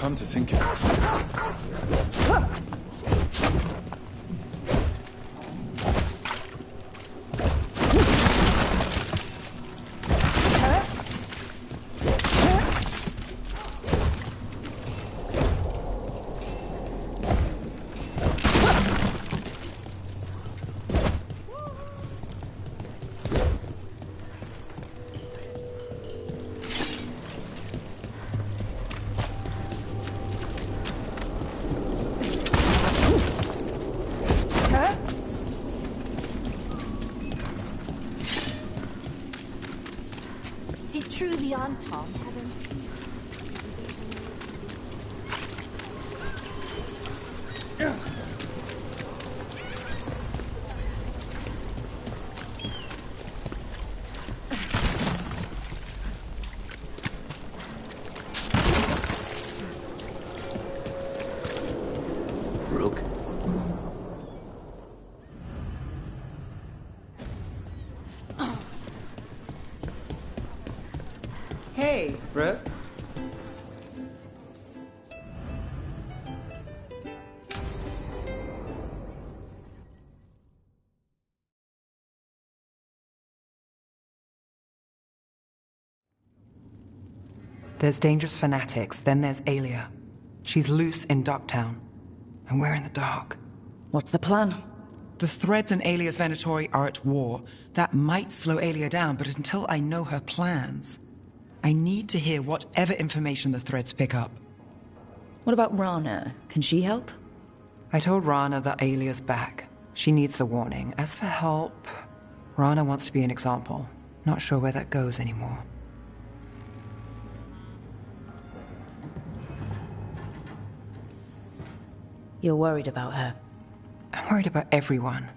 Come to think of it. Truly on Tom, haven't Rook. Hey, Rook. There's dangerous fanatics, then there's Alia. She's loose in Ducktown, and we're in the dark. What's the plan? The Threads and Alia's Venatori are at war. That might slow Alia down, but until I know her plans, I need to hear whatever information the Threads pick up. What about Rana? Can she help? I told Rana that Alia's back. She needs the warning. As for help, Rana wants to be an example. Not sure where that goes anymore. You're worried about her. I'm worried about everyone.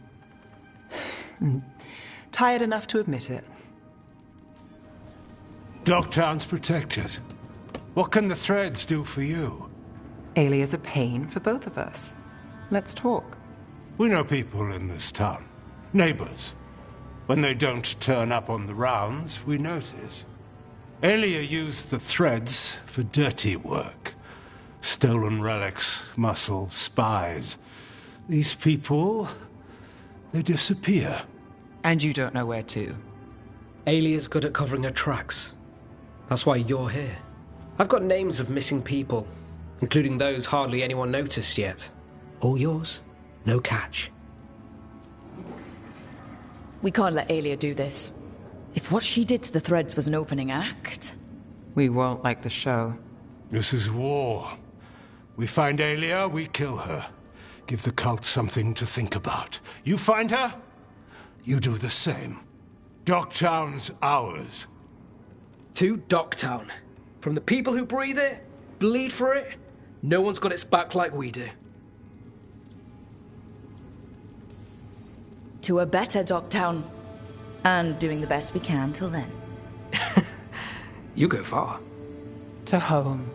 Tired enough to admit it. Dogtown's protected. What can the Threads do for you? Alia's a pain for both of us. Let's talk. We know people in this town. Neighbors. When they don't turn up on the rounds, we notice. Alia used the Threads for dirty work. Stolen relics, muscle, spies. These people, they disappear. And you don't know where to. Alia's good at covering her tracks. That's why you're here. I've got names of missing people, including those hardly anyone noticed yet. All yours, no catch. We can't let Alia do this. If what she did to the Threads was an opening act... We won't like the show. This is war. We find Alia, we kill her. Give the cult something to think about. You find her, you do the same. Dogtown's ours. To Dogtown. From the people who breathe it, bleed for it, no one's got its back like we do. To a better Dogtown. And doing the best we can till then. You go far. To home.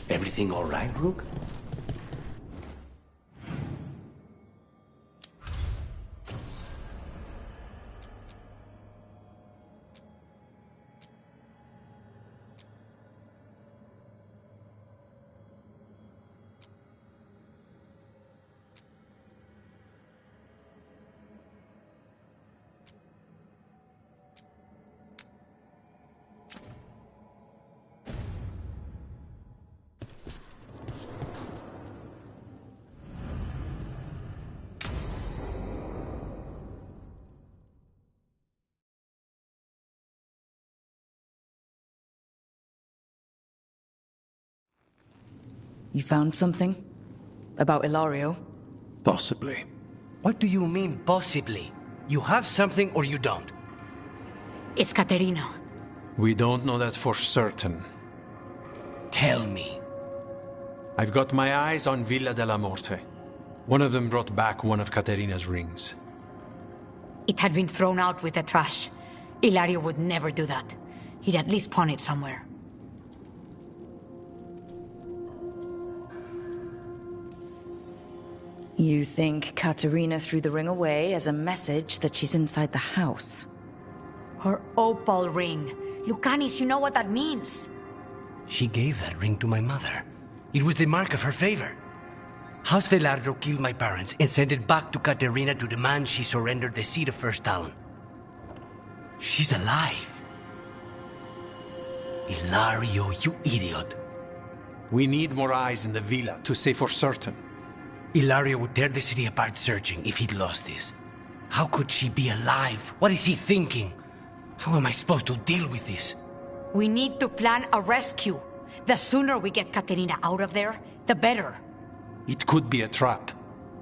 Everything all right, Rook? You found something? About Ilario? Possibly. What do you mean, possibly? You have something or you don't? It's Caterina. We don't know that for certain. Tell me. I've got my eyes on Villa della Morte. One of them brought back one of Caterina's rings. It had been thrown out with the trash. Ilario would never do that. He'd at least pawn it somewhere. You think Katerina threw the ring away as a message that she's inside the house? Her opal ring. Lucanis, you know what that means. She gave that ring to my mother. It was the mark of her favor. House Veilguard killed my parents and sent it back to Katerina to demand she surrendered the seat of First Talon. She's alive. Ilario, you idiot. We need more eyes in the villa to say for certain. Ilario would tear the city apart searching if he'd lost this. How could she be alive? What is he thinking? How am I supposed to deal with this? We need to plan a rescue. The sooner we get Katerina out of there, the better. It could be a trap.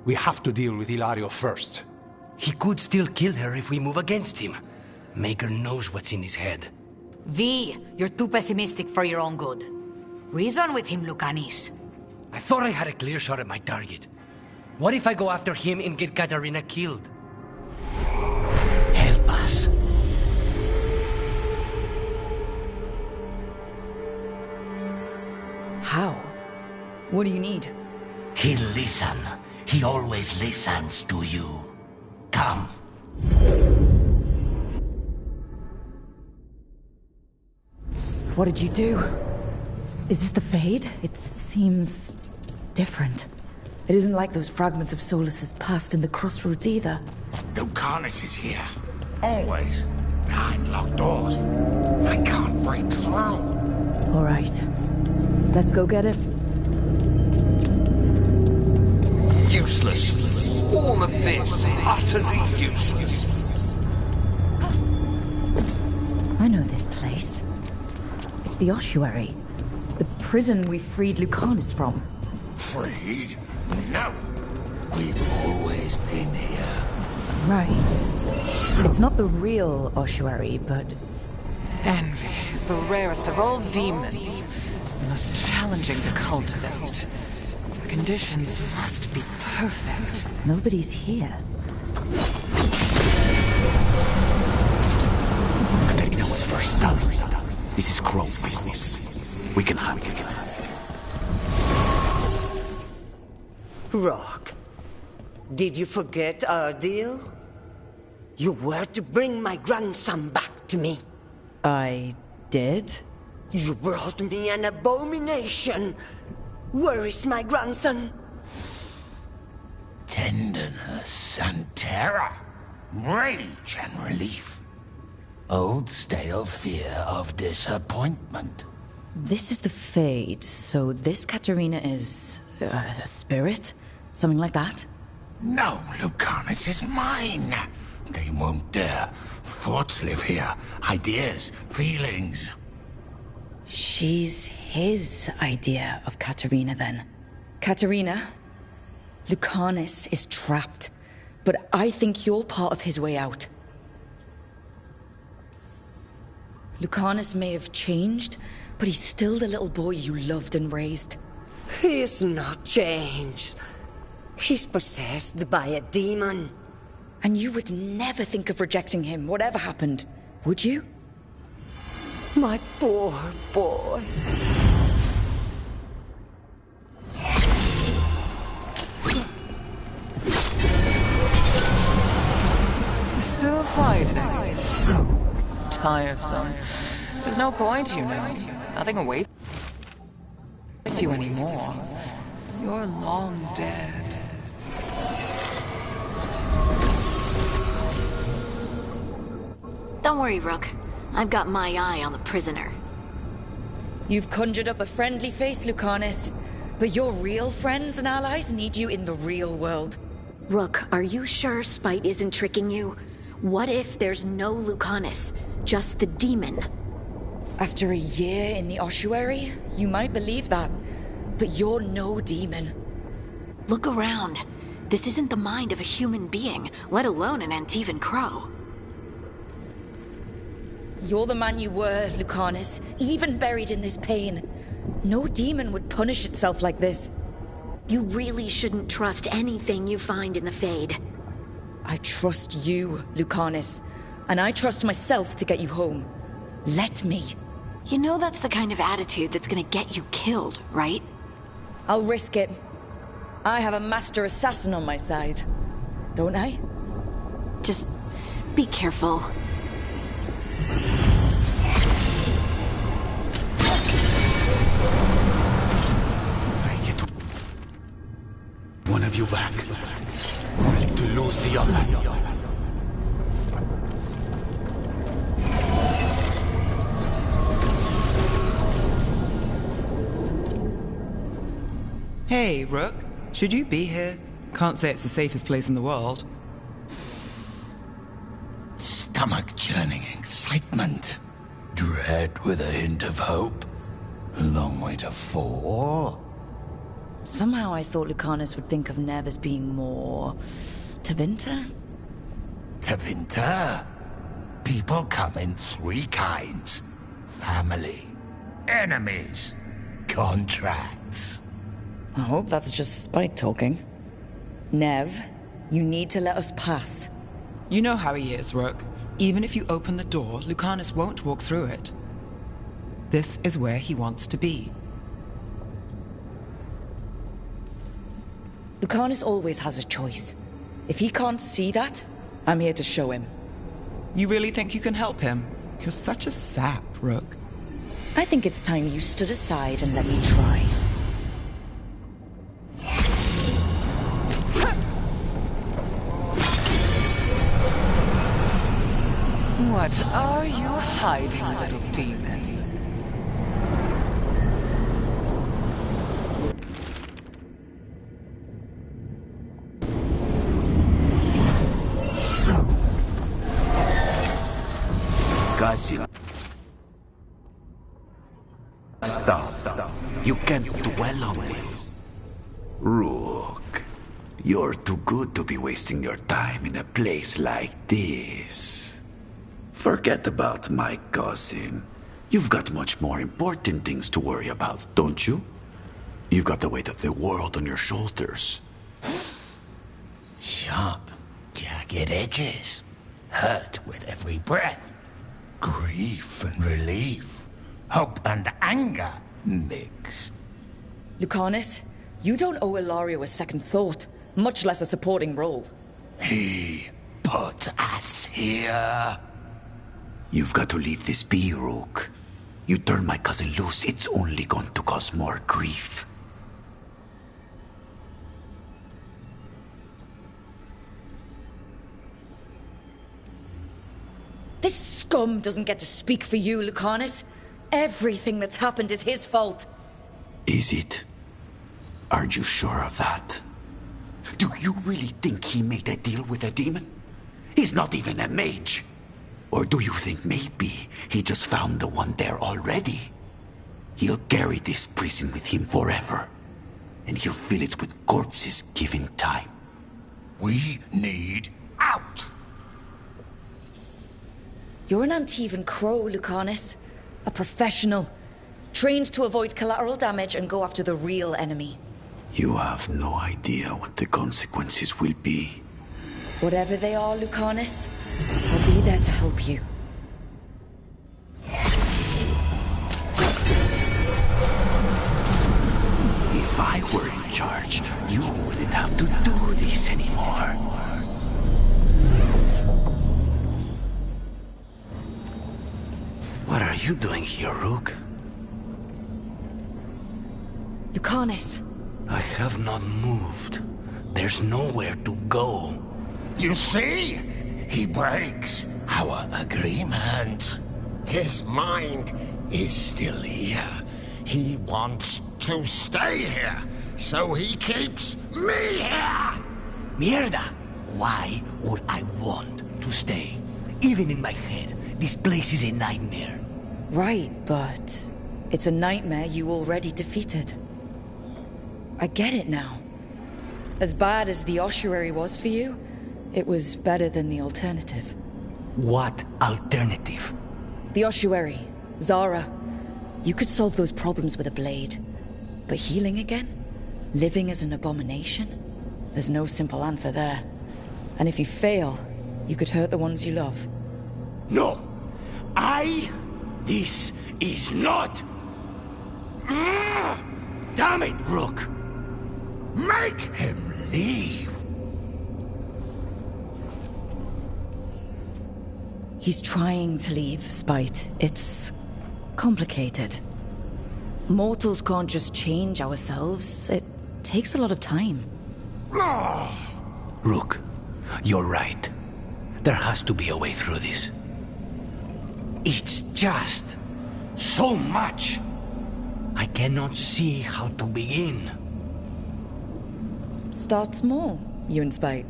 We have to deal with Ilario first. He could still kill her if we move against him. Maker knows what's in his head. V, you're too pessimistic for your own good. Reason with him, Lucanis. I thought I had a clear shot at my target. What if I go after him and get Katerina killed? Help us. How? What do you need? He'll listen. He always listens to you. Come. What did you do? Is this the Fade? It seems different. It isn't like those fragments of Solus's past in the crossroads either. Lucanus is here. Always. Behind locked doors. I can't break through. All right. Let's go get it. Useless. All of this, utterly useless. I know this place. It's the ossuary. The prison we freed Lucanus from. Freed? No. We've always been here. Right. It's not the real ossuary, but... Envy is the rarest of all demons. The most challenging to cultivate. The conditions must be perfect. Nobody's here. Katerina was first done. This is Grove business. We can handle it. Rock, did you forget our deal? You were to bring my grandson back to me. I did? You brought me an abomination. Where is my grandson? Tenderness and terror. Rage and relief. Old stale fear of disappointment. This is the Fade, so this Katerina is... a spirit? Something like that? No, Lucanus is mine. They won't dare. Thoughts live here. Ideas, feelings. She's his idea of Katerina, then. Katerina, Lucanus is trapped, but I think you're part of his way out. Lucanus may have changed, but he's still the little boy you loved and raised. He's not changed. He's possessed by a demon. And you would never think of rejecting him, whatever happened, would you? My poor boy. Still fighting. Tiresome. There's no point, you know. Nothing awaits you anymore. You're long dead. Don't worry, Rook. I've got my eye on the prisoner. You've conjured up a friendly face, Lucanus. But your real friends and allies need you in the real world. Rook, are you sure Spite isn't tricking you? What if there's no Lucanus, just the demon? After a year in the ossuary, you might believe that. But you're no demon. Look around. This isn't the mind of a human being, let alone an Antivan Crow. You're the man you were, Lucanus, even buried in this pain. No demon would punish itself like this. You really shouldn't trust anything you find in the Fade. I trust you, Lucanus, and I trust myself to get you home. Let me. You know that's the kind of attitude that's gonna get you killed, right? I'll risk it. I have a master assassin on my side, don't I? Just be careful. I get one of you back, only to lose the other. Hey, Rook. Should you be here? Can't say it's the safest place in the world. Stomach-churning excitement. Dread with a hint of hope. A long way to fall. Somehow I thought Lucanus would think of Nev as being more... Tevinter? Tevinter? People come in three kinds. Family, enemies, contracts. I hope that's just spite talking. Nev, you need to let us pass. You know how he is, Rook. Even if you open the door, Lucanus won't walk through it. This is where he wants to be. Lucanus always has a choice. If he can't see that, I'm here to show him. You really think you can help him? You're such a sap, Rook. I think it's time you stood aside and let me try. What are you hiding, little demon? Stop. You can't dwell on this. Rook, you're too good to be wasting your time in a place like this. Forget about my cousin. You've got much more important things to worry about, don't you? You've got the weight of the world on your shoulders. Sharp, jagged edges. Hurt with every breath. Grief and relief. Hope and anger mixed. Lucanus, you don't owe Ilario a second thought, much less a supporting role. He put us here. You've got to leave this be, Rook. You turn my cousin loose, it's only going to cause more grief. This scum doesn't get to speak for you, Lucanus. Everything that's happened is his fault. Is it? Are you sure of that? Do you really think he made a deal with a demon? He's not even a mage. Or do you think maybe he just found the one there already? He'll carry this prison with him forever. And he'll fill it with corpses given time. We need out! You're an Antivan crow, Lucanus. A professional. Trained to avoid collateral damage and go after the real enemy. You have no idea what the consequences will be. Whatever they are, Lucanus, I'll be there to help you. If I were in charge, you wouldn't have to do this anymore. What are you doing here, Rook? Lucanus. I have not moved. There's nowhere to go. You see? He breaks our agreement. His mind is still here. He wants to stay here, so he keeps me here! Mierda! Why would I want to stay? Even in my head, this place is a nightmare. Right, but it's a nightmare you already defeated. I get it now. As bad as the ossuary was for you, it was better than the alternative. What alternative? The ossuary, Zara. You could solve those problems with a blade. But healing again? Living as an abomination? There's no simple answer there. And if you fail, you could hurt the ones you love. No! This is not... Damn it, Rook! Make him leave! He's trying to leave, Spite. It's complicated. Mortals can't just change ourselves. It takes a lot of time. Rook, you're right. There has to be a way through this. It's just so much. I cannot see how to begin. Start small, you and Spite.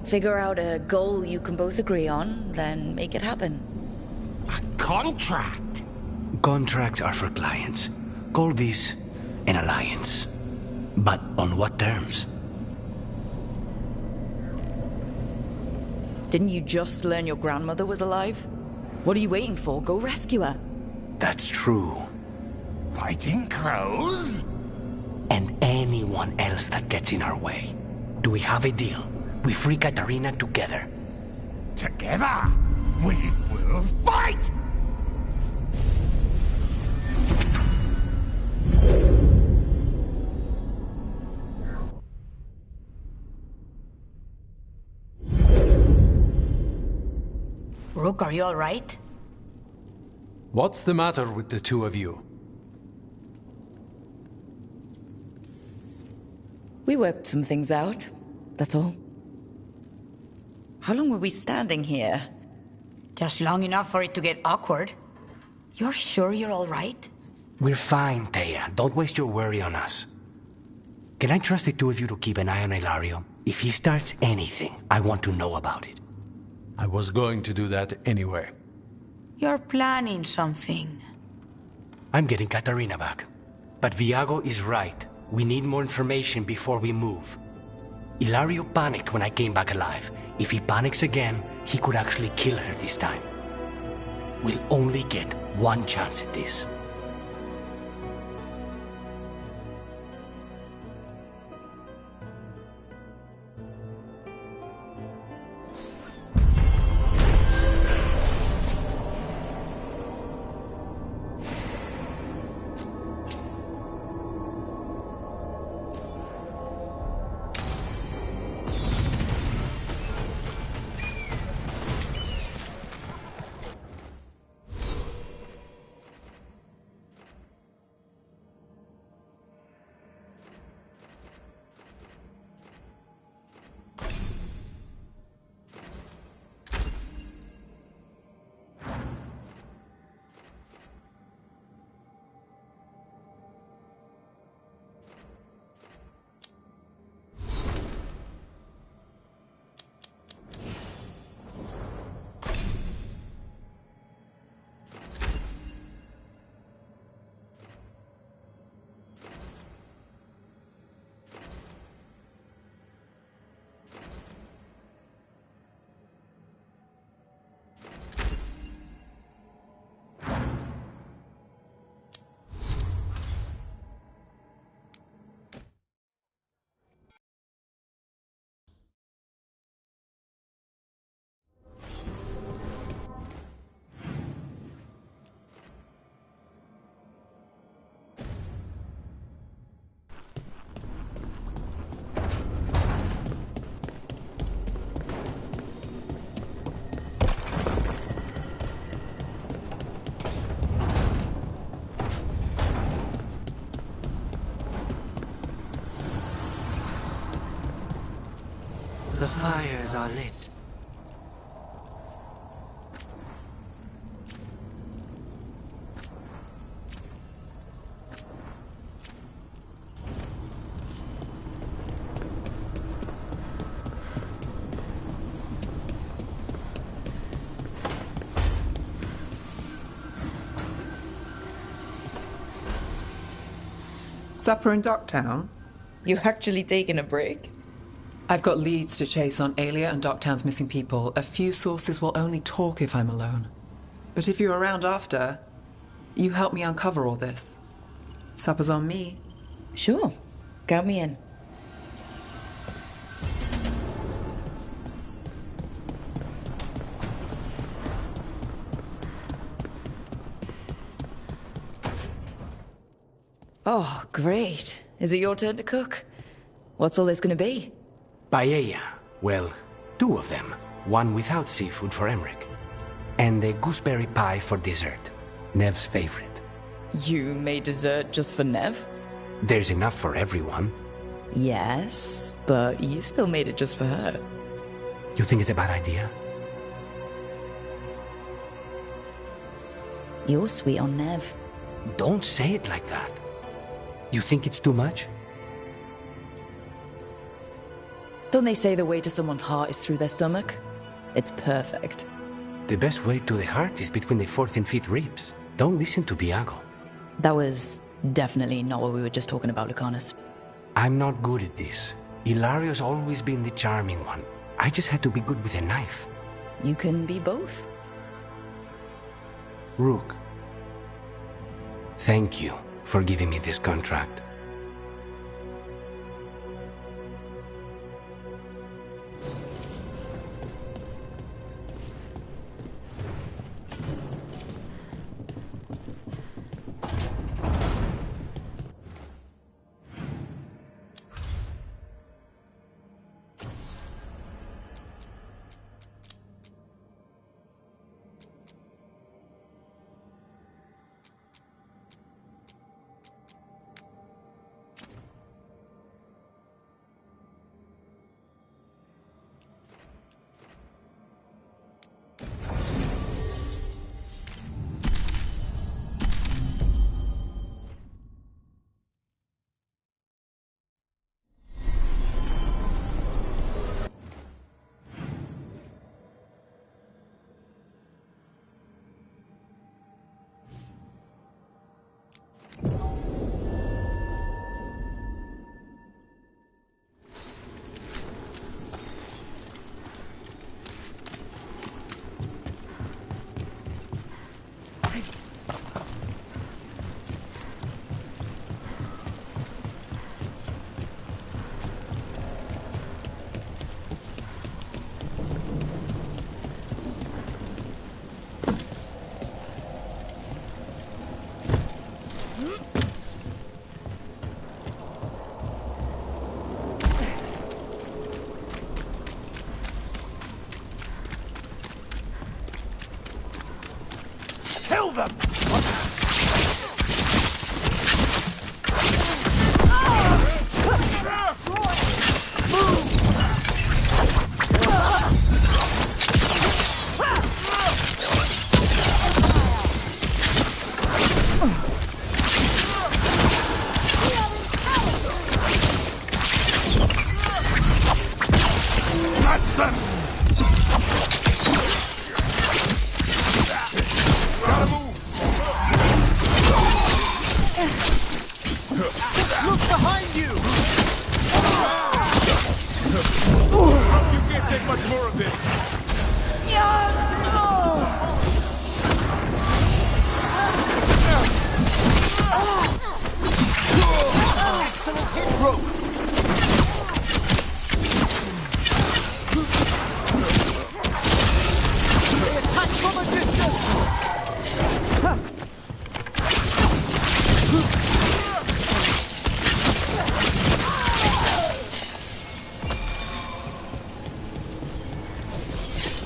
Figure out a goal you can both agree on, then make it happen. A contract? Contracts are for clients. Call this an alliance. But on what terms? Didn't you just learn your grandmother was alive? What are you waiting for? Go rescue her. That's true. Fighting crows? And anyone else that gets in our way. Do we have a deal? We free Katarina together. Together, we will fight! Rook, are you all right? What's the matter with the two of you? We worked some things out, that's all. How long were we standing here? Just long enough for it to get awkward. You're sure you're all right? We're fine, Thea. Don't waste your worry on us. Can I trust the two of you to keep an eye on Ilario? If he starts anything, I want to know about it. I was going to do that anyway. You're planning something. I'm getting Katarina back. But Viago is right. We need more information before we move. Ilario panicked when I came back alive. If he panics again, he could actually kill her this time. We'll only get one chance at this. The fires are lit. Supper in Docktown? You actually taking a break? I've got leads to chase on Alia and Docktown's missing people. A few sources will only talk if I'm alone. But if you're around after, you help me uncover all this. Supper's on me. Sure. Count me in. Oh, great. Is it your turn to cook? What's all this gonna be? Paella. Well, 2 of them. One without seafood for Emmerich. And a gooseberry pie for dessert. Nev's favorite. You made dessert just for Nev? There's enough for everyone. Yes, but you still made it just for her. You think it's a bad idea? You're sweet on Nev. Don't say it like that. You think it's too much? Don't they say the way to someone's heart is through their stomach? It's perfect. The best way to the heart is between the 4th and 5th ribs. Don't listen to Biago. That was definitely not what we were just talking about, Lucanus. I'm not good at this. Hilario's always been the charming one. I just had to be good with a knife. You can be both. Rook, thank you for giving me this contract. Kill them!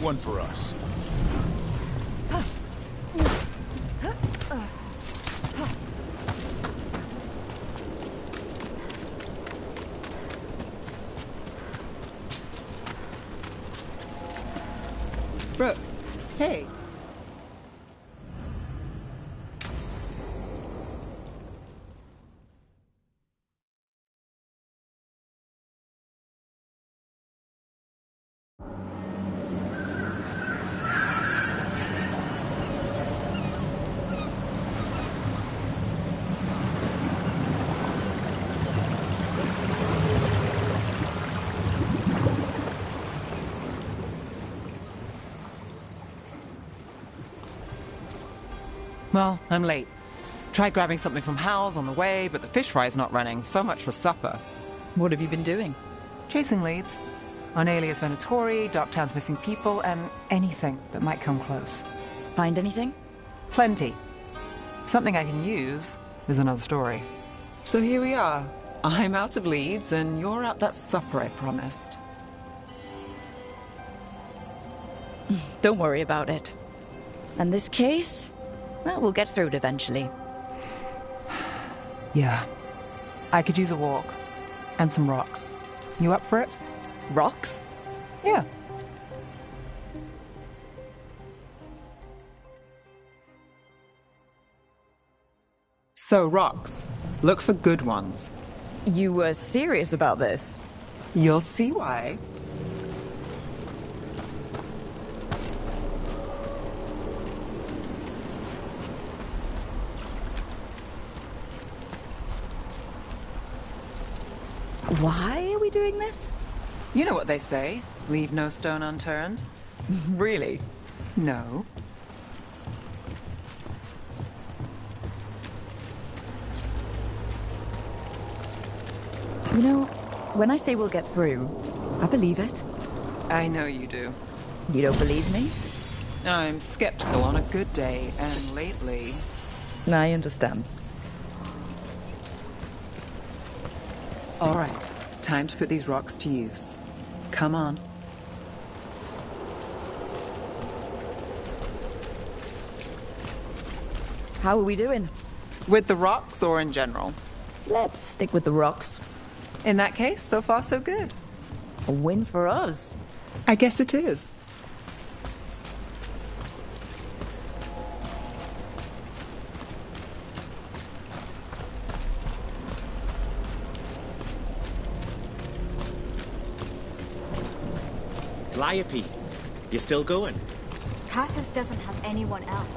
One for us. Brooke, hey. Well, I'm late. Tried grabbing something from Hal's on the way, but the fish fry's not running. So much for supper. What have you been doing? Chasing leads. On Alias Venatori, Darktown's missing people, and anything that might come close. Find anything? Plenty. Something I can use is another story. So here we are, I'm out of leads, and you're at that supper I promised. Don't worry about it. And this case, well, we'll get through it eventually. Yeah. I could use a walk. And some rocks. You up for it? Rocks? Yeah. So, rocks. Look for good ones. You were serious about this? You'll see why. Why are we doing this? You know what they say. Leave no stone unturned. Really? No. You know, when I say we'll get through, I believe it. I know you do. You don't believe me? I'm skeptical on a good day, and lately... I understand. All right, time to put these rocks to use. Come on. How are we doing? With the rocks or in general? Let's stick with the rocks. In that case, so far so good. A win for us. I guess it is. Liope, you still going? Cassis doesn't have anyone else.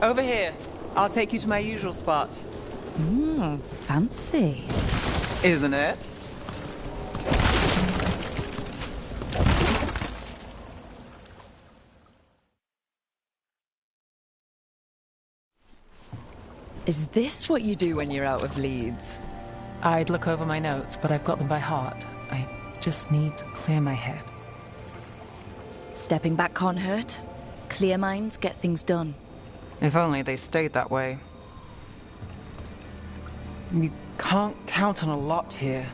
Over here. I'll take you to my usual spot. Fancy. Isn't it? Is this what you do when you're out of leads? I'd look over my notes, but I've got them by heart. I just need to clear my head. Stepping back can't hurt. Clear minds get things done. If only they stayed that way. You can't count on a lot here.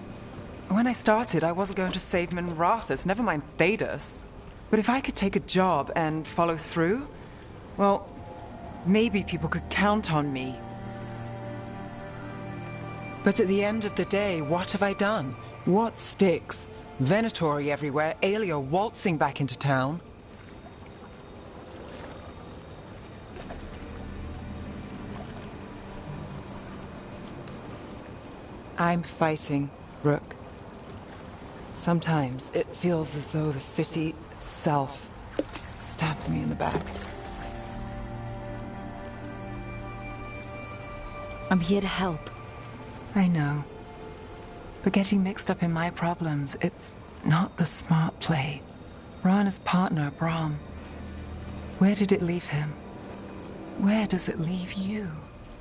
When I started, I wasn't going to save Minrathus, never mind Thedas. But if I could take a job and follow through, well, maybe people could count on me. But at the end of the day, what have I done? What sticks? Venatori everywhere, Aelia waltzing back into town. I'm fighting, Rook. Sometimes it feels as though the city itself stabbed me in the back. I'm here to help. I know. But getting mixed up in my problems, it's not the smart play. Rana's partner, Brahm. Where did it leave him? Where does it leave you?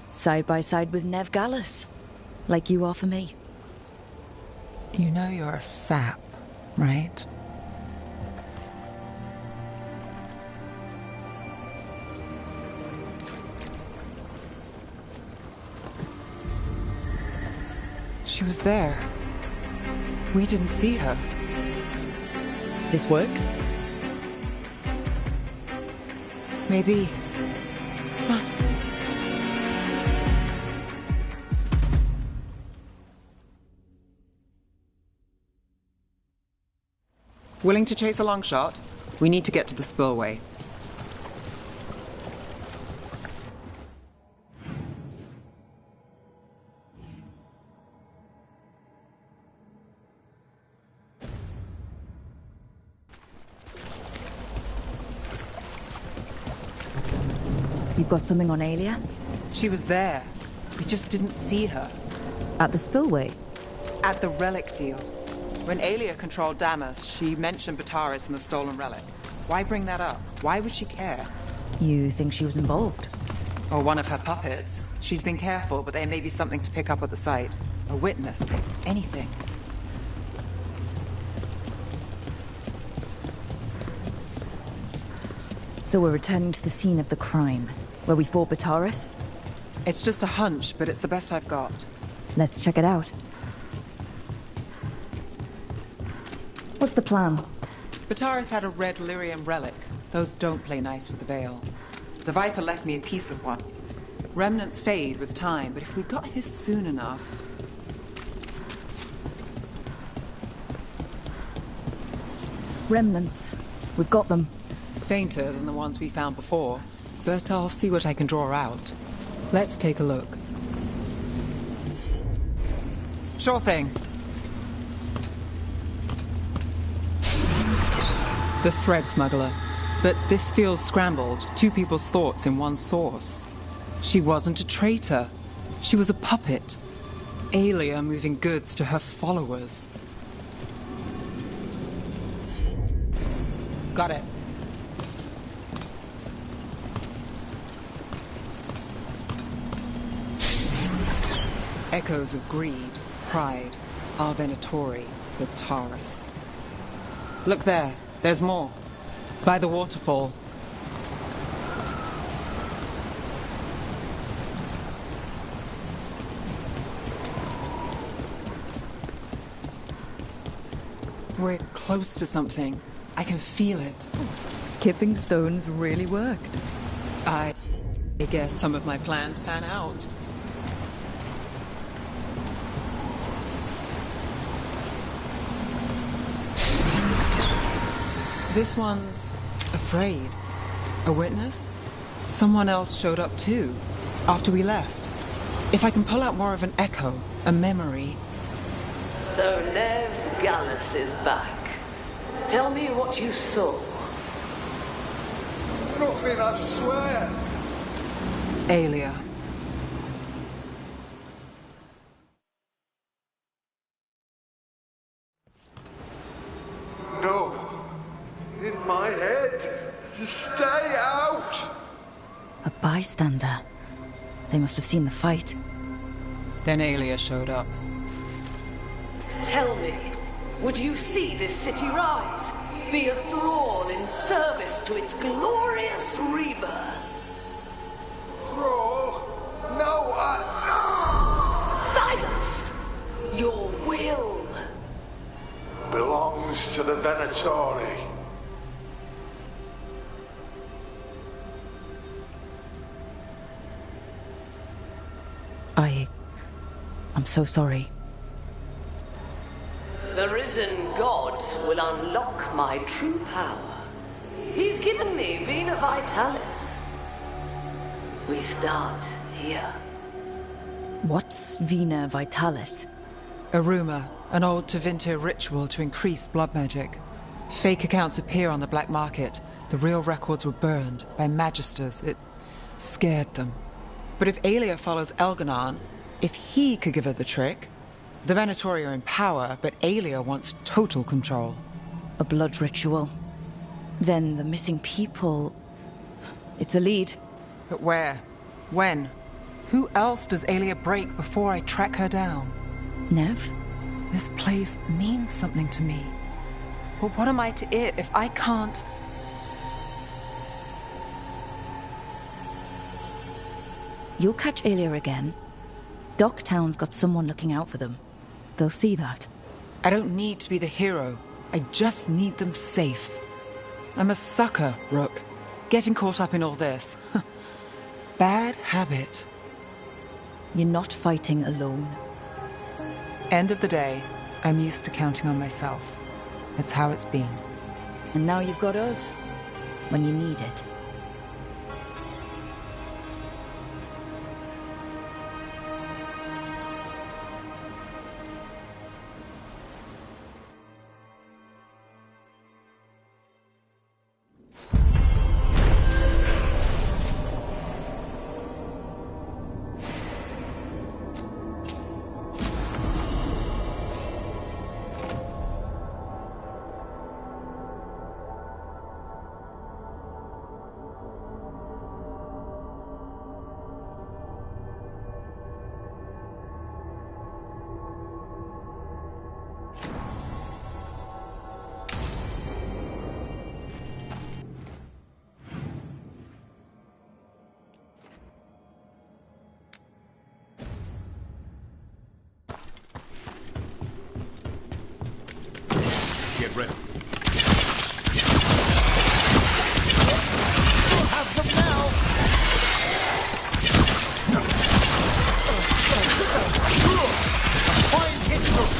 Side by side with Nev Gallus. Like you are for me. You know you're a sap, right? She was there. We didn't see her. This worked? Maybe. Willing to chase a long shot? We need to get to the spillway. You've got something on Aelia? She was there. We just didn't see her. At the spillway? At the relic deal. When Aelia controlled Damas, she mentioned Bataris and the stolen relic. Why bring that up? Why would she care? You think she was involved? Or one of her puppets. She's been careful, but there may be something to pick up at the site. A witness. Anything. So we're returning to the scene of the crime, where we fought Bataris? It's just a hunch, but it's the best I've got. Let's check it out. What's the plan? Bataris had a red lyrium relic. Those don't play nice with the Veil. The Viper left me a piece of one. Remnants fade with time, but if we got his soon enough... Remnants. We've got them. Fainter than the ones we found before, but I'll see what I can draw out. Let's take a look. Sure thing. The thread smuggler. But this feels scrambled. Two people's thoughts in one source. She wasn't a traitor. She was a puppet. Aelia moving goods to her followers. Got it. Echoes of greed, pride, our Venatori, Bataris. Look there. There's more. By the waterfall. We're close to something. I can feel it. Skipping stones really worked. I guess some of my plans pan out. This one's afraid. A witness? Someone else showed up too, after we left. If I can pull out more of an echo, a memory... So Nev Gallus is back. Tell me what you saw. Nothing, I swear. Aelia. No. In my head. Stay out! A bystander. They must have seen the fight. Then Aelia showed up. Tell me, would you see this city rise? Be a thrall in service to its glorious rebirth? Thrall? No, Silence! Your will belongs to the Venatori. I'm so sorry. The risen god will unlock my true power. He's given me Vena Vitalis. We start here. What's Vena Vitalis? A rumor, an old Tevinter ritual to increase blood magic. Fake accounts appear on the black market. The real records were burned by magisters. It scared them. But if Aelia follows Elganon, if he could give her the trick... The Venatori are in power, but Aelia wants total control. A blood ritual. Then the missing people... It's a lead. But where? When? Who else does Aelia break before I track her down? Nev? This place means something to me. But what am I to it if I can't... You'll catch Aelia again. Docktown's got someone looking out for them. They'll see that. I don't need to be the hero. I just need them safe. I'm a sucker, Rook. Getting caught up in all this. Bad habit. You're not fighting alone. End of the day, I'm used to counting on myself. That's how it's been. And now you've got us. When you need it. Get ready. Have them now! Fine hit through!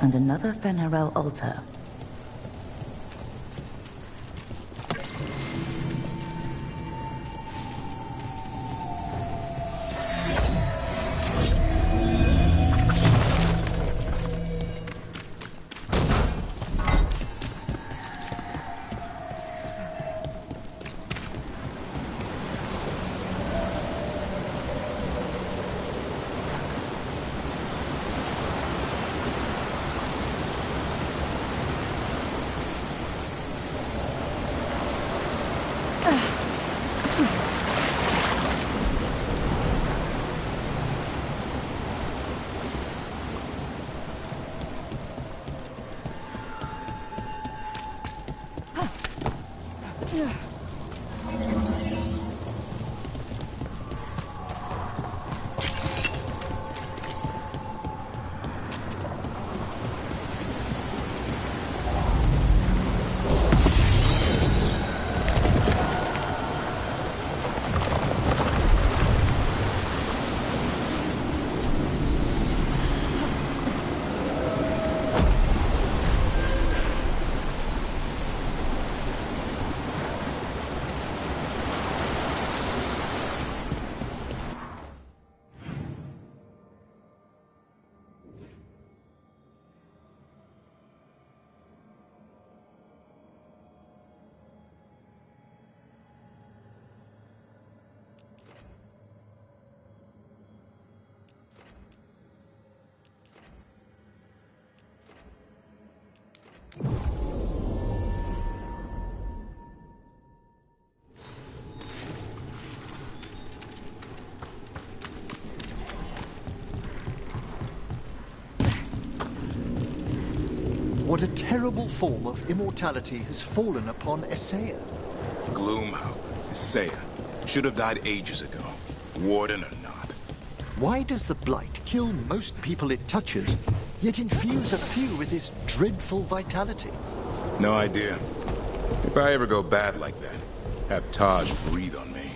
And another Fenarel altar. What a terrible form of immortality has fallen upon Essaya. Gloomhound, Essaya. Should have died ages ago. Warden or not. Why does the Blight kill most people it touches, yet infuse a few with this dreadful vitality? No idea. If I ever go bad like that, have Taj breathe on me.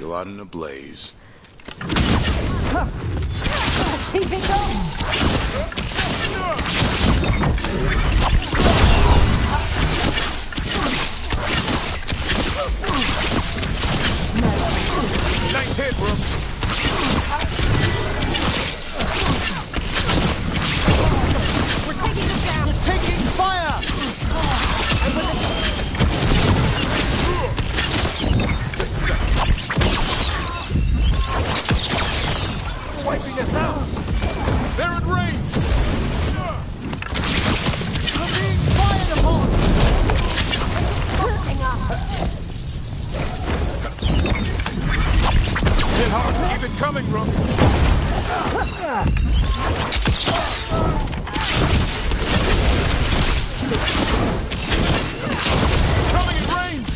Go out in a blaze. Nice hit, bro. We're taking this down. We're taking fire. Wiping us out. They're in range. We're being fired upon. Focusing up. Hit hard. Keep it coming, Rook. Coming in range.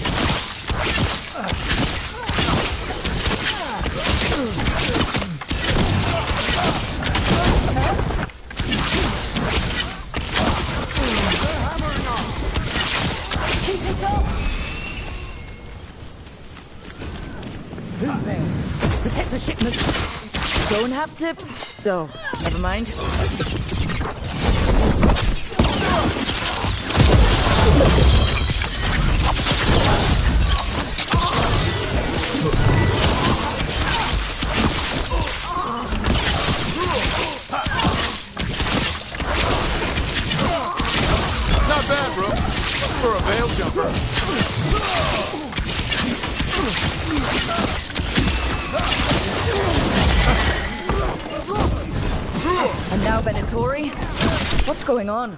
Protect the shipment. Don't have to. So, never mind. Not bad, bro. For a veil jumper. And now Venatori? What's going on?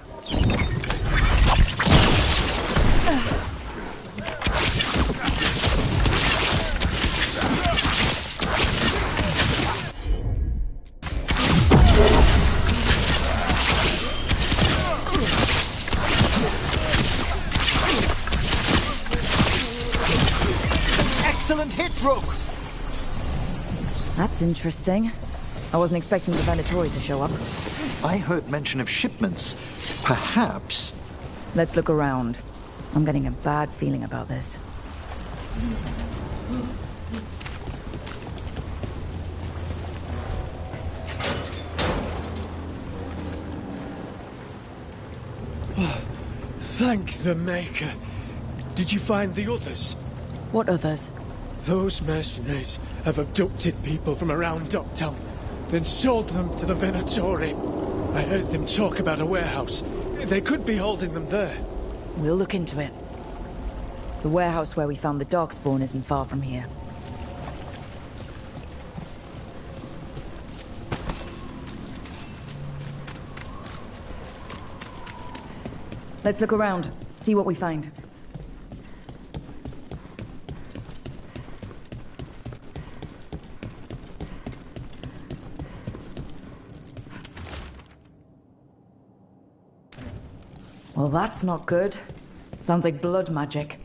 That's interesting. I wasn't expecting the Venatori to show up. I heard mention of shipments. Perhaps... Let's look around. I'm getting a bad feeling about this. Thank the Maker. Did you find the others? What others? Those mercenaries have abducted people from around Docktown, then sold them to the Venatori. I heard them talk about a warehouse. They could be holding them there. We'll look into it. The warehouse where we found the Darkspawn isn't far from here. Let's look around, see what we find. Well, that's not good. Sounds like blood magic.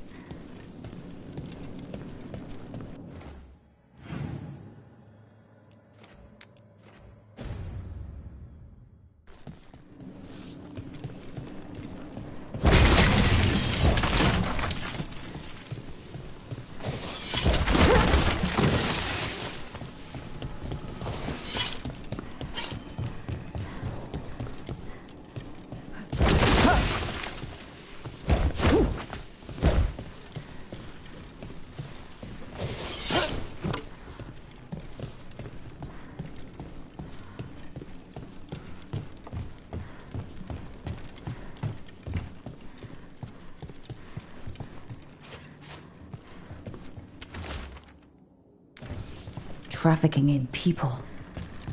Trafficking in people.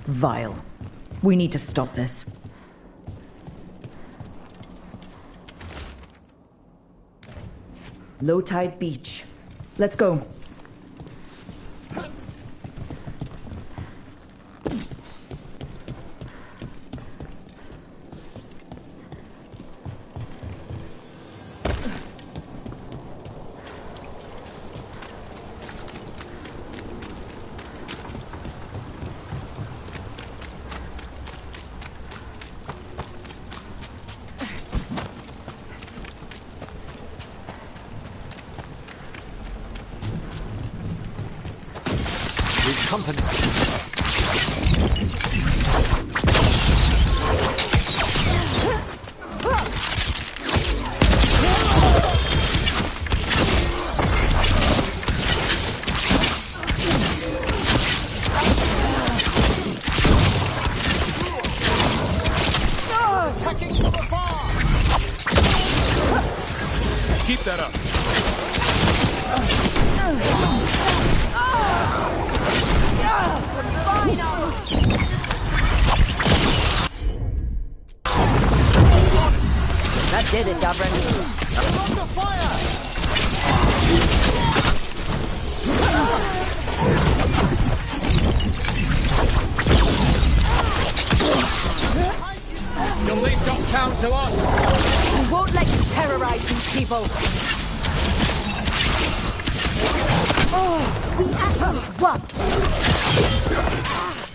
Vile. We need to stop this. Low tide beach. Let's go. Company. Attacking from afar! Keep that up. That did it, Davrin. I'm under fire! You'll leave Docktown to us. We won't let you terrorize these people. Oh, we actually won.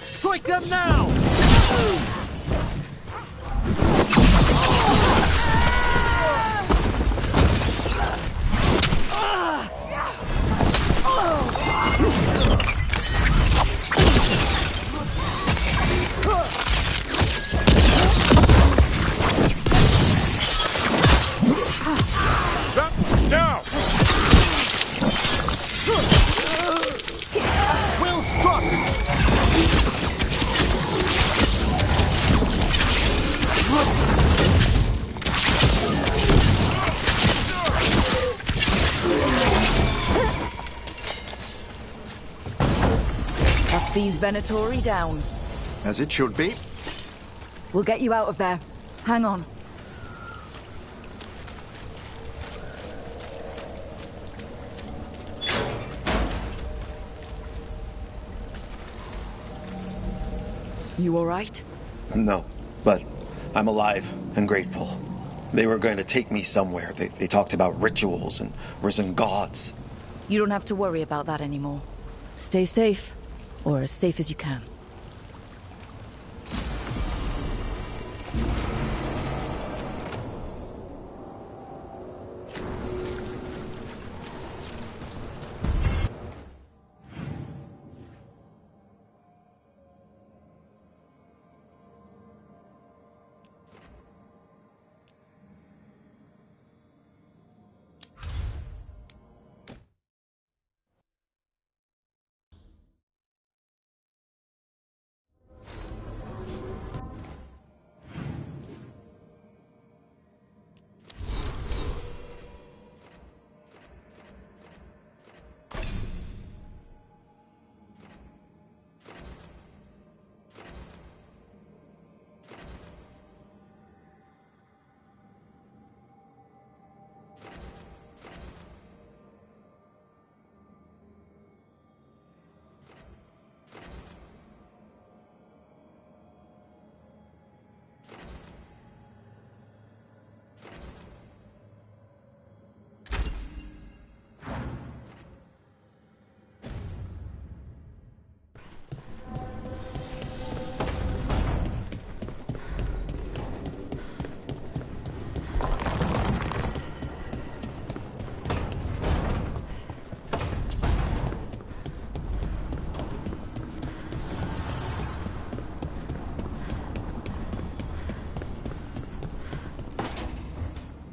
Strike them now! Now! Well struck! Cut these Venatori down. As it should be. We'll get you out of there. Hang on. You all right? No, but I'm alive and grateful. They were going to take me somewhere. They talked about rituals and risen gods. You don't have to worry about that anymore. Stay safe. or as safe as you can.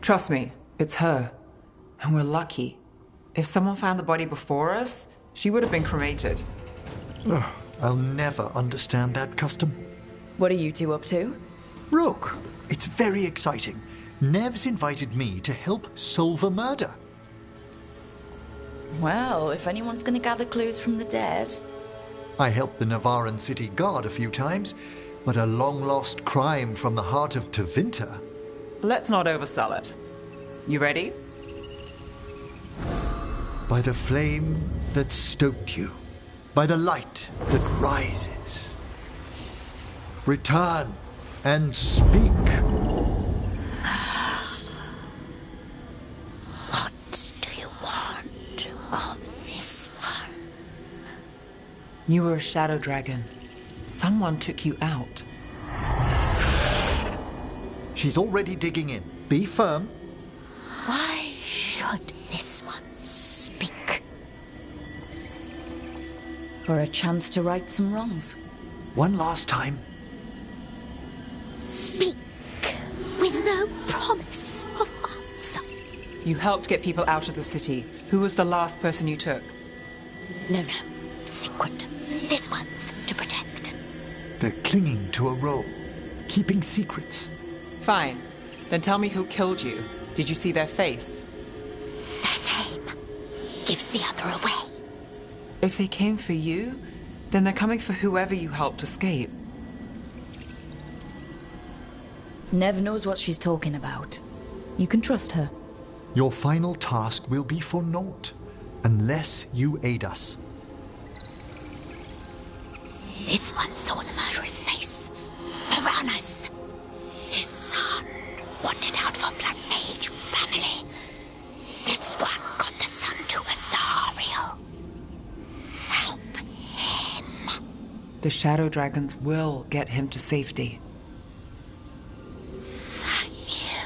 Trust me, it's her. And we're lucky. If someone found the body before us, she would have been cremated. I'll never understand that custom. What are you two up to? Rook, it's very exciting. Nev's invited me to help solve a murder. Well, if anyone's going to gather clues from the dead... I helped the Navaran city guard a few times, but a long-lost crime from the heart of Tevinter. Let's not oversell it. You ready? By the flame that stoked you, by the light that rises. Return and speak. What do you want of this one? You were a shadow dragon. Someone took you out. She's already digging in. Be firm. Why should this one speak? For a chance to right some wrongs. One last time. Speak with no promise of answer. You helped get people out of the city. Who was the last person you took? No. Secret. This one's to protect. They're clinging to a role, keeping secrets. Fine. Then tell me who killed you. Did you see their face? Their name gives the other away. If they came for you, then they're coming for whoever you helped escape. Nev knows what she's talking about. You can trust her. Your final task will be for naught, unless you aid us. This one saw the murderer's face. Piranhas. His son wanted out for blood mage family. This one got the son to Azariel. Help him. The shadow dragons will get him to safety. Thank you.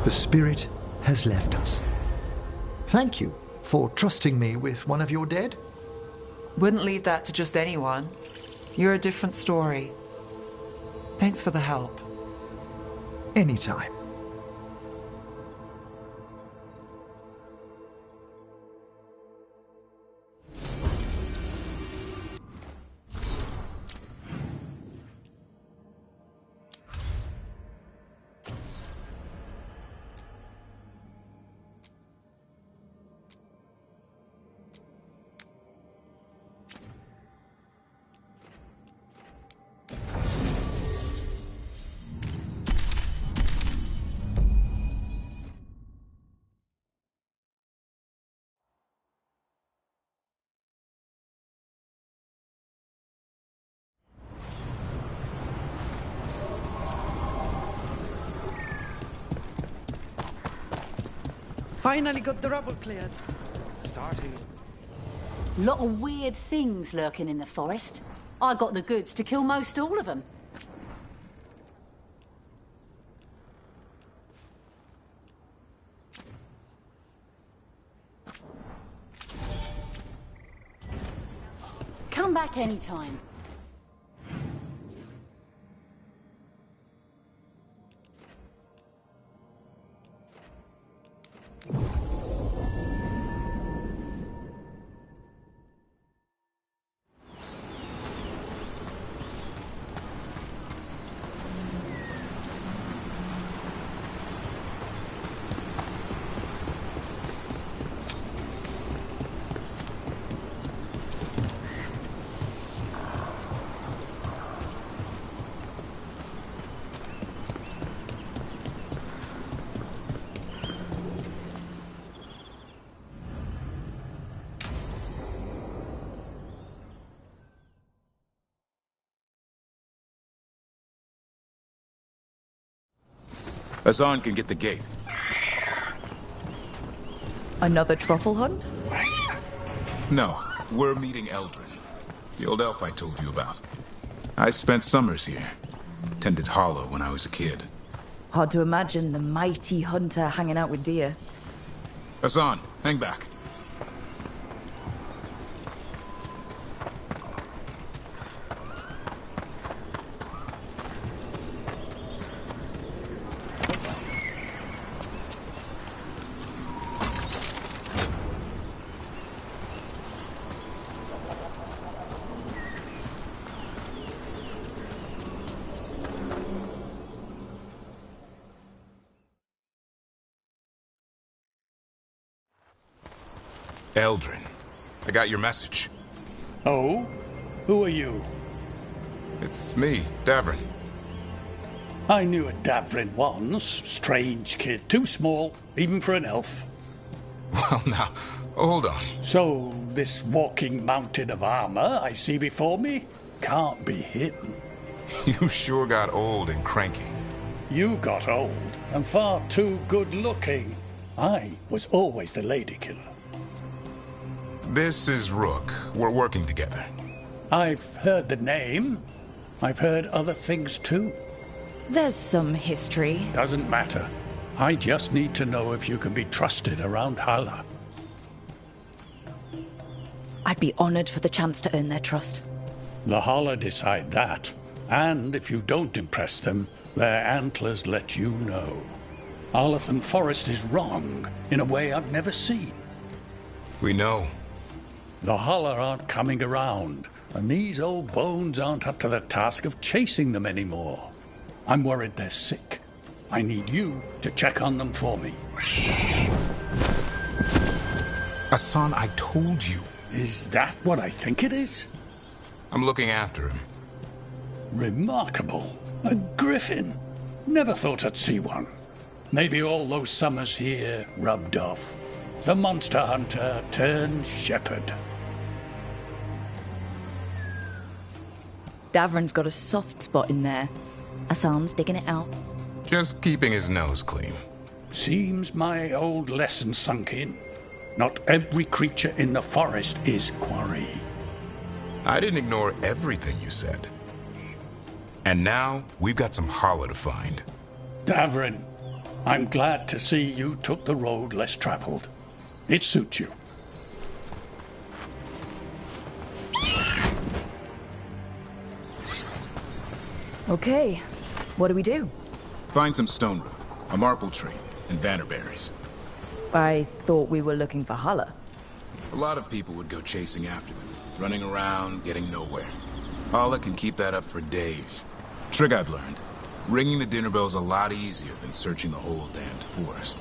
The spirit has left us. Thank you for trusting me with one of your dead. Wouldn't leave that to just anyone. You're a different story. Thanks for the help. Anytime. Finally got the rubble cleared. Starting Lot of weird things lurking in the forest. I got the goods to kill most all of them. Come back anytime. Hassan can get the gate. Another truffle hunt? No, we're meeting Eldrin, the old elf I told you about. I spent summers here. Tended Hollow when I was a kid. Hard to imagine the mighty hunter hanging out with deer. Hassan, hang back. Eldrin, I got your message. Oh? Who are you? It's me, Davrin. I knew a Davrin once. Strange kid. Too small, even for an elf. Well, now, hold on. So, this walking mountain of armor I see before me can't be him. You sure got old and cranky. You got old and far too good-looking. I was always the lady killer. This is Rook. We're working together. I've heard the name. I've heard other things too. There's some history. Doesn't matter. I just need to know if you can be trusted around Hala. I'd be honored for the chance to earn their trust. The Hala decide that. And if you don't impress them, their antlers let you know. Arlathan Forest is wrong in a way I've never seen. We know. The Hala aren't coming around, and these old bones aren't up to the task of chasing them anymore. I'm worried they're sick. I need you to check on them for me. Hassan, I told you. Is that what I think it is? I'm looking after him. Remarkable. A griffin. Never thought I'd see one. Maybe all those summers here rubbed off. The monster hunter turned shepherd. Davrin's got a soft spot in there. Hassan's digging it out. Just keeping his nose clean. Seems my old lesson sunk in. Not every creature in the forest is quarry. I didn't ignore everything you said. And now, we've got some Hala to find. Davrin, I'm glad to see you took the road less traveled. It suits you. Okay, what do we do? Find some stone root, a marple tree, and vannerberries. I thought we were looking for Hala. A lot of people would go chasing after them, running around, getting nowhere. Hala can keep that up for days. Trick I've learned. Ringing the dinner bell's a lot easier than searching the whole damned forest.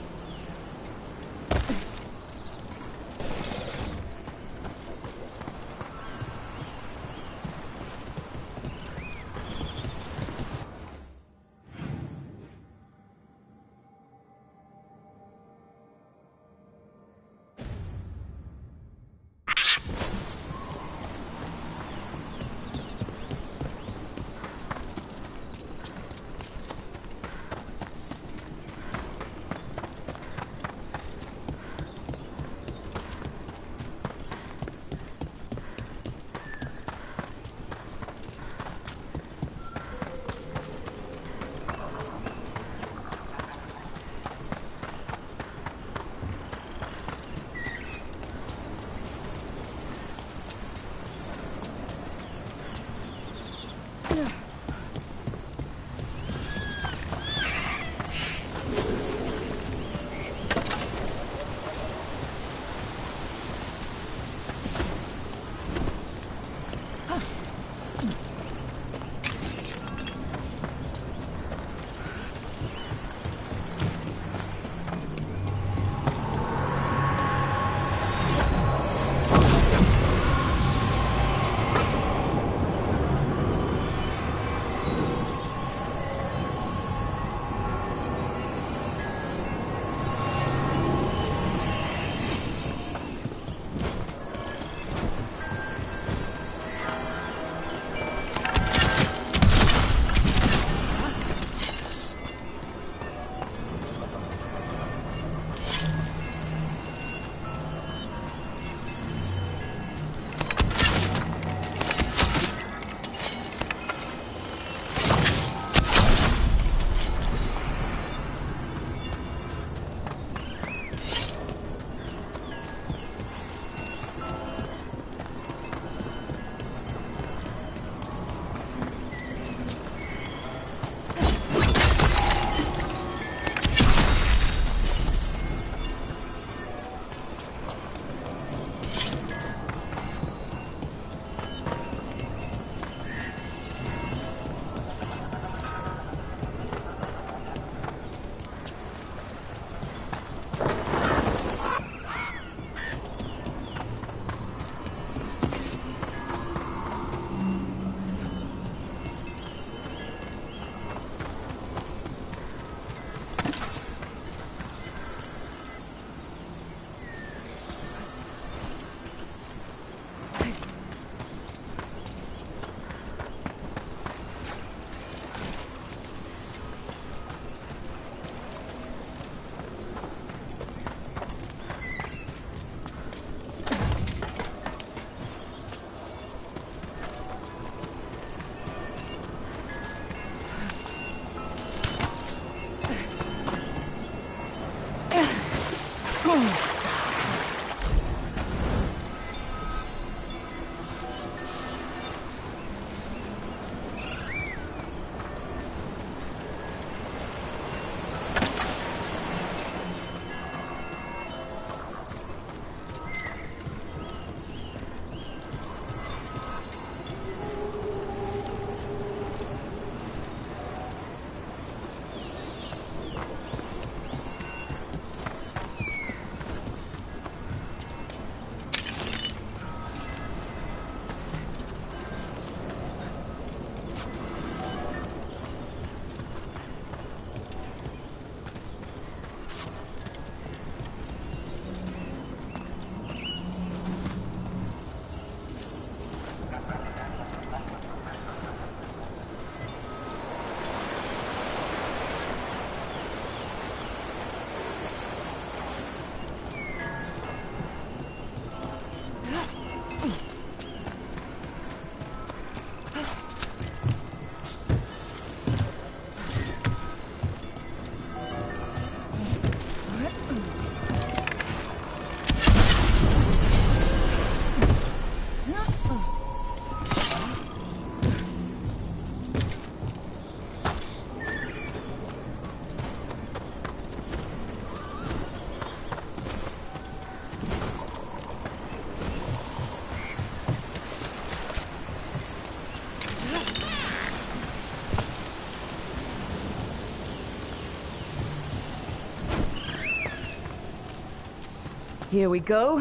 Here we go.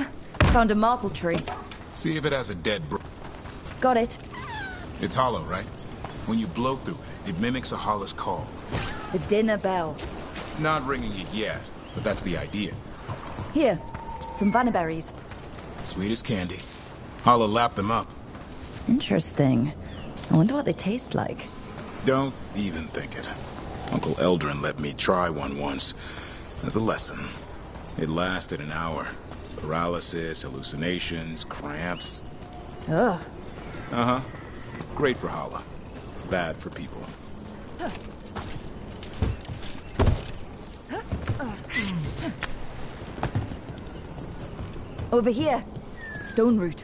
Found a marple tree. See if it has a dead Got it. It's hollow, right? When you blow through it, it mimics a hollow's call. The dinner bell. Not ringing it yet, but that's the idea. Here, some vanneberries. Sweet as candy. Holla lap them up. Interesting. I wonder what they taste like. Don't even think it. Uncle Eldrin let me try one once. As a lesson. It lasted an hour. Paralysis, hallucinations, cramps. Ugh. Uh-huh. Great for Holla. Bad for people. Over here. Stone root.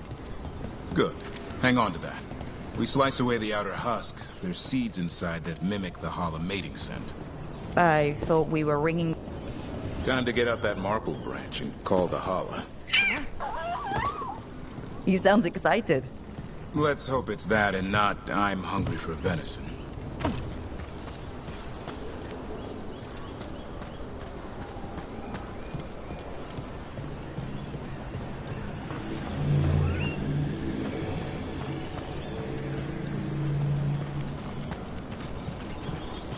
Good. Hang on to that. We slice away the outer husk. There's seeds inside that mimic the Holla mating scent. I thought we were ringing... Time to get out that marple branch and call the Holla. You sound excited. Let's hope it's that and not I'm hungry for venison.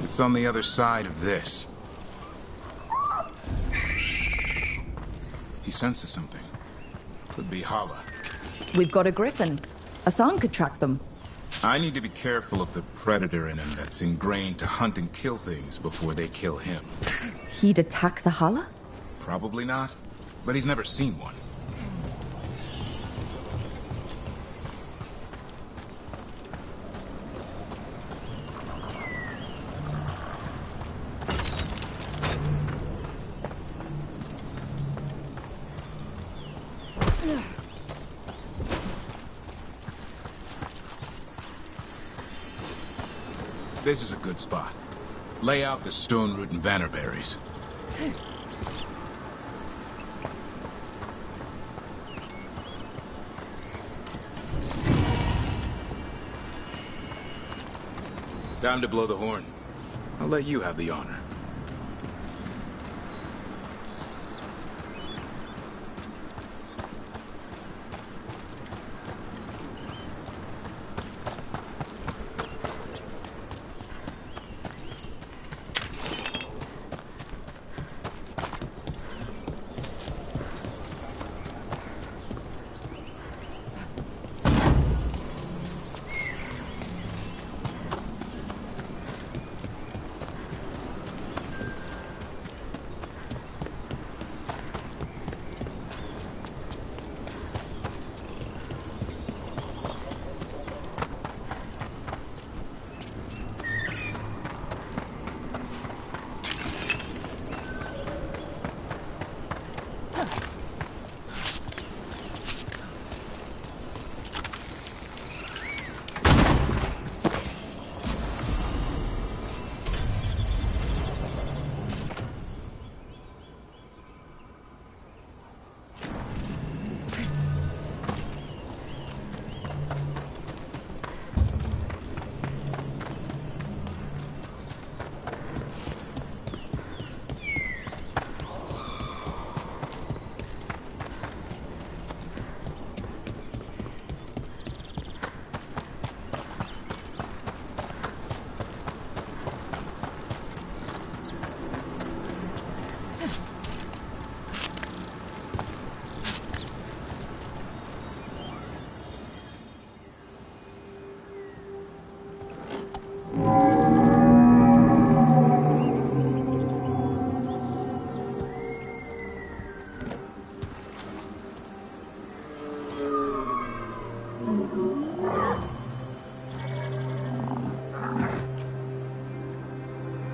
It's on the other side of this. He senses something. Could be Holla. We've got a griffin. Hassan could track them. I need to be careful of the predator in him that's ingrained to hunt and kill things before they kill him. He'd attack the Holla? Probably not, but he's never seen one. This is a good spot. Lay out the stone root and vannerberries. Time to blow the horn. I'll let you have the honor.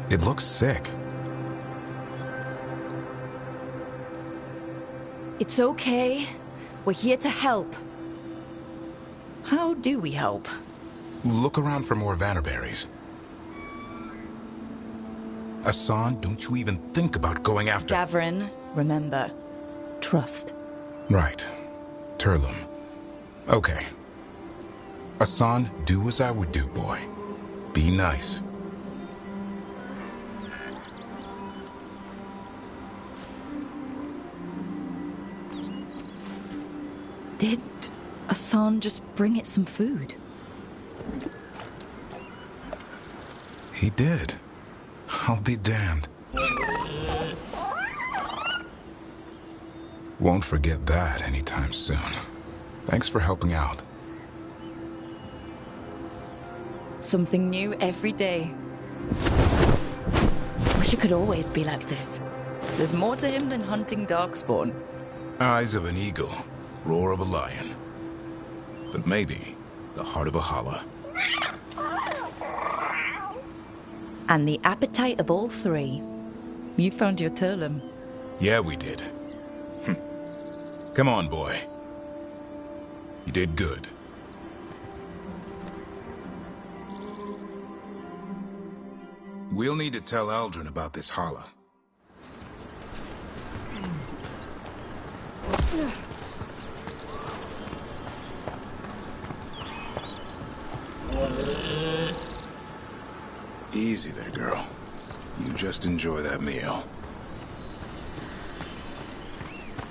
It looks sick. It's okay. We're here to help. How do we help? Look around for more vannerberries. Hassan, don't you even think about going after... Gavrin, remember, trust. Right. Turlum. Okay. Hassan, do as I would do, boy. Be nice. Did Asan just bring it some food? He did. I'll be damned. Won't forget that anytime soon. Thanks for helping out. Something new every day. Wish it could always be like this. There's more to him than hunting darkspawn. Eyes of an eagle, roar of a lion. But maybe the heart of a holla. And the appetite of all three. You found your Turlum. Yeah, we did. Come on, boy. You did good. We'll need to tell Eldrin about this holla. Easy there, girl. You just enjoy that meal.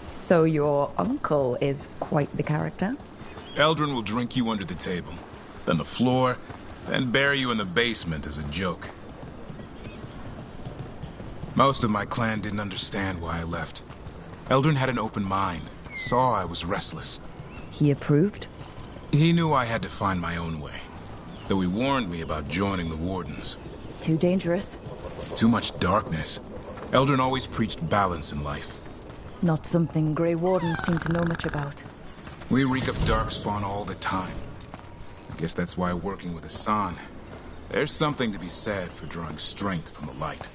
So your uncle is quite the character? Eldrin will drink you under the table, then the floor, then bury you in the basement as a joke. Most of my clan didn't understand why I left. Eldrin had an open mind, saw I was restless. He approved? He knew I had to find my own way, though he warned me about joining the Wardens. Too dangerous? Too much darkness. Eldrin always preached balance in life. Not something Grey Wardens seem to know much about. We reek of darkspawn all the time. I guess that's why working with Asan, there's something to be said for drawing strength from the light.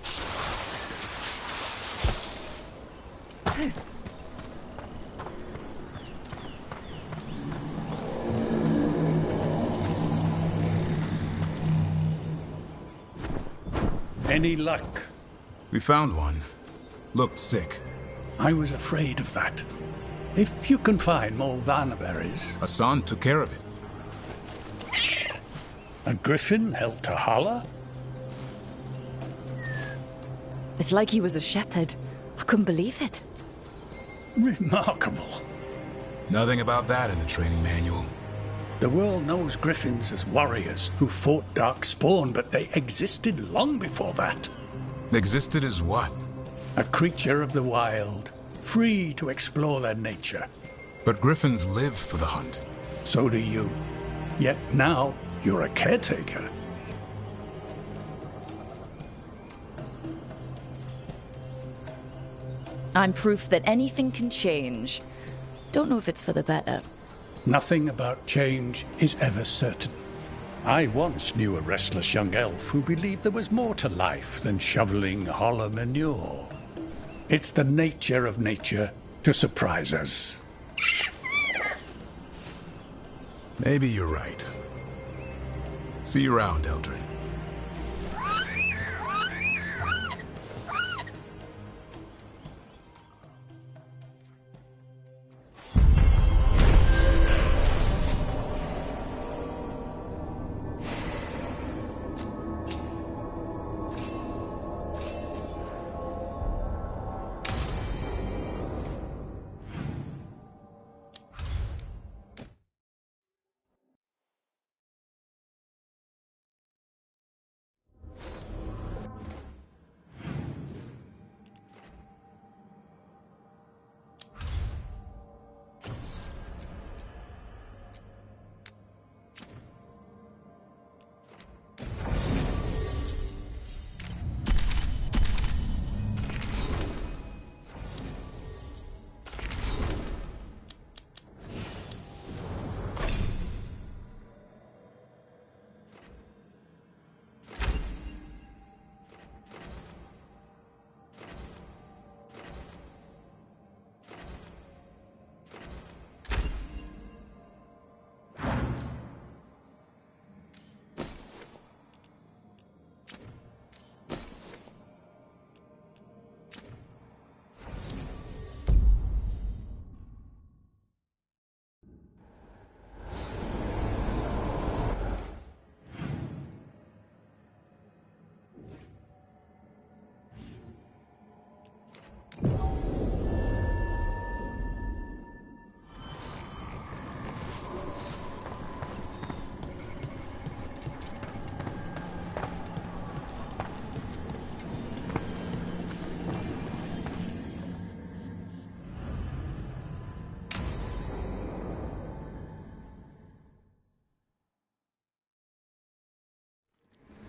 Any luck? We found one. Looked sick. I was afraid of that. If you can find more Vanaberries... Asan took care of it. A griffin helped to holler? It's like he was a shepherd. I couldn't believe it. Remarkable. Nothing about that in the training manual. The world knows griffins as warriors who fought darkspawn, but they existed long before that. Existed as what? A creature of the wild, free to explore their nature. But griffins live for the hunt. So do you. Yet now, you're a caretaker. I'm proof that anything can change. Don't know if it's for the better. Nothing about change is ever certain. I once knew a restless young elf who believed there was more to life than shoveling hollow manure. It's the nature of nature to surprise us. Maybe you're right. See you around, Eldrin.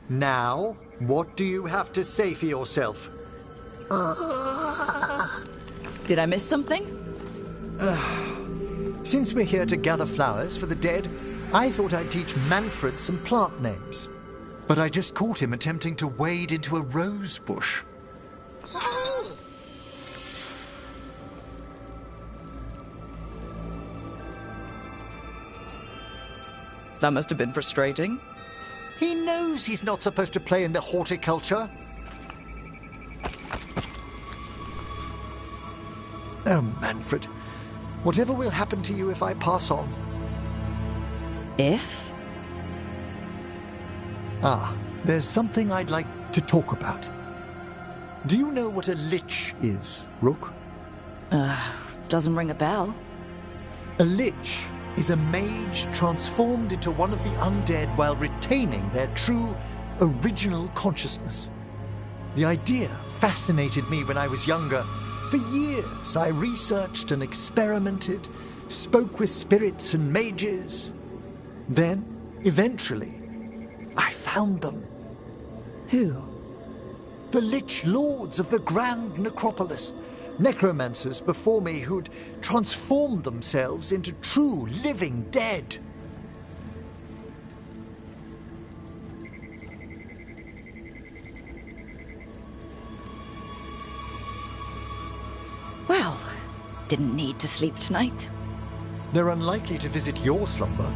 Now, what do you have to say for yourself? Did I miss something? Since we're here to gather flowers for the dead, I thought I'd teach Manfred some plant names. But I just caught him attempting to wade into a rose bush. That must have been frustrating. He knows he's not supposed to play in the horticulture. Oh, Manfred. Whatever will happen to you if I pass on? If? There's something I'd like to talk about. Do you know what a lich is, Rook? Doesn't ring a bell. A lich is a mage transformed into one of the undead while retaining their true, original consciousness. The idea fascinated me when I was younger. For years, I researched and experimented, spoke with spirits and mages. Then, eventually, I found them. Who? The Lich Lords of the Grand Necropolis. Necromancers before me who'd transformed themselves into true living dead. Well, didn't need to sleep tonight. They're unlikely to visit your slumber.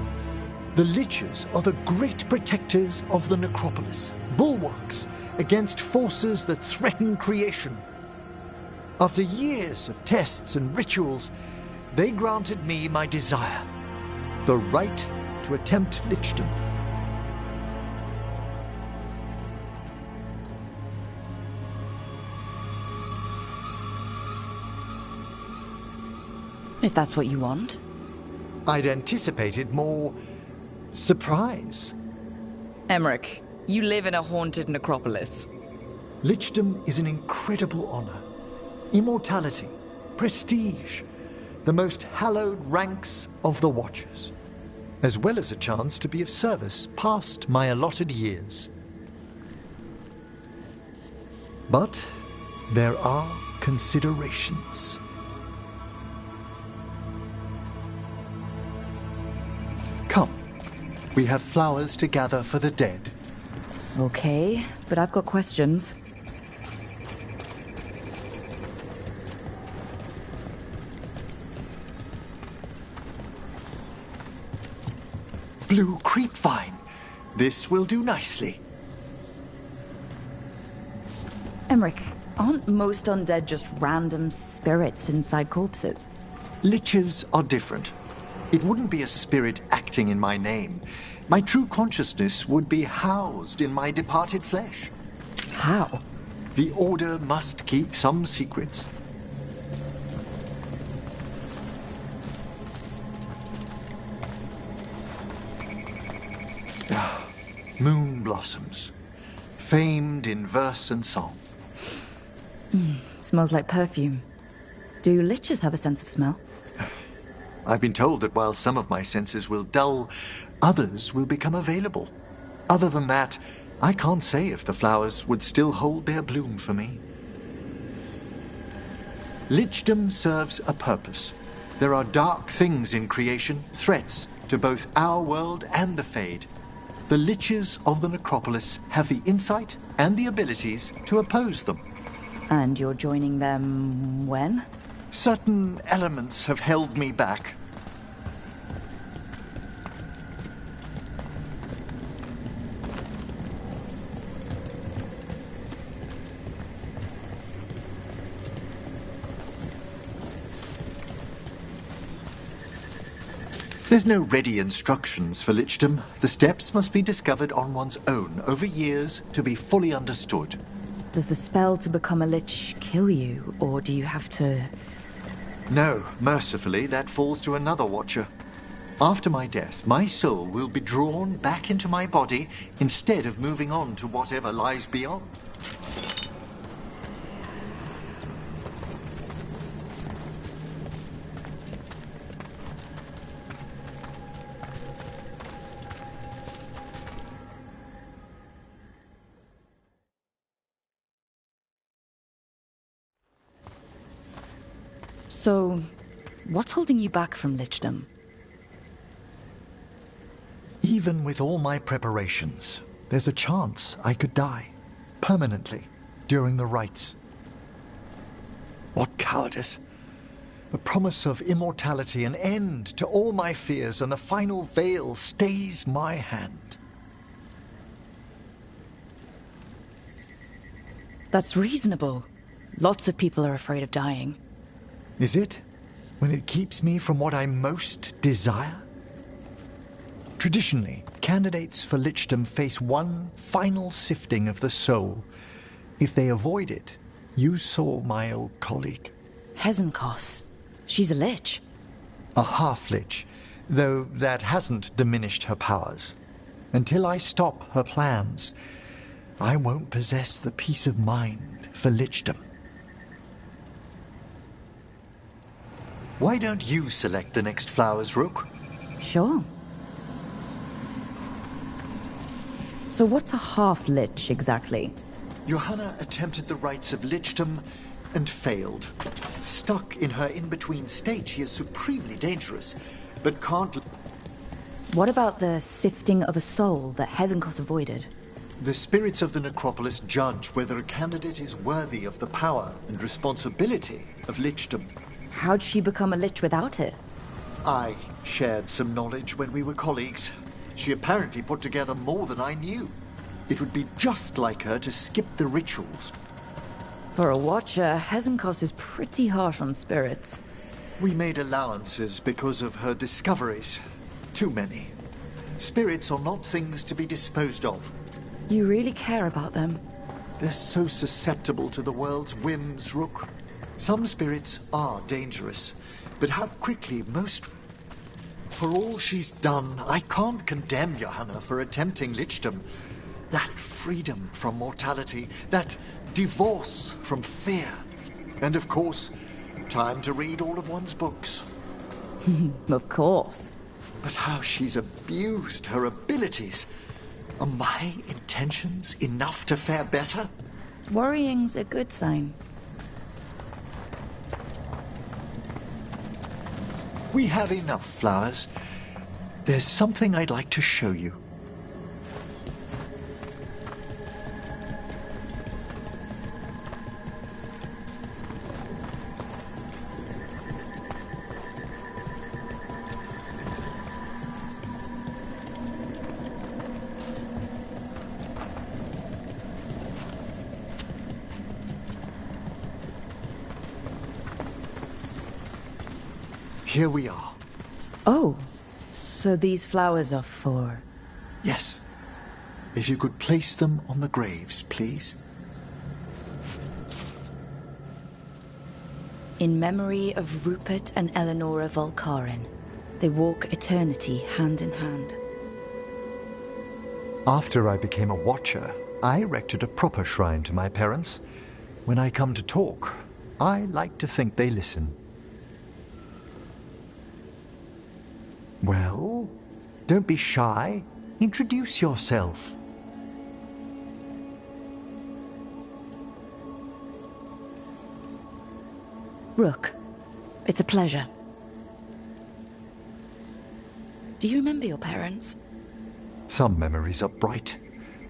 The Liches are the great protectors of the Necropolis, bulwarks against forces that threaten creation. After years of tests and rituals, they granted me my desire, the right to attempt lichdom. If that's what you want. I'd anticipated more surprise. Emmerich, you live in a haunted necropolis. Lichdom is an incredible honor. Immortality, prestige, the most hallowed ranks of the Watchers, as well as a chance to be of service past my allotted years. But there are considerations. Come, we have flowers to gather for the dead. Okay, but I've got questions. Blue creepvine. This will do nicely. Emmerich, aren't most undead just random spirits inside corpses? Liches are different. It wouldn't be a spirit acting in my name. My true consciousness would be housed in my departed flesh. How? The Order must keep some secrets. Moon blossoms, famed in verse and song. Smells like perfume. Do liches have a sense of smell? I've been told that while some of my senses will dull, others will become available. Other than that, I can't say if the flowers would still hold their bloom for me. Lichdom serves a purpose. There are dark things in creation, threats to both our world and the Fade. The Liches of the Necropolis have the insight and the abilities to oppose them. And you're joining them when? Certain elements have held me back. There's no ready instructions for lichdom. The steps must be discovered on one's own over years to be fully understood. Does the spell to become a lich kill you, or do you have to... No, mercifully, that falls to another watcher. After my death, my soul will be drawn back into my body instead of moving on to whatever lies beyond. So, what's holding you back from lichdom? Even with all my preparations, there's a chance I could die. Permanently. During the rites. What cowardice. The promise of immortality, an end to all my fears, and the final veil stays my hand. That's reasonable. Lots of people are afraid of dying. Is it? When it keeps me from what I most desire? Traditionally, candidates for lichdom face one final sifting of the soul. If they avoid it, you saw my old colleague. Hezenkos. She's a lich. A half-lich, though that hasn't diminished her powers. Until I stop her plans, I won't possess the peace of mind for lichdom. Why don't you select the next flowers, Rook? Sure. So what's a half-lich exactly? Johanna attempted the rites of lichdom and failed. Stuck in her in-between state, she is supremely dangerous, but can't... What about the sifting of a soul that Hezenkos avoided? The spirits of the necropolis judge whether a candidate is worthy of the power and responsibility of lichdom. How'd she become a lich without it? I shared some knowledge when we were colleagues. She apparently put together more than I knew. It would be just like her to skip the rituals. For a watcher, Hezenkos is pretty harsh on spirits. We made allowances because of her discoveries. Too many. Spirits are not things to be disposed of. You really care about them? They're so susceptible to the world's whims, Rook. Some spirits are dangerous, but how quickly most... For all she's done, I can't condemn Johanna for attempting lichdom. That freedom from mortality, that divorce from fear. And of course, time to read all of one's books. Of course. But how she's abused her abilities. Are my intentions enough to fare better? Worrying's a good sign. We have enough flowers. There's something I'd like to show you. Here we are. Oh, so these flowers are for... Yes. If you could place them on the graves, please. In memory of Rupert and Eleonora Volkaren, they walk eternity hand in hand. After I became a watcher, I erected a proper shrine to my parents. When I come to talk, I like to think they listen. Well, don't be shy. Introduce yourself. Rook, it's a pleasure. Do you remember your parents? Some memories are bright.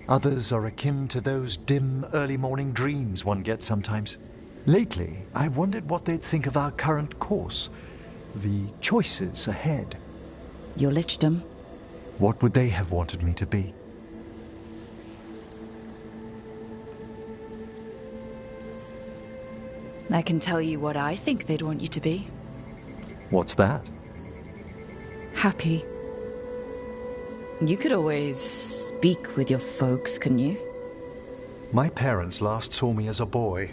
Others are akin to those dim, early morning dreams one gets sometimes. Lately, I wondered what they'd think of our current course, the choices ahead. Your lichdom? What would they have wanted me to be? I can tell you what I think they'd want you to be. What's that? Happy. You could always speak with your folks, couldn't you? My parents last saw me as a boy.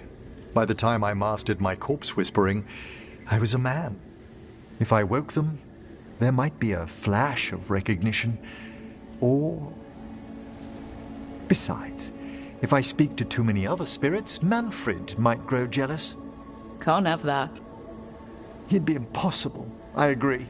By the time I mastered my corpse whispering, I was a man. If I woke them, there might be a flash of recognition, or... Besides, if I speak to too many other spirits, Manfred might grow jealous. Can't have that. He'd be impossible, I agree.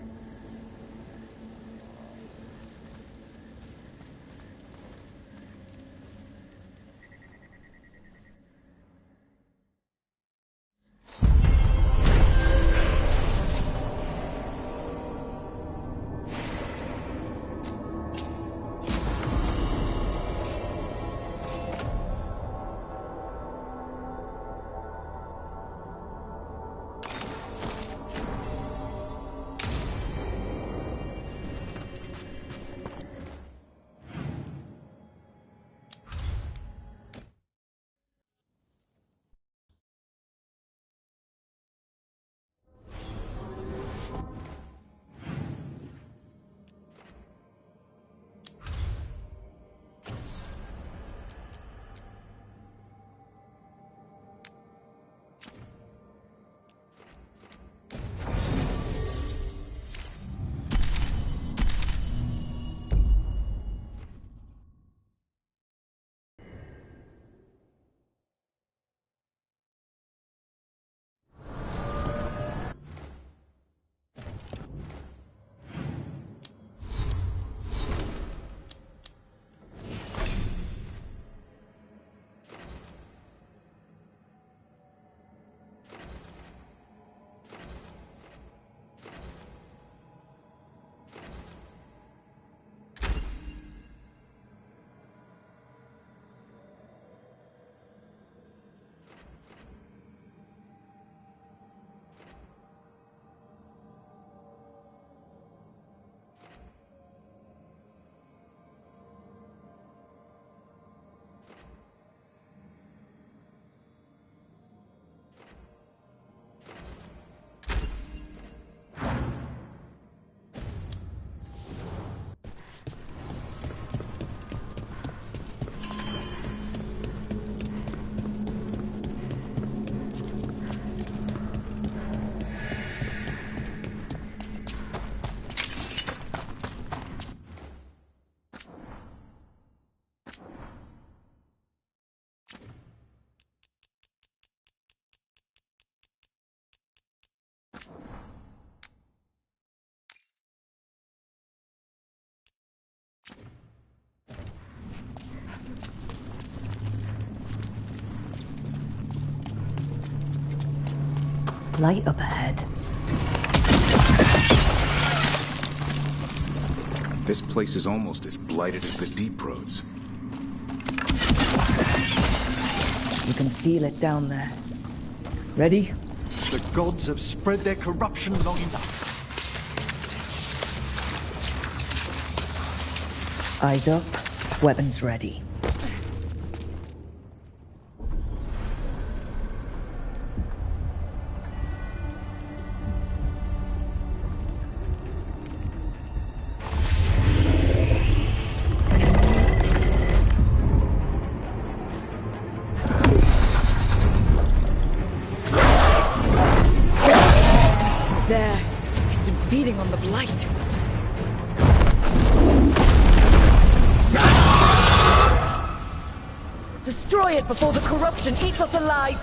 light up ahead. This place is almost as blighted as the deep roads. You can feel it down there. Ready? The gods have spread their corruption long enough. Eyes up, weapons ready. There, he's been feeding on the blight. Destroy it before the corruption eats us alive!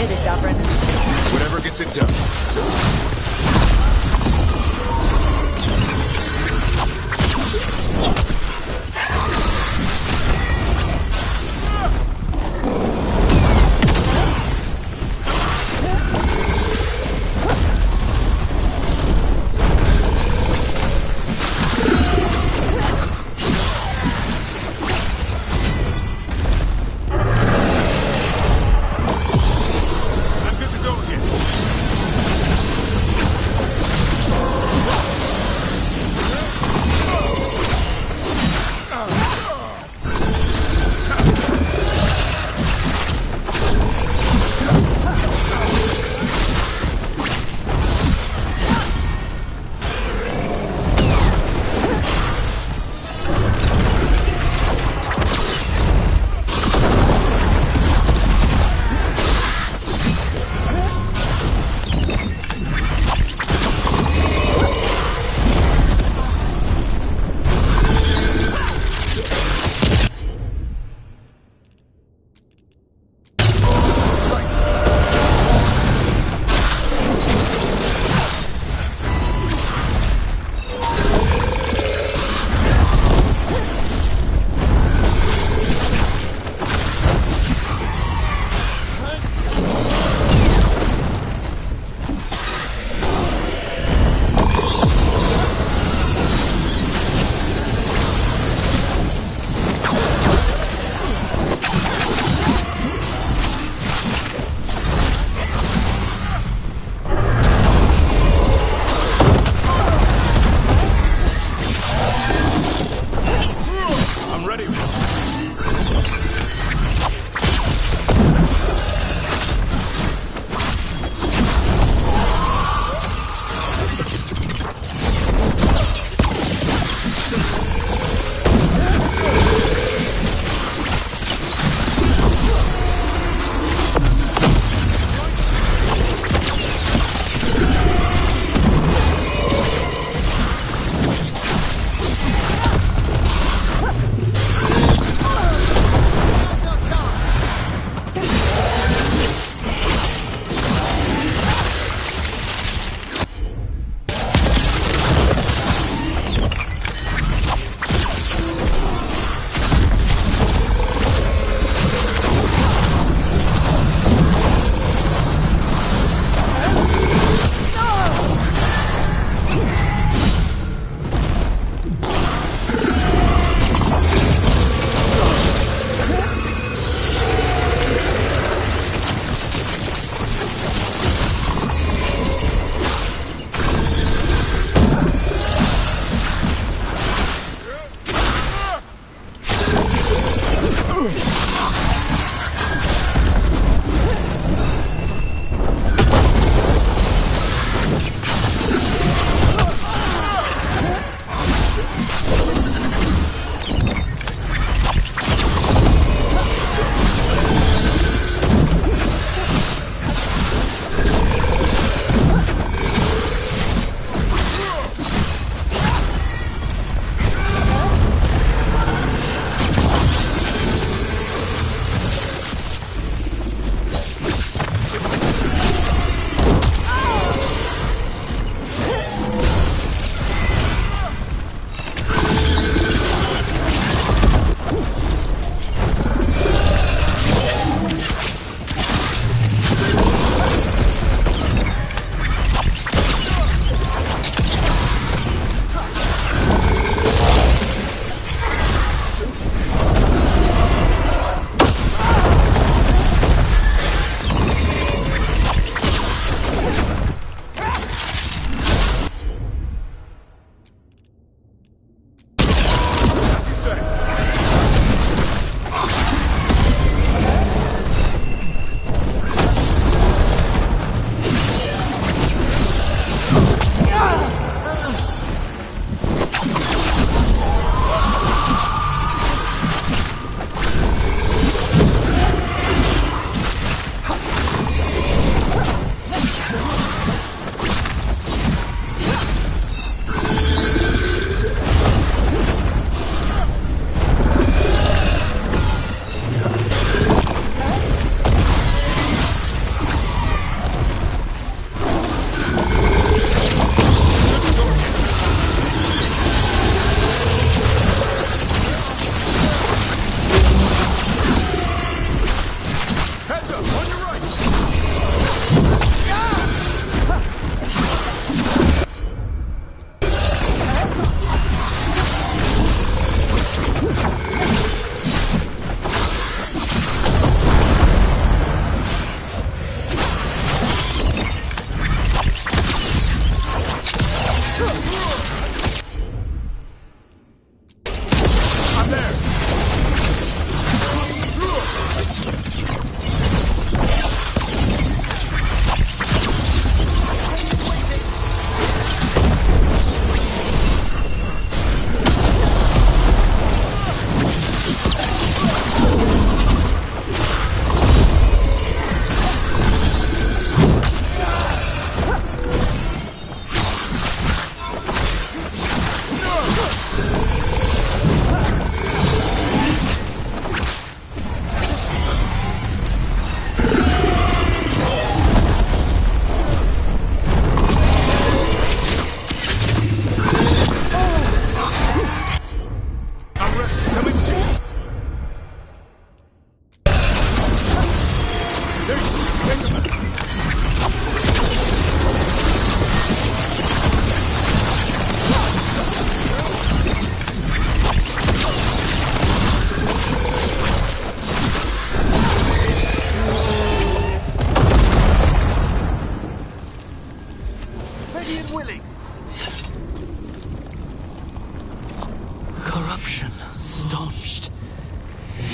They're the governors. Whatever gets it done.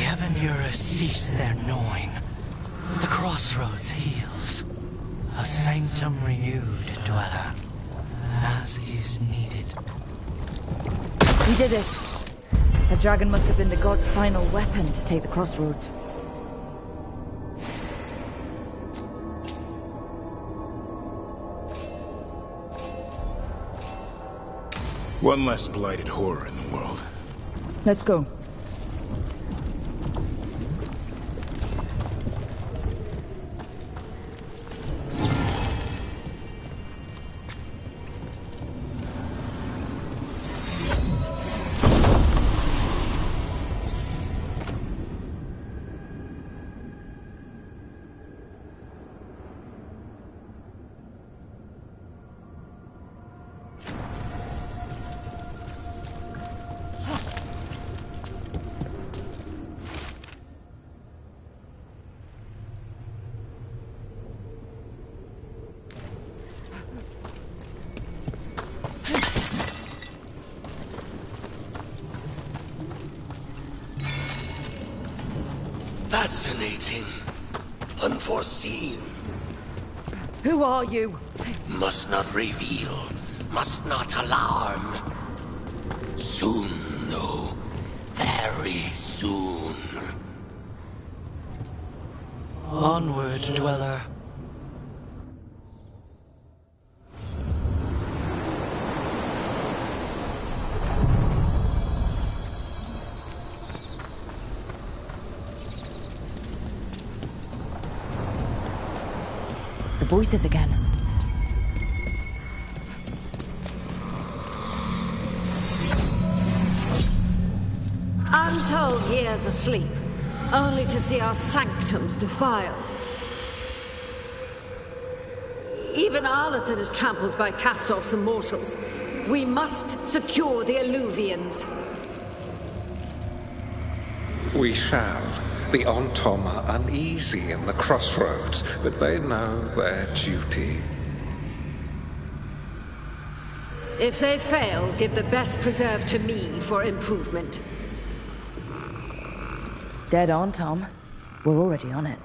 heaven hearers cease their gnawing. The crossroads heals. A sanctum renewed, dweller, as is needed. We did it. The dragon must have been the god's final weapon to take the crossroads. One less blighted horror in the world. Let's go. Fascinating. Unforeseen. Who are you? Must not reveal. Must not alarm. Soon, though. Very soon. Onward, dweller. The voices again. Untold years asleep, only to see our sanctums defiled. Even Arlathan is trampled by cast-offs and mortals. We must secure the Alluvians. We shall. The Ontom are uneasy in the crossroads, but they know their duty. If they fail, give the best preserve to me for improvement. Dead on, Tom. We're already on it.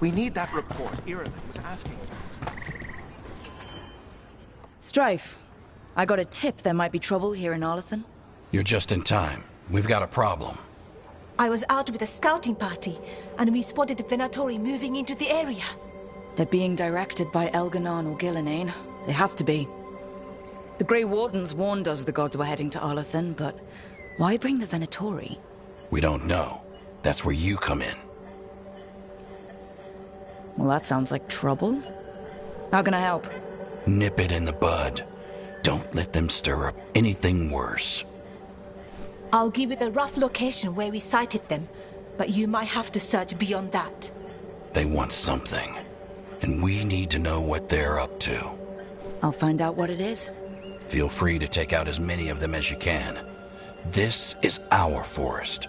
We need that report Iraman was asking about. Strife, I got a tip there might be trouble here in Arlathan. You're just in time. We've got a problem. I was out with a scouting party, and we spotted the Venatori moving into the area. They're being directed by Elganon or Gillenane. They have to be. The Grey Wardens warned us the gods were heading to Arlathan, but why bring the Venatori? We don't know. That's where you come in. Well, that sounds like trouble. How can I help? Nip it in the bud. Don't let them stir up anything worse. I'll give you the rough location where we sighted them, but you might have to search beyond that. They want something, and we need to know what they're up to. I'll find out what it is. Feel free to take out as many of them as you can. This is our forest.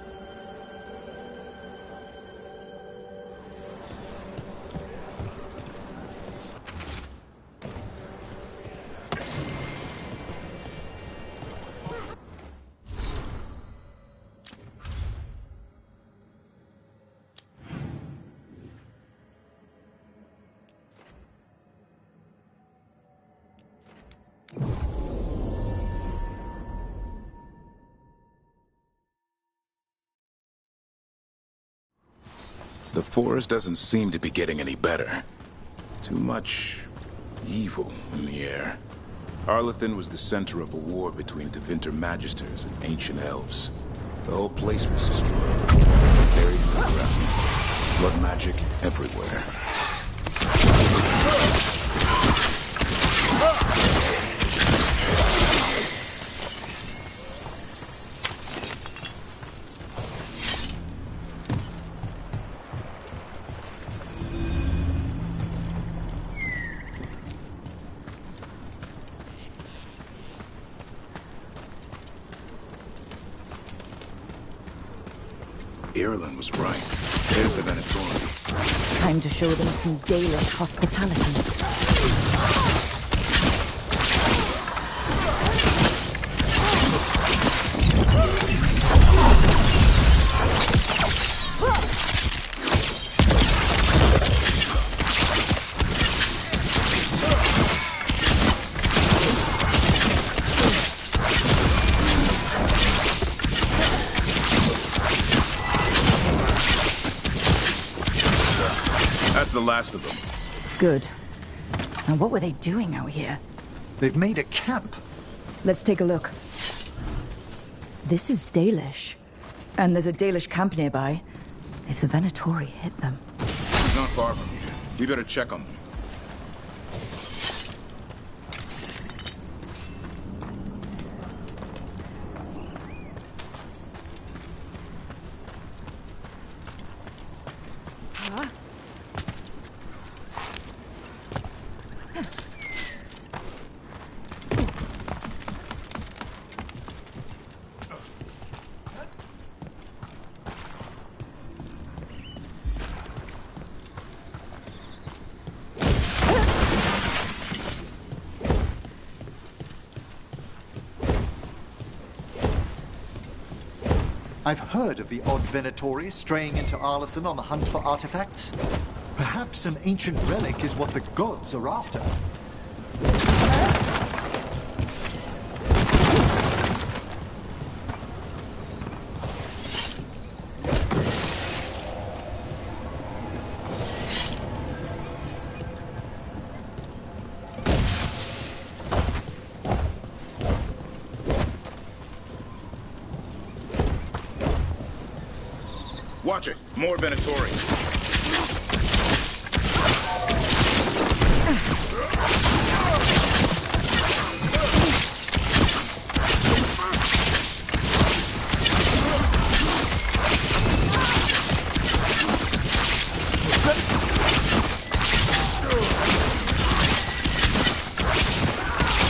The forest doesn't seem to be getting any better. Too much evil in the air. Arlethan was the center of a war between Tevinter Magisters and ancient elves. The whole place was destroyed, buried in the ground. Blood magic everywhere. Ireland was right. There's the Venatori. Time to show them some Dalish hospitality. The last of them. Good. Now what were they doing out here? They've made a camp. Let's take a look. This is Dalish. And there's a Dalish camp nearby. If the Venatori hit them. It's not far from here. We better check on them. I've heard of the odd Venatori straying into Arlethan on the hunt for artifacts. Perhaps an ancient relic is what the gods are after. Watch it. More Venatori.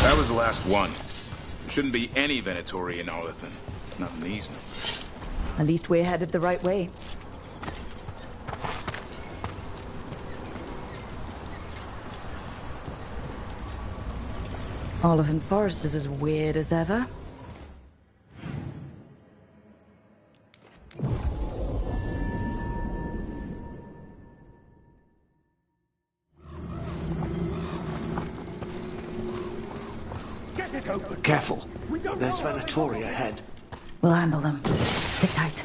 That was the last one. There shouldn't be any Venatori in Arlethan. Not in these numbers. At least we're headed the right way. Arlethan Forest is as weird as ever. Careful. There's Venatori ahead. We'll handle them. Sit tight.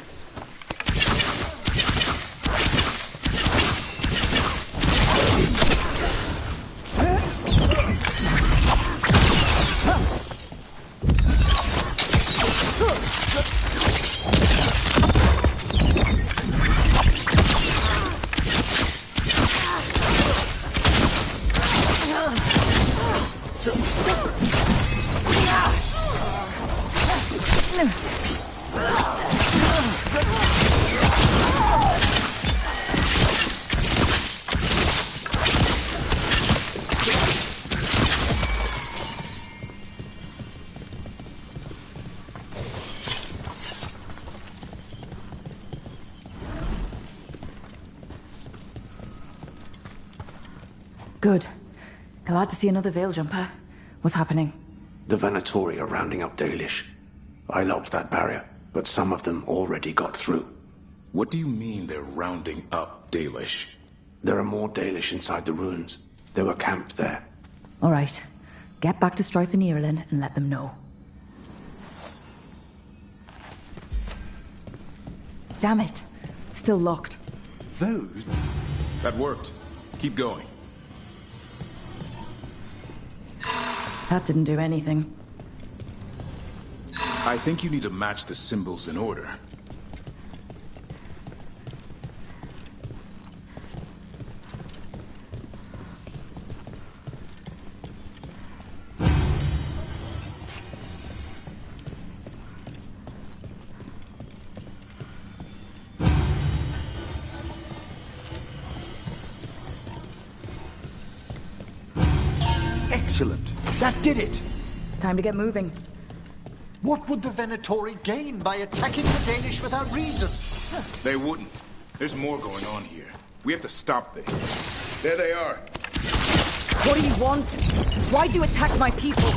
Good. Glad to see another Veil jumper. What's happening? The Venatori are rounding up Dalish. I locked that barrier, but some of them already got through. What do you mean they're rounding up Dalish? There are more Dalish inside the ruins. They were camped there. All right. Get back to Strife and Ireland and let them know. Damn it. Still locked. those... That worked. Keep going. That didn't do anything. I think you need to match the symbols in order. Excellent. That did it. Time to get moving. What would the Venatori gain by attacking the Danish without reason? They wouldn't. There's more going on here. We have to stop this. There they are. What do you want? Why do you attack my people?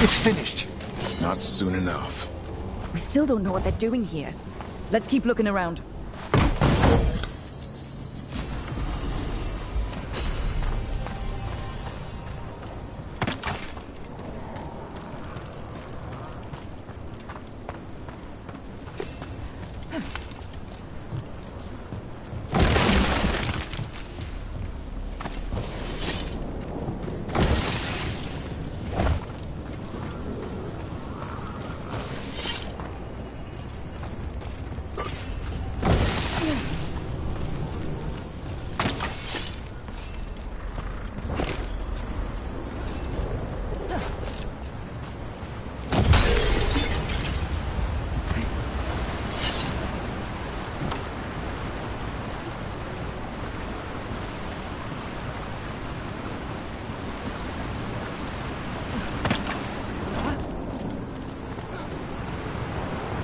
It's finished. Not soon enough. We still don't know what they're doing here. Let's keep looking around.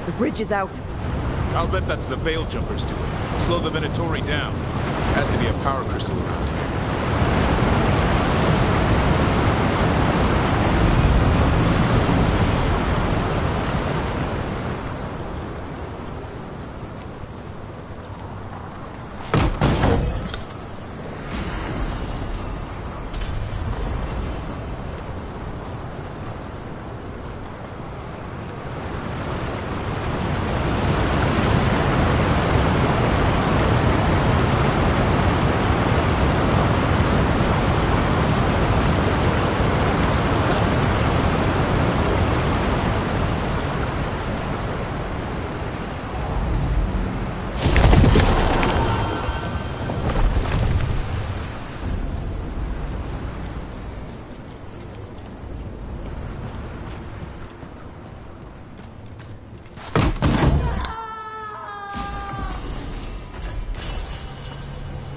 The bridge is out. I'll bet that's the Veil Jumpers doing. Slow the Venatori down. Has to be a power crystal around here.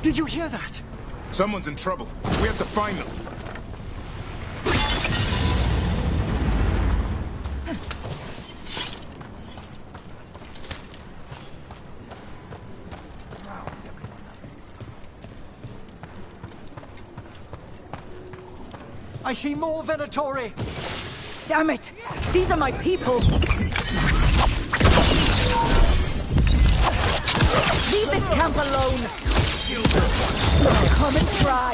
Did you hear that? Someone's in trouble. We have to find them. I see more Venatori. Damn it! These are my people! Leave this camp alone! Come and try!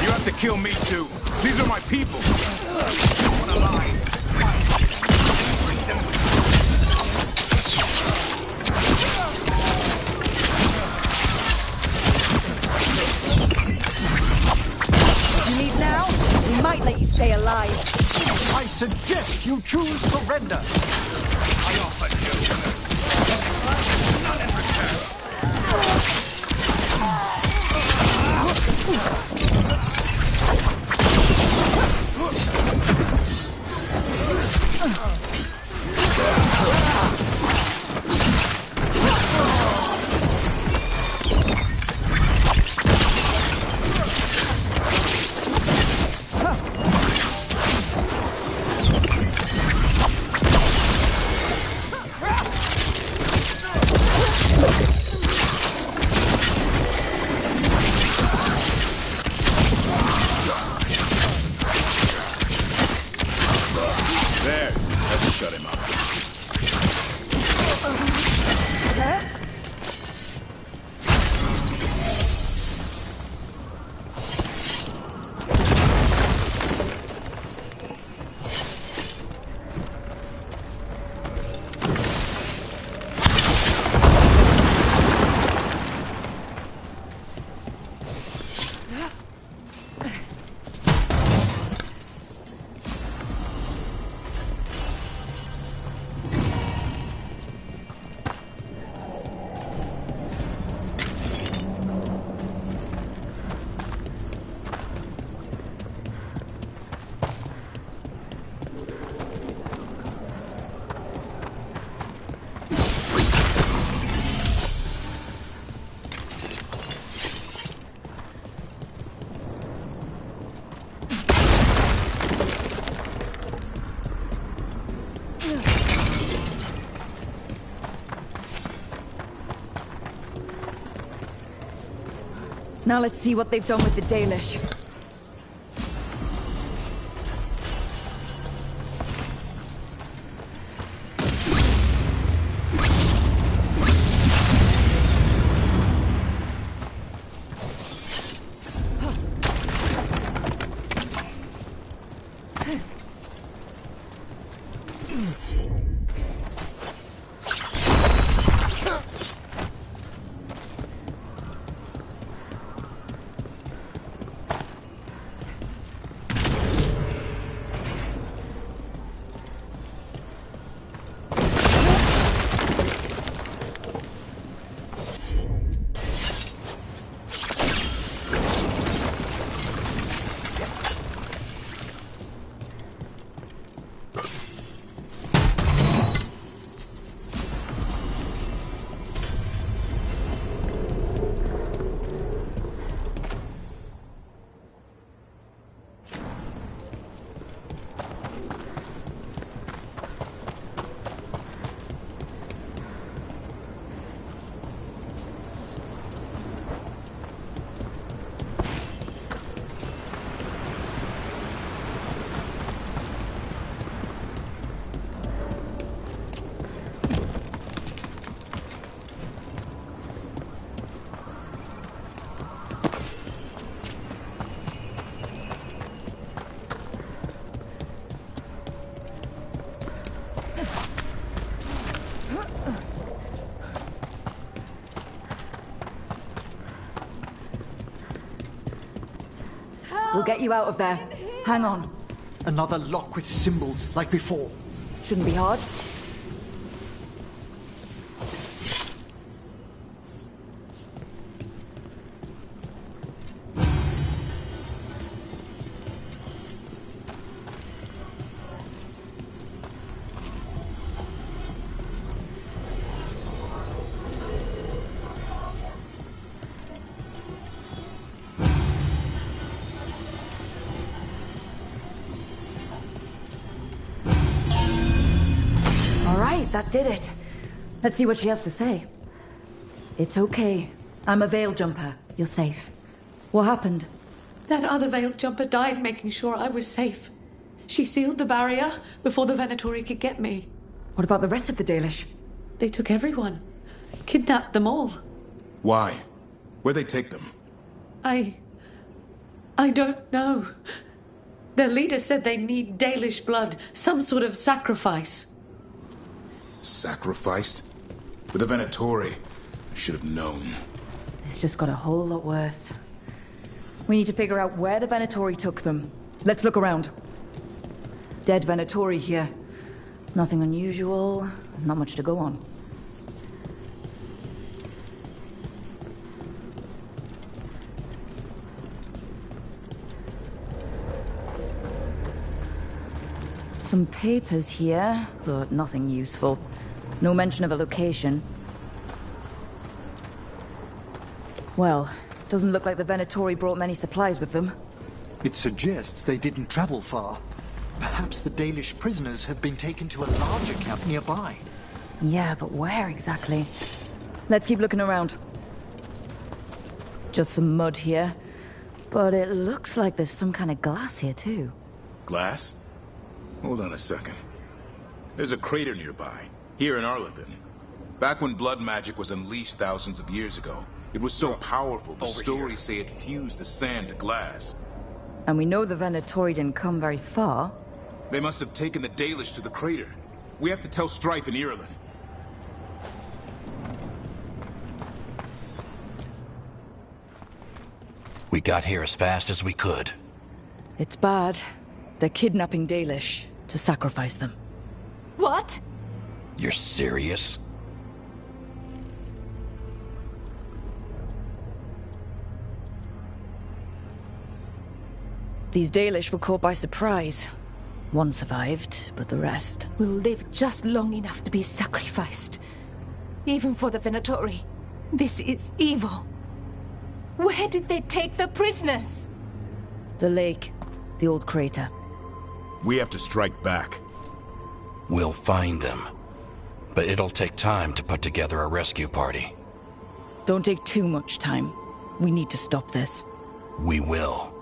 You have to kill me too. These are my people. What a lie. You leave now? We might let you stay alive. I suggest you choose surrender. I offer none in return. Shut him up. Now let's see what they've done with the Dalish. We'll get you out of there. Hang on. Another lock with symbols, like before. Shouldn't be hard. That did it. Let's see what she has to say. It's okay. I'm a veil jumper. You're safe. What happened? That other veil jumper died making sure I was safe. She sealed the barrier before the Venatori could get me. What about the rest of the Dalish? They took everyone. Kidnapped them all. Why? Where'd they take them? I don't know. Their leader said they need Dalish blood, some sort of sacrifice. Sacrificed? With the Venatori. I should have known. This just got a whole lot worse. We need to figure out where the Venatori took them. Let's look around. Dead Venatori here. Nothing unusual, not much to go on. Some papers here, but nothing useful. No mention of a location. Well, doesn't look like the Venatori brought many supplies with them. It suggests they didn't travel far. Perhaps the Dalish prisoners have been taken to a larger camp nearby. Yeah, but where exactly? Let's keep looking around. Just some mud here. But it looks like there's some kind of glass here too. Glass? Hold on a second. There's a crater nearby, here in Arlington. Back when blood magic was unleashed thousands of years ago, it was so powerful, the stories say it fused the sand to glass. And we know the Venatori didn't come very far. They must have taken the Dalish to the crater. We have to tell Strife in Ireland. We got here as fast as we could. It's bad. They're kidnapping Dalish to sacrifice them. What? You're serious? These Dalish were caught by surprise. One survived, but the rest... will live just long enough to be sacrificed. Even for the Venatori. This is evil. Where did they take the prisoners? The lake. The old crater. We have to strike back. We'll find them. But it'll take time to put together a rescue party. Don't take too much time. We need to stop this. We will.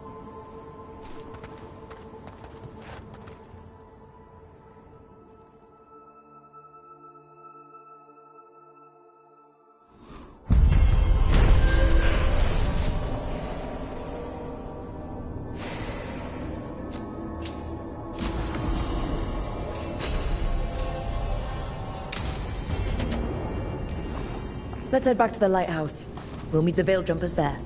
Let's head back to the lighthouse. We'll meet the Veil Jumpers there.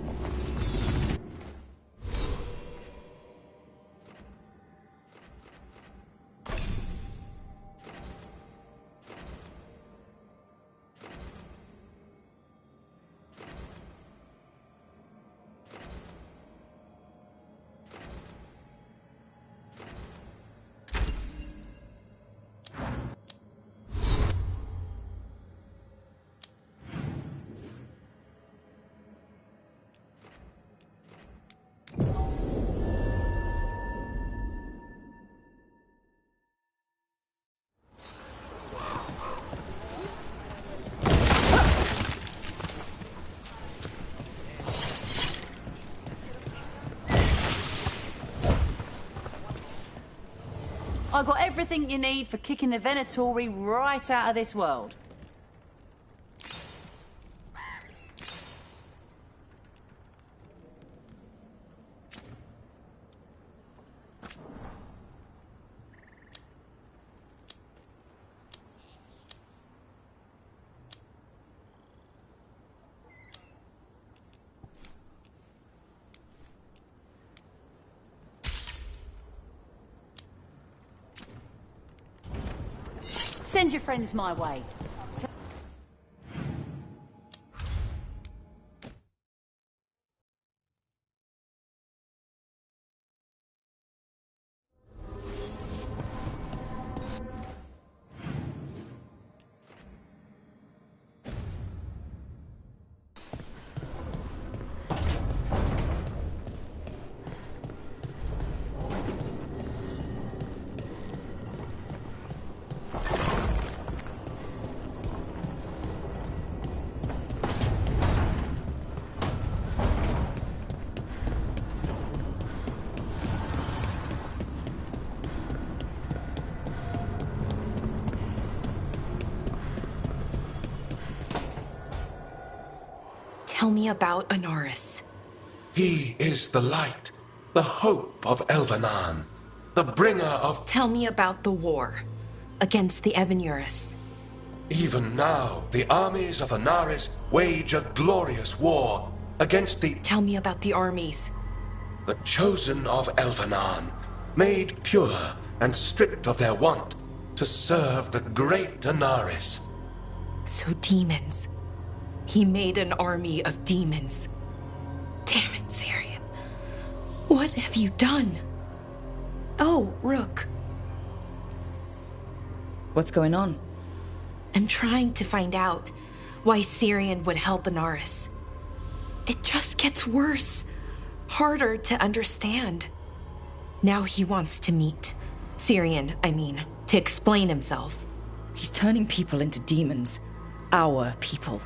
I got everything you need for kicking the Venatori right out of this world. Send your friends my way. Tell me about Anaris. He is the light, the hope of Elvenan, the bringer of... Tell me about the war against the Evenuris. Even now, the armies of Anaris wage a glorious war against the... Tell me about the armies. The chosen of Elvenan, made pure and stripped of their want to serve the great Anaris. So demons. He made an army of demons. Damn it, Syrian. What have you done? Oh, Rook. What's going on? I'm trying to find out why Syrian would help Anaris. It just gets worse. Harder to understand. Now he wants to meet. Syrian, I mean, to explain himself. He's turning people into demons. Our people.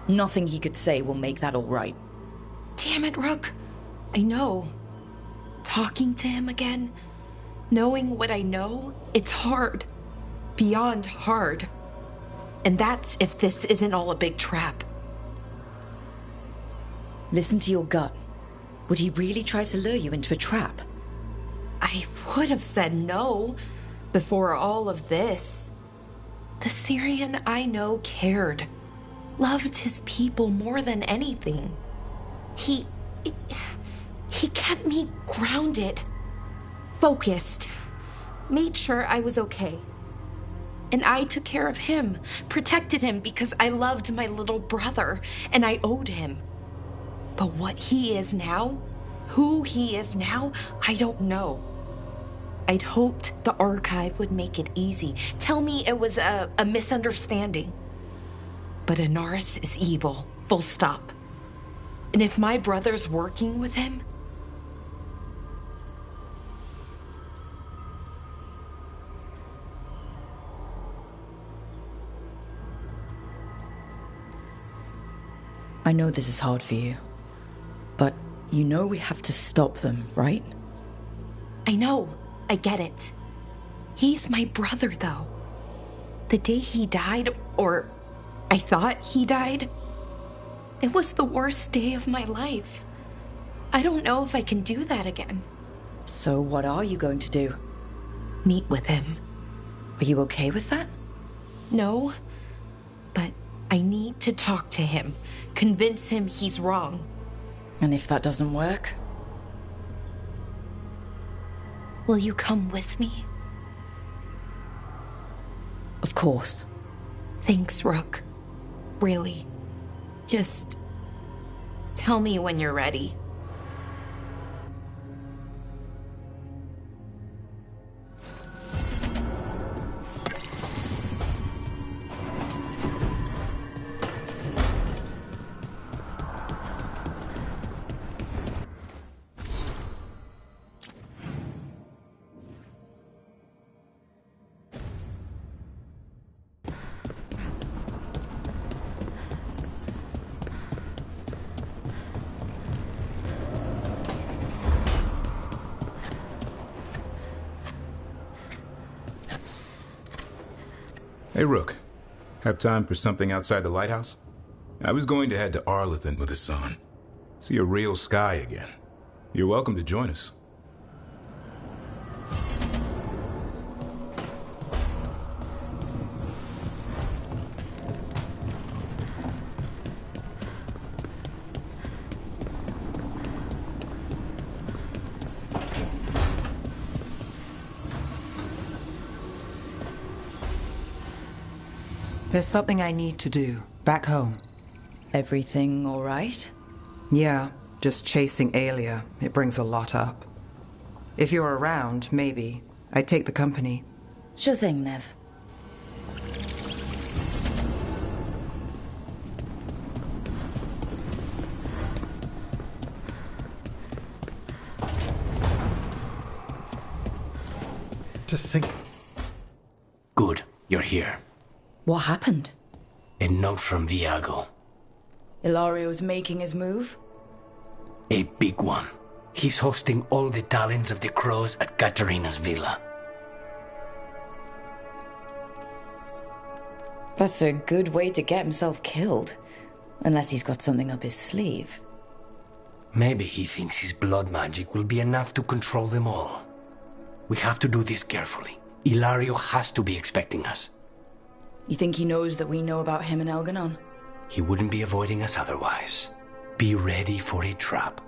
Nothing he could say will make that all right. Damn it, Rook. I know. Talking to him again, knowing what I know, it's hard. beyond hard. And that's if this isn't all a big trap. Listen to your gut. Would he really try to lure you into a trap? I would have said no before all of this. The Syrian I know cared, loved his people more than anything. He kept me grounded, focused, made sure I was okay. And I took care of him, protected him because I loved my little brother and I owed him. But what he is now, who he is now, I don't know. I'd hoped the archive would make it easy, tell me it was a misunderstanding. But Anaris is evil, full stop. And if my brother's working with him, I know this is hard for you, but you know we have to stop them, right? I know, I get it. He's my brother, though. The day he died, or I thought he died, it was the worst day of my life. I don't know if I can do that again. So what are you going to do? Meet with him. Are you okay with that? No, but I need to talk to him, convince him he's wrong. And if that doesn't work? Will you come with me? Of course. Thanks, Rook. Really. Just tell me when you're ready. Hey, Rook. Have time for something outside the lighthouse? I was going to head to Arlington with Hassan. See a real sky again. You're welcome to join us. There's something I need to do, back home. Everything all right? Yeah, just chasing Alia. It brings a lot up. If you're around, maybe. I'd take the company. Sure thing, Nev. To think... Good, you're here. What happened? A note from Viago. Ilario's making his move? A big one. He's hosting all the talents of the crows at Katerina's villa. That's a good way to get himself killed. Unless he's got something up his sleeve. Maybe he thinks his blood magic will be enough to control them all. We have to do this carefully. Ilario has to be expecting us. You think he knows that we know about him and Elganon? He wouldn't be avoiding us otherwise. Be ready for a trap.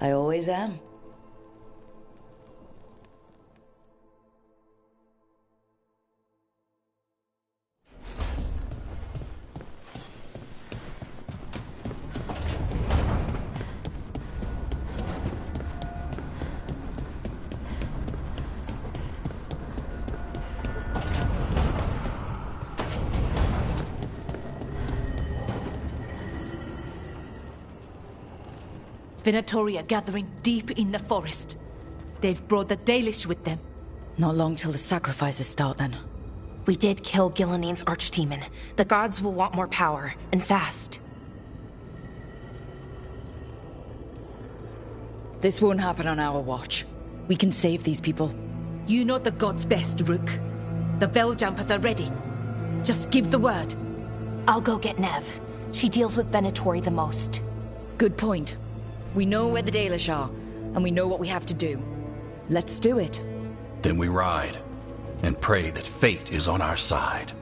I always am. Venatori are gathering deep in the forest. They've brought the Dalish with them. Not long till the sacrifices start, then. We did kill Gilanine's archdemon. The gods will want more power, and fast. This won't happen on our watch. We can save these people. You know the gods best, Rook. The Veiljumpers are ready. Just give the word. I'll go get Nev. She deals with Venatori the most. Good point. We know where the Dalish are, and we know what we have to do. Let's do it. Then we ride, and pray that fate is on our side.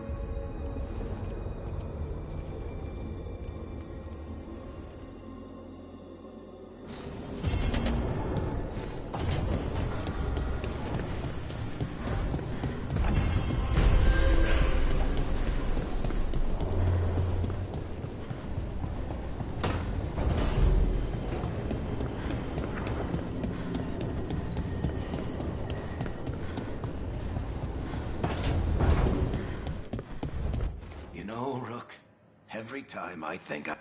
Every time I think I...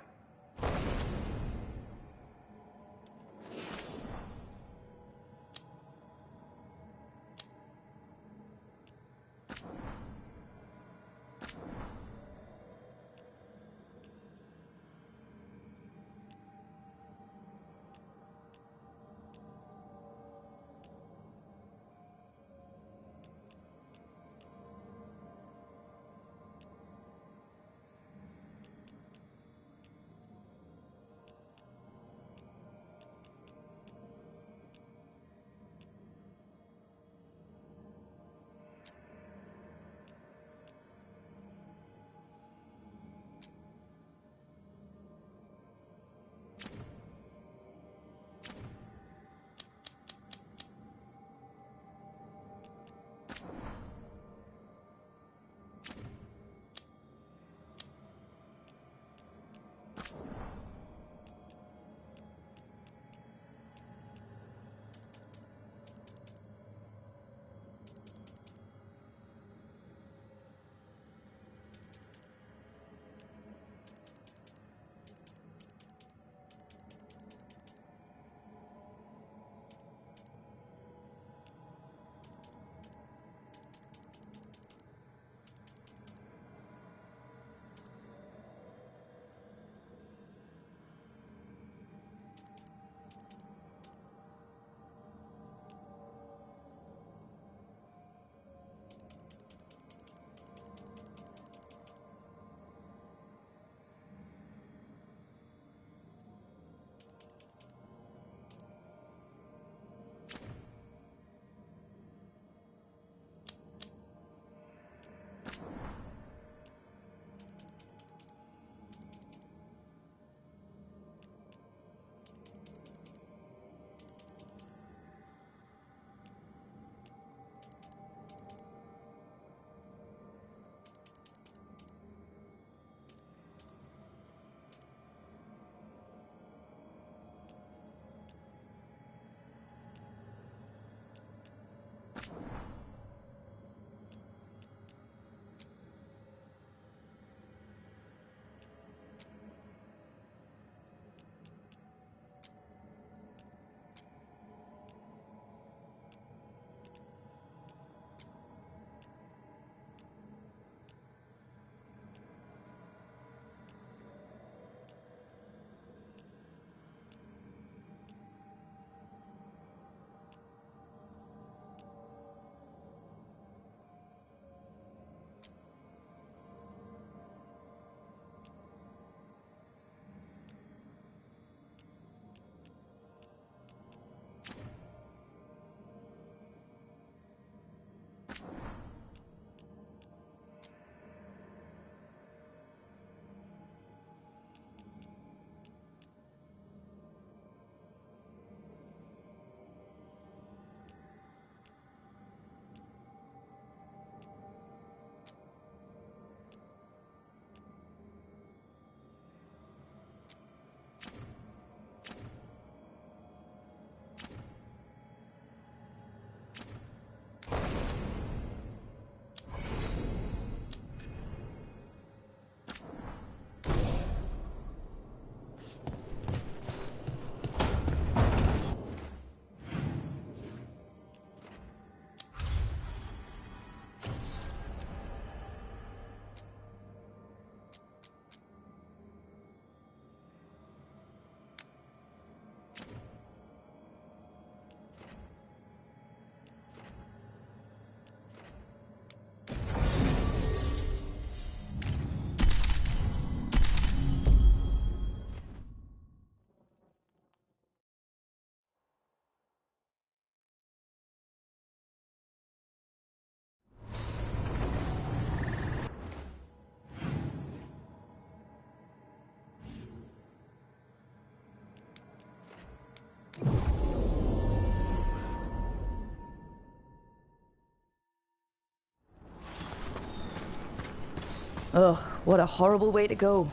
Ugh, what a horrible way to go.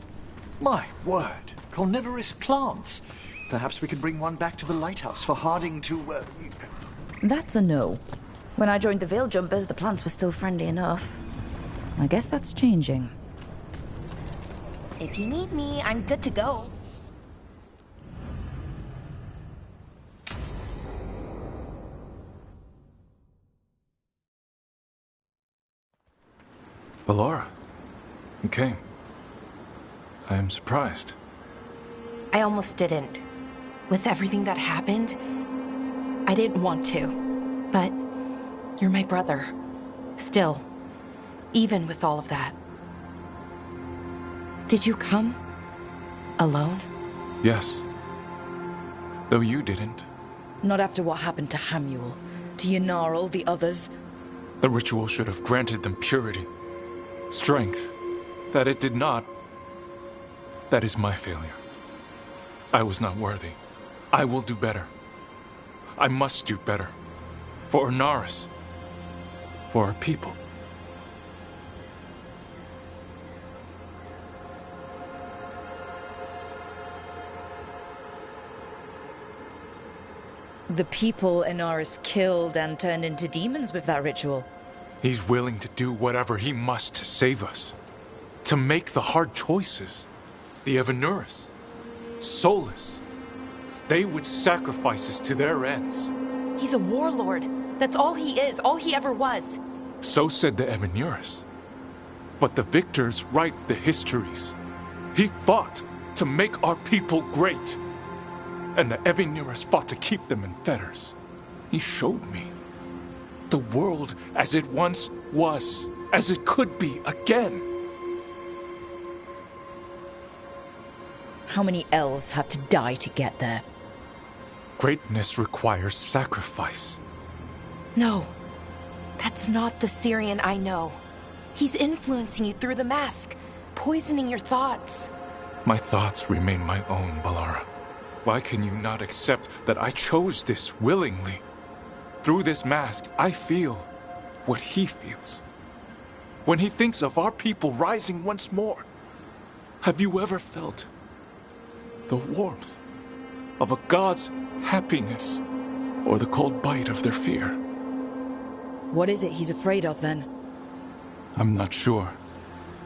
My word, carnivorous plants. Perhaps we can bring one back to the lighthouse for Harding to, That's a no. When I joined the Veil Jumpers, the plants were still friendly enough. I guess that's changing. If you need me, I'm good to go. Ballora, you came. I am surprised. I almost didn't. With everything that happened, I didn't want to. But you're my brother. Still, even with all of that. Did you come? Alone? Yes. Though you didn't. Not after what happened to Hamuel, to Yanarl, the others. The ritual should have granted them purity. Strength. That it did not. That is my failure. I was not worthy. I will do better. I must do better. For Inaris. For our people. The people Inaris killed and turned into demons with that ritual. He's willing to do whatever he must to save us. To make the hard choices. The Evanuris. Soulless. They would sacrifice us to their ends. He's a warlord. That's all he is, all he ever was. So said the Evanuris. But the victors write the histories. He fought to make our people great. And the Evanuris fought to keep them in fetters. He showed me the world as it once was, as it could be again. How many elves have to die to get there? Greatness requires sacrifice. No, that's not the Syrian I know. He's influencing you through the mask, poisoning your thoughts. My thoughts remain my own, Ballora. Why can you not accept that I chose this willingly? Through this mask, I feel what he feels. When he thinks of our people rising once more, have you ever felt the warmth of a god's happiness or the cold bite of their fear? What is it he's afraid of, then? I'm not sure,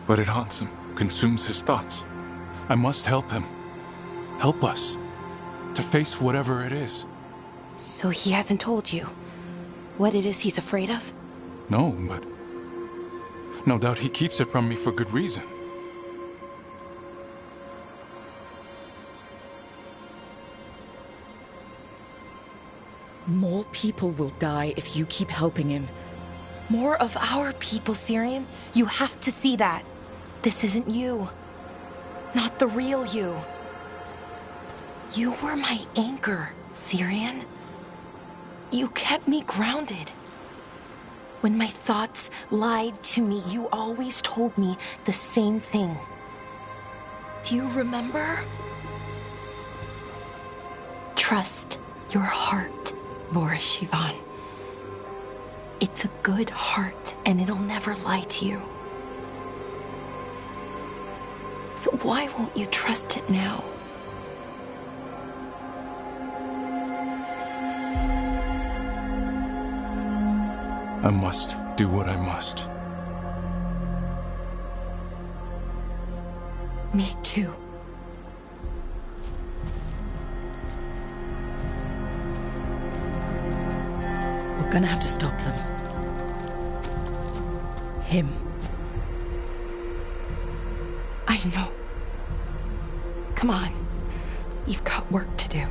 but it haunts him, consumes his thoughts. I must help him. Help us to face whatever it is. So he hasn't told you what it is he's afraid of? No, but no doubt he keeps it from me for good reason. More people will die if you keep helping him. More of our people, Syrian. You have to see that. This isn't you. Not the real you. You were my anchor, Syrian. You kept me grounded. When my thoughts lied to me, you always told me the same thing. Do you remember? Trust your heart, Boris Shivan. It's a good heart, and it'll never lie to you. So why won't you trust it now? I must do what I must. Me too. We're gonna have to stop them. Him. I know. Come on. You've got work to do.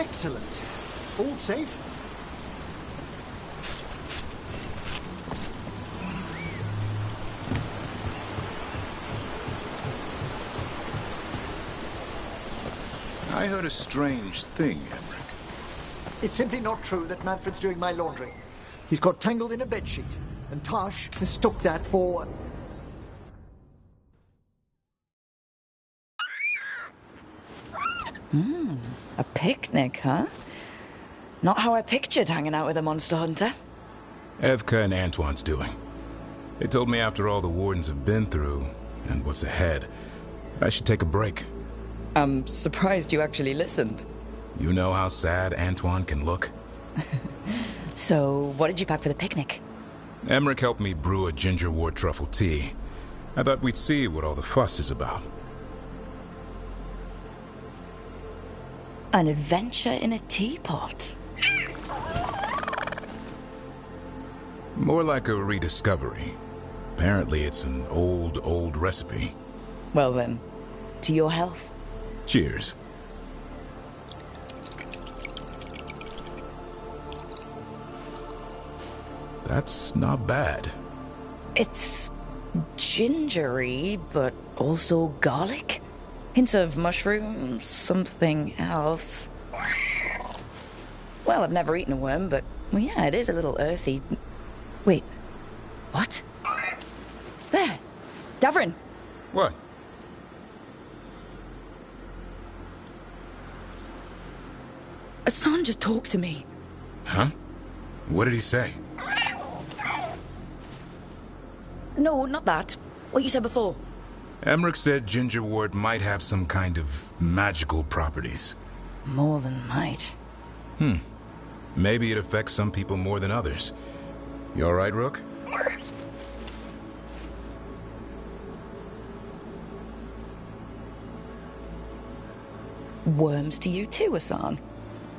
Excellent. All safe? I heard a strange thing, Henrik. It's simply not true that Manfred's doing my laundry. He's got tangled in a bedsheet, and Tash mistook that for... A picnic, huh? Not how I pictured hanging out with a monster hunter. Evka and Antoine's doing. They told me after all the wardens have been through, and what's ahead, I should take a break. I'm surprised you actually listened. You know how sad Antoine can look? So, what did you pack for the picnic? Emmerich helped me brew a ginger wort truffle tea. I thought we'd see what all the fuss is about. An adventure in a teapot. More like a rediscovery. Apparently it's an old recipe. Well then, to your health. Cheers. That's not bad. It's gingery, but also garlic. Hints of mushroom, something else. Well, I've never eaten a worm, but, well, yeah, it is a little earthy. Wait, what? There! Davrin! What? Hassan just talked to me. Huh? What did he say? No, not that. What you said before. Emmerich said ginger wort might have some kind of magical properties. More than might. Maybe it affects some people more than others. You all right, Rook? Worms to you too, Hassan.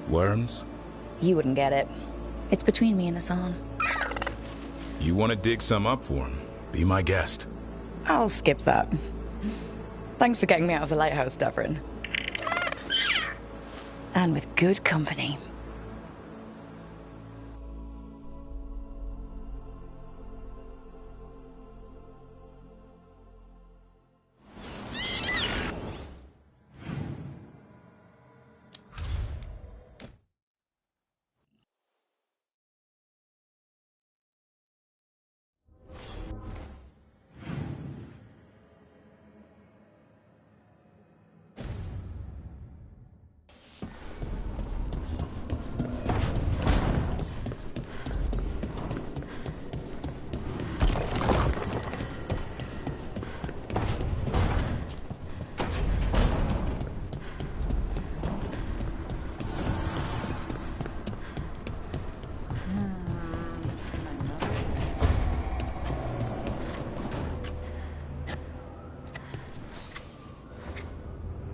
Worms? You wouldn't get it. It's between me and Hassan. You want to dig some up for him? Be my guest. I'll skip that. Thanks for getting me out of the lighthouse, Davrin. And with good company.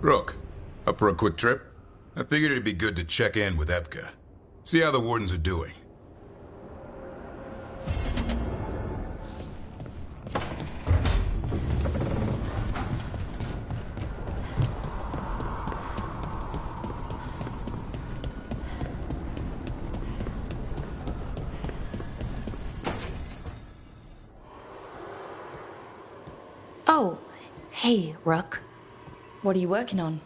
Rook, up for a quick trip? I figured it'd be good to check in with Evka. See how the wardens are doing. Oh, hey, Rook. What are you working on?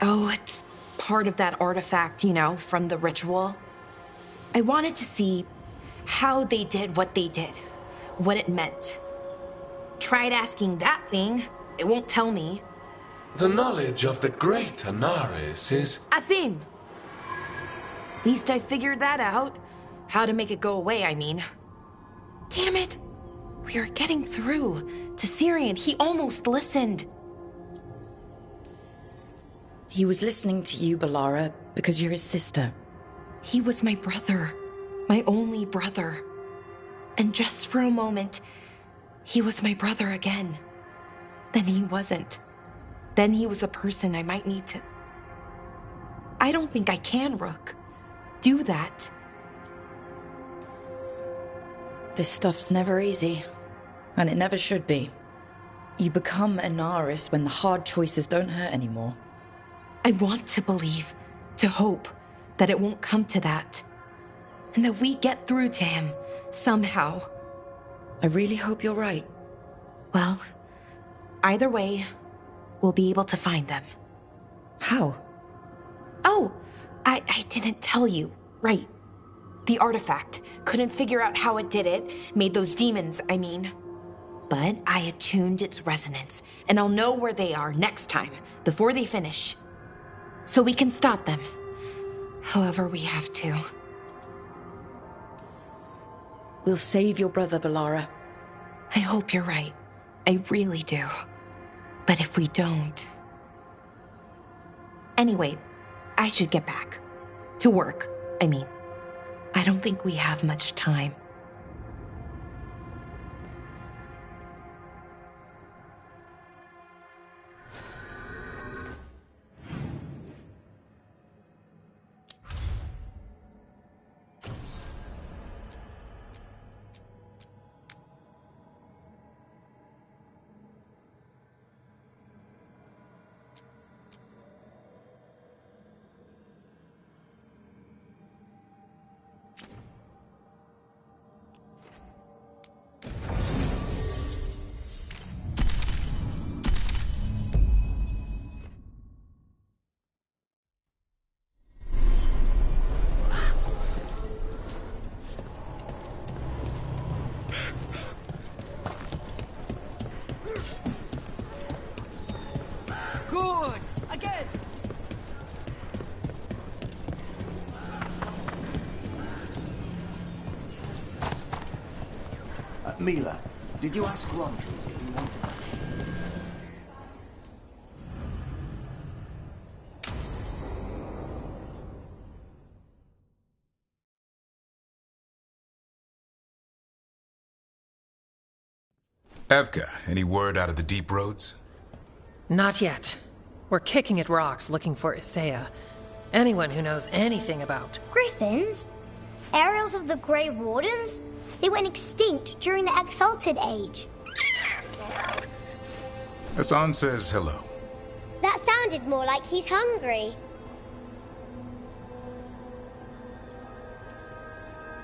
Oh, it's part of that artifact, you know, from the ritual. I wanted to see how they did what they did, what it meant. Tried asking that thing, it won't tell me. The knowledge of the great Anaris is... A theme. At least I figured that out. How to make it go away, I mean. Damn it. We are getting through to Syrian. He almost listened. He was listening to you, Balara, because you're his sister. He was my brother. My only brother. And just for a moment, he was my brother again. Then he wasn't. Then he was a person I might need to... I don't think I can, Rook. Do that. This stuff's never easy. And it never should be. You become Anaris when the hard choices don't hurt anymore. I want to believe. To hope that it won't come to that. And that we get through to him, somehow. I really hope you're right. Well, either way, we'll be able to find them. How? Oh, I didn't tell you. Right. The artifact. Couldn't figure out how it did it. Made those demons, I mean. But I attuned its resonance, and I'll know where they are next time, before they finish. So we can stop them. However we have to. We'll save your brother, Balara. I hope you're right. I really do. But if we don't... Anyway, I should get back. To work, I mean. I don't think we have much time. Mila, did you ask Rondry if he wanted that? Evka, any word out of the deep roads? Not yet. We're kicking at rocks looking for Isaiah. Anyone who knows anything about... Griffins? Aerials of the Grey Wardens? They went extinct during the Exalted Age. Hassan says hello. That sounded more like he's hungry.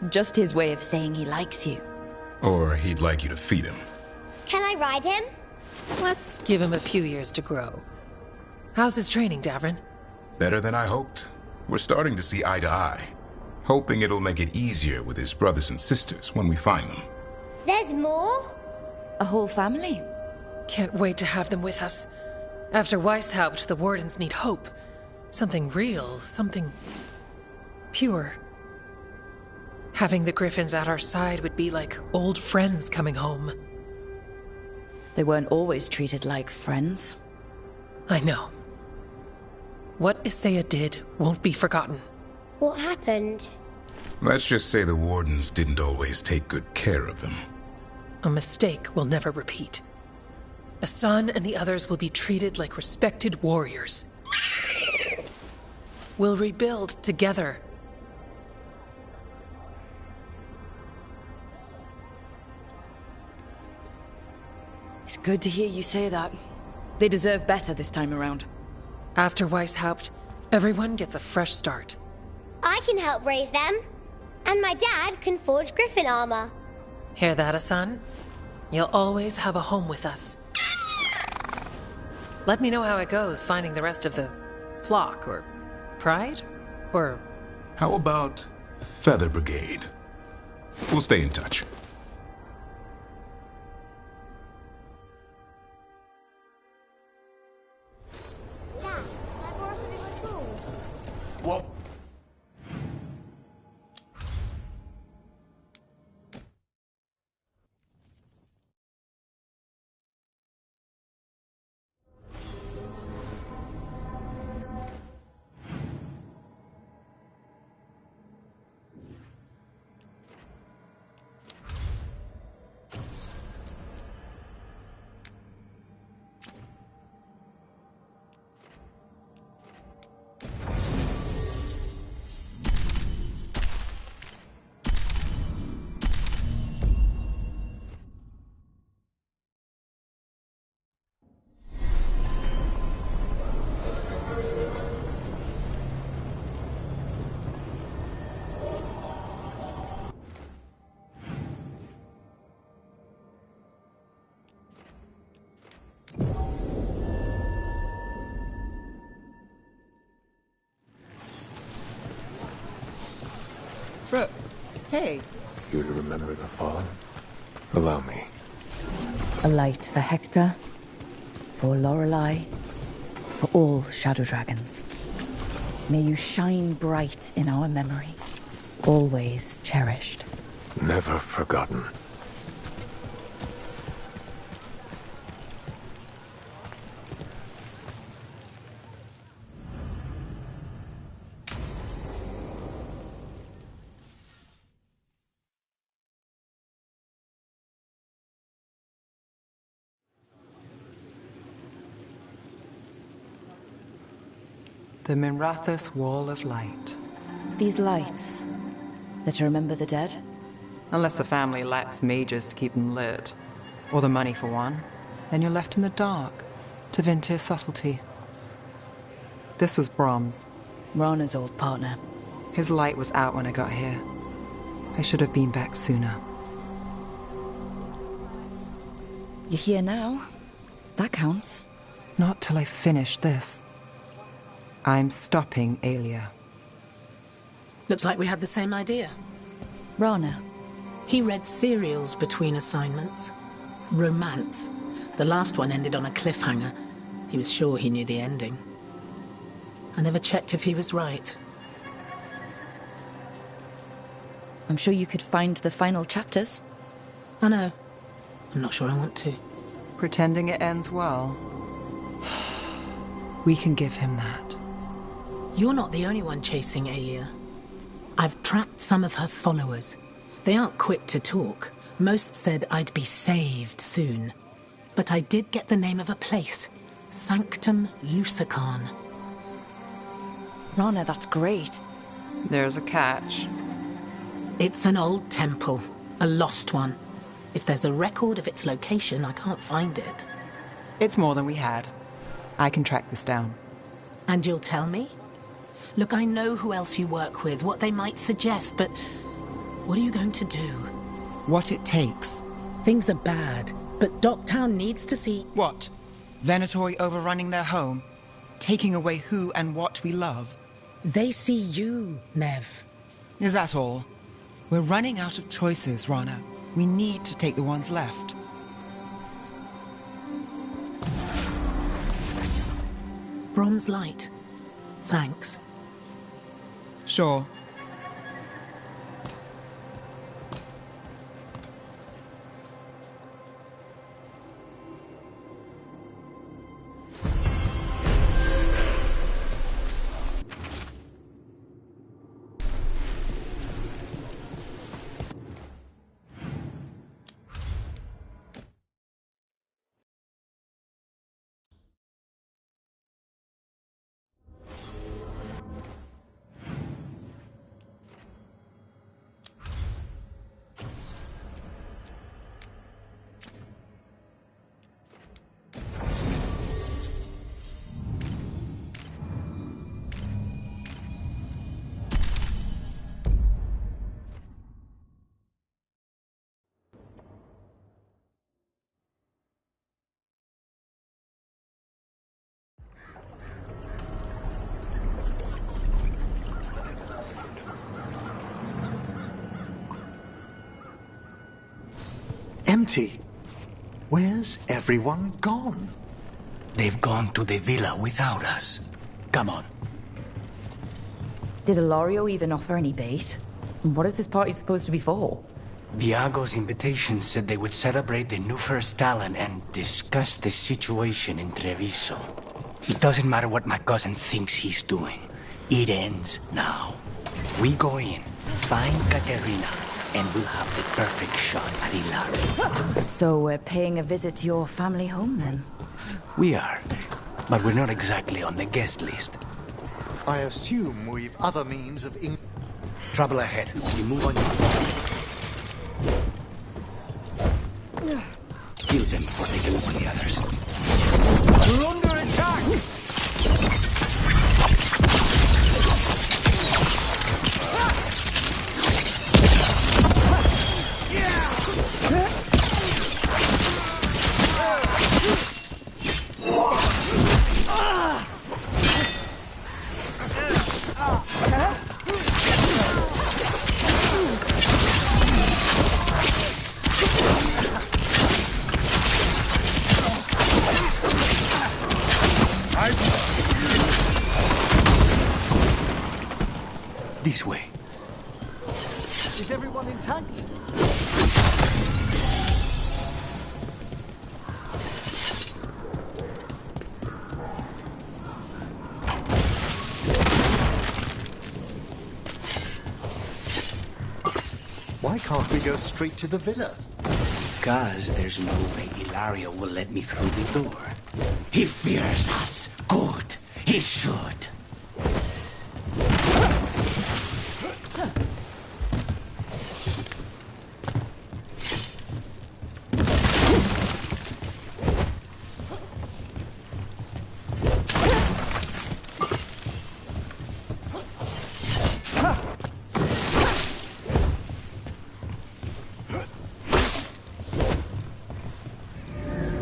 Just his way of saying he likes you. Or he'd like you to feed him. Can I ride him? Let's give him a few years to grow. How's his training, Davrin? Better than I hoped. We're starting to see eye to eye. Hoping it'll make it easier with his brothers and sisters when we find them. There's more? A whole family? Can't wait to have them with us. After Weishaupt, the Wardens need hope. Something real, something... pure. Having the Griffins at our side would be like old friends coming home. They weren't always treated like friends. I know. What Isaiah did won't be forgotten. What happened? Let's just say the Wardens didn't always take good care of them. A mistake we'll never repeat. Hassan and the others will be treated like respected warriors. We'll rebuild together. It's good to hear you say that. They deserve better this time around. After Weishaupt, everyone gets a fresh start. I can help raise them. And my dad can forge Griffin armor. Hear that, Hassan? You'll always have a home with us. Let me know how it goes finding the rest of the flock, or pride, or... How about Feather Brigade? We'll stay in touch. Dad, can I borrow some of your tools? What? Brooke, hey. You to remember the fallen? Allow me. A light for Hector, for Lorelei, for all shadow dragons. May you shine bright in our memory, always cherished. Never forgotten. The Minrathous Wall of Light. These lights, they're to remember the dead? Unless the family lacks mages to keep them lit. Or the money for one. Then you're left in the dark, to Vintir's subtlety. This was Brom's. Rana's old partner. His light was out when I got here. I should have been back sooner. You're here now. That counts. Not till I finish this. I'm stopping Aelia. Looks like we had the same idea. Rana. He read serials between assignments. Romance. The last one ended on a cliffhanger. He was sure he knew the ending. I never checked if he was right. I'm sure you could find the final chapters. I know. I'm not sure I want to. Pretending it ends well. We can give him that. You're not the only one chasing Aelia. I've tracked some of her followers. They aren't quick to talk. Most said I'd be saved soon. But I did get the name of a place. Sanctum Lucican. Rana, that's great. There's a catch. It's an old temple. A lost one. If there's a record of its location, I can't find it. It's more than we had. I can track this down. And you'll tell me? Look, I know who else you work with, what they might suggest, but what are you going to do? What it takes. Things are bad, but Docktown needs to see... What? Venatori overrunning their home? Taking away who and what we love? They see you, Nev. Is that all? We're running out of choices, Rana. We need to take the ones left. Brom's light. Thanks. Sure. Empty. Where's everyone gone? They've gone to the villa without us. Come on. Did Ilario even offer any bait? And what is this party supposed to be for? Viago's invitation said they would celebrate the new first talent and discuss the situation in Treviso. It doesn't matter what my cousin thinks he's doing. It ends now. We go in, find Katerina, and we'll have the perfect shot at Ilario. So we're paying a visit to your family home, then? We are, but we're not exactly on the guest list. I assume we've other means of... Trouble ahead. We move on. Kill them before they can warn the others. We're under attack! This way. Is everyone intact? Why can't we go straight to the villa? Because there's no way Ilario will let me through the door. He fears us. Good. He should.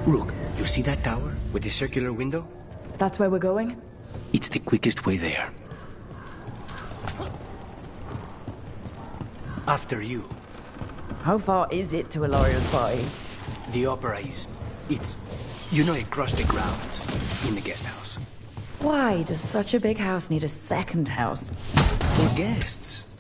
Rook, you see that tower with the circular window? That's where we're going? It's the quickest way there. After you. How far is it to Ilario's party? The opera is... It's... You know, across the grounds. In the guest house. Why does such a big house need a second house? For guests.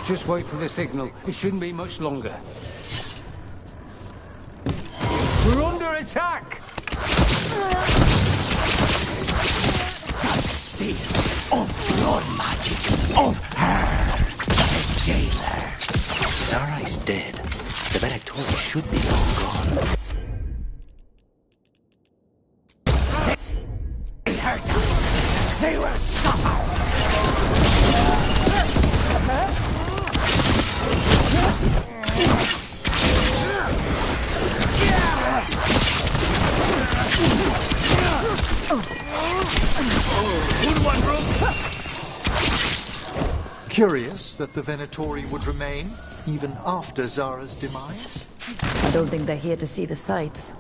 Just wait for the signal. It shouldn't be much longer. We're under attack! Steel of your magic, of her, the jailer. Zara is dead. The Venatori should be long gone. They hurt us. They will suffer. Curious that the Venatori would remain, even after Zara's demise. I don't think they're here to see the sights.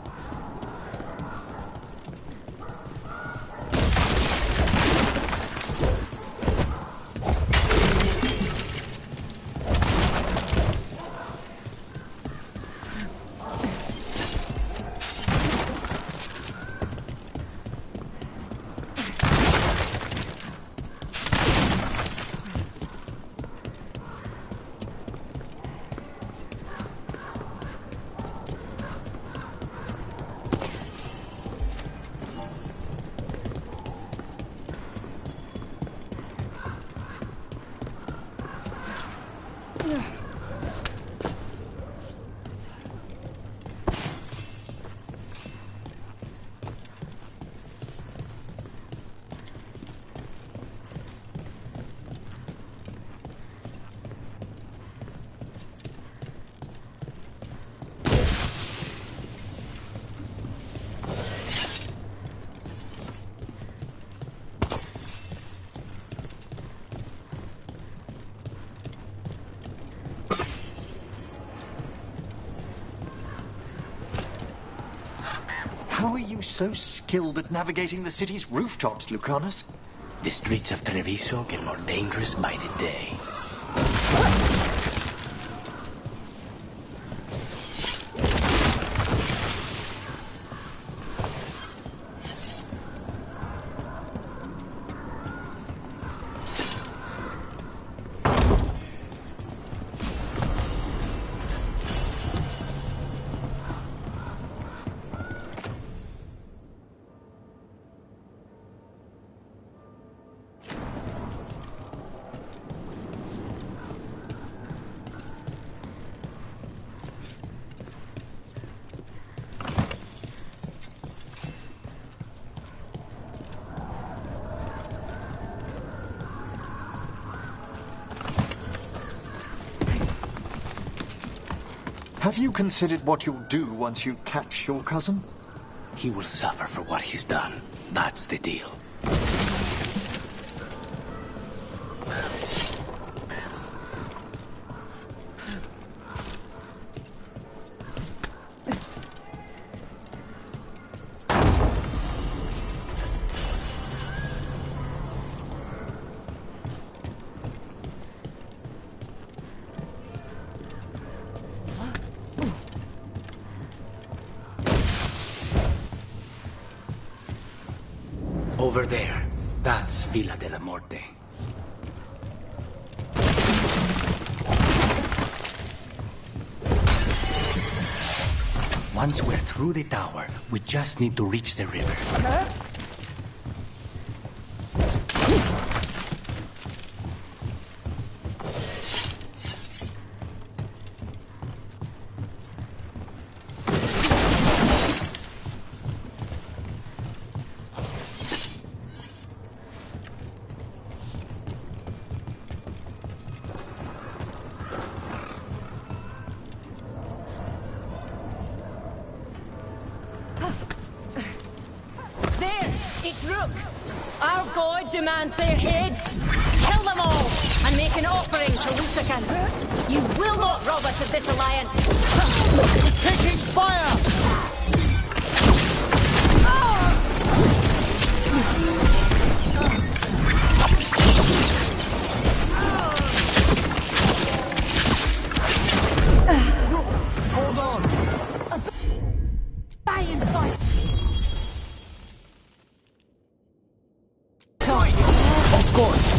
How are you so skilled at navigating the city's rooftops, Lucanus? The streets of Treviso get more dangerous by the day. Have you considered what you'll do once you catch your cousin? He will suffer for what he's done. That's the deal. Over there. That's Villa de la Morte. Once we're through the tower, we just need to reach the river. Demands their heads. Kill them all and make an offering to Lucican. You will not rob us of this alliance. Taking fire! Hold on. Fire! Fire! Of course.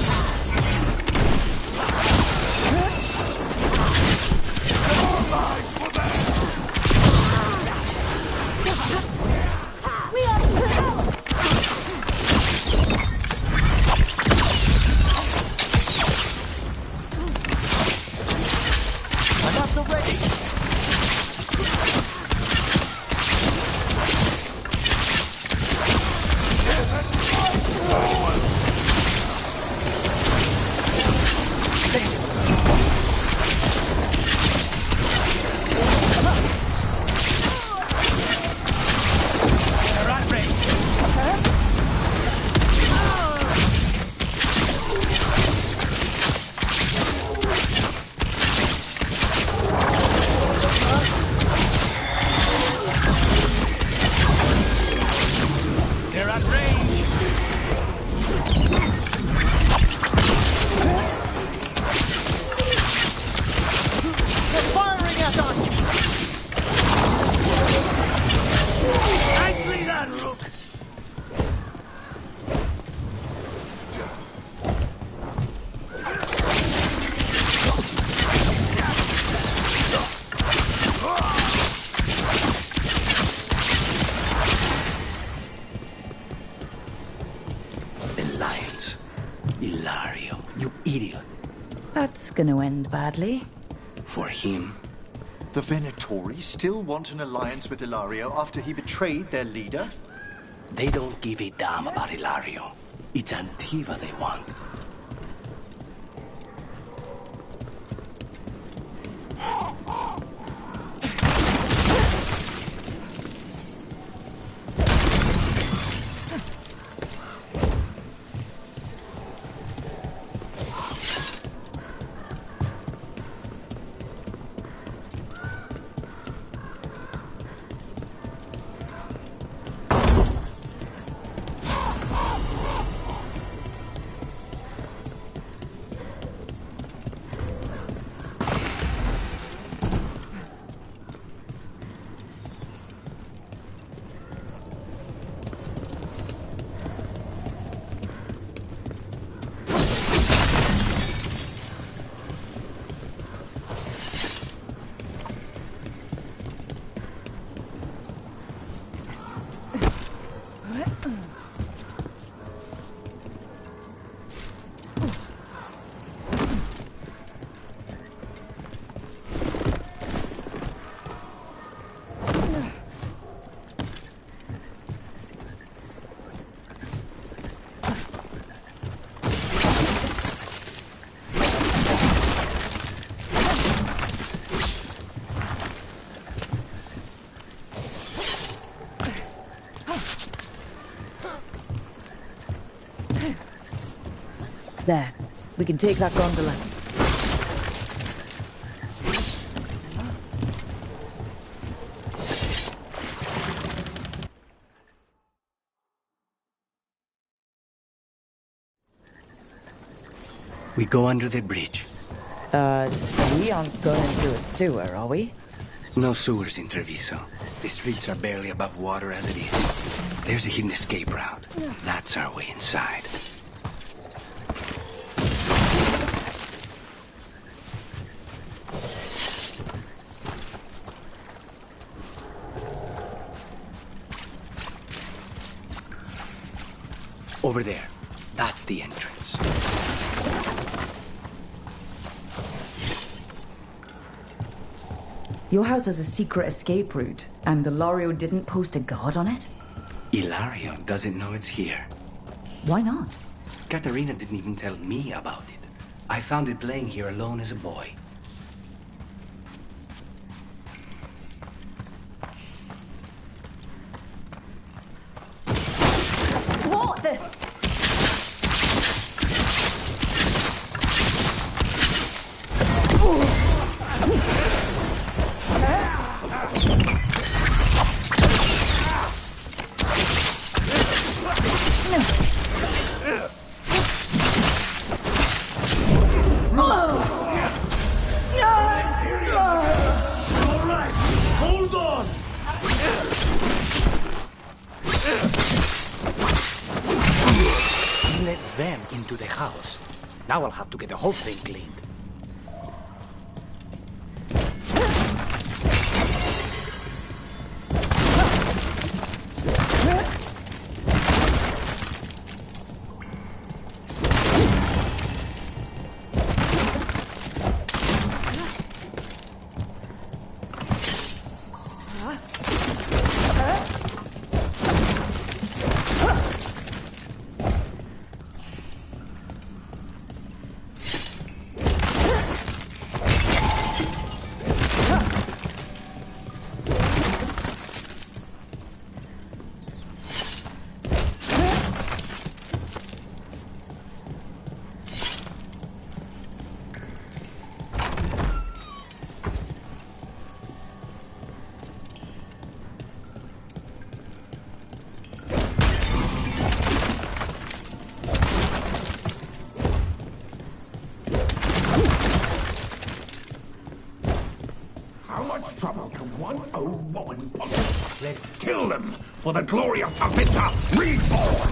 That's gonna end badly. For him. The Venatori still want an alliance with Ilario after he betrayed their leader? They don't give a damn about Ilario. It's Antiva they want. There. We can take that gondola. We go under the bridge. We aren't going through a sewer, are we? No sewers in Treviso. The streets are barely above water as it is. There's a hidden escape route. That's our way inside. Over there. That's the entrance. Your house has a secret escape route, and Ilario didn't post a guard on it? Ilario doesn't know it's here. Why not? Katerina didn't even tell me about it. I found it playing here alone as a boy. What the... Into the house. Now I'll have to get the whole thing cleaned. Let's kill them for the glory of Tabitha reborn!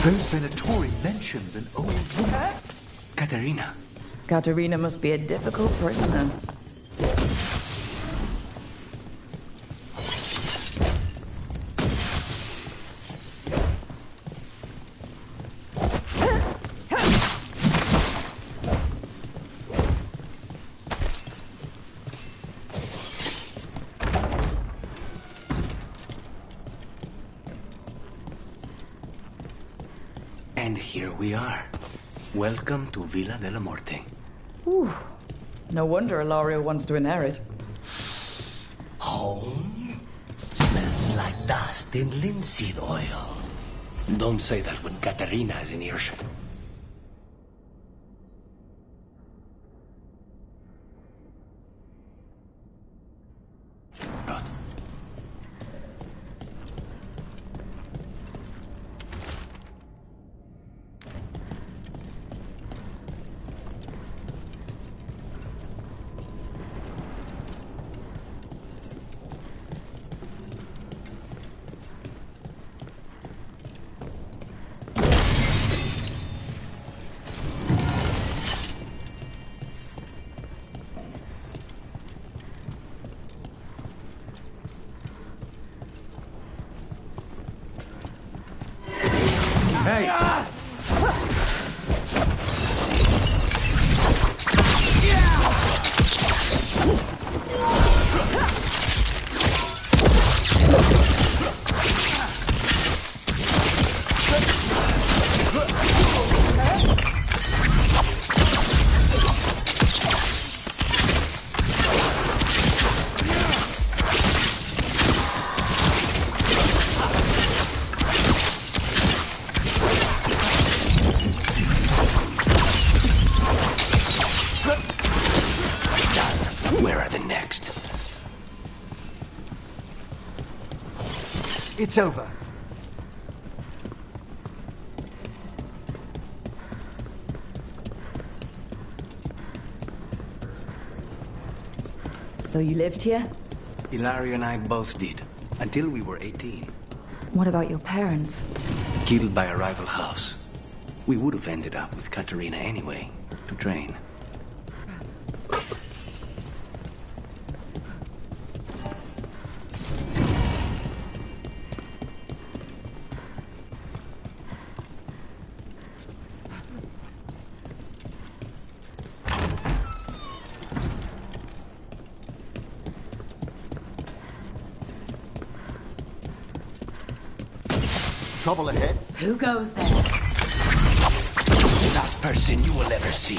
Those Venatori mentioned an old woman. Katerina. Katerina must be a difficult prisoner. And here we are. Welcome to Villa della Morte. Ooh. No wonder Ilario wants to inherit. Home? Smells like dust and linseed oil. Don't say that when Katerina is in earshot. Hey! It's over. So you lived here? Ilaria and I both did, until we were 18. What about your parents? Killed by a rival house. We would have ended up with Katerina anyway, to train. Trouble ahead? Who goes there? The last person you will ever see.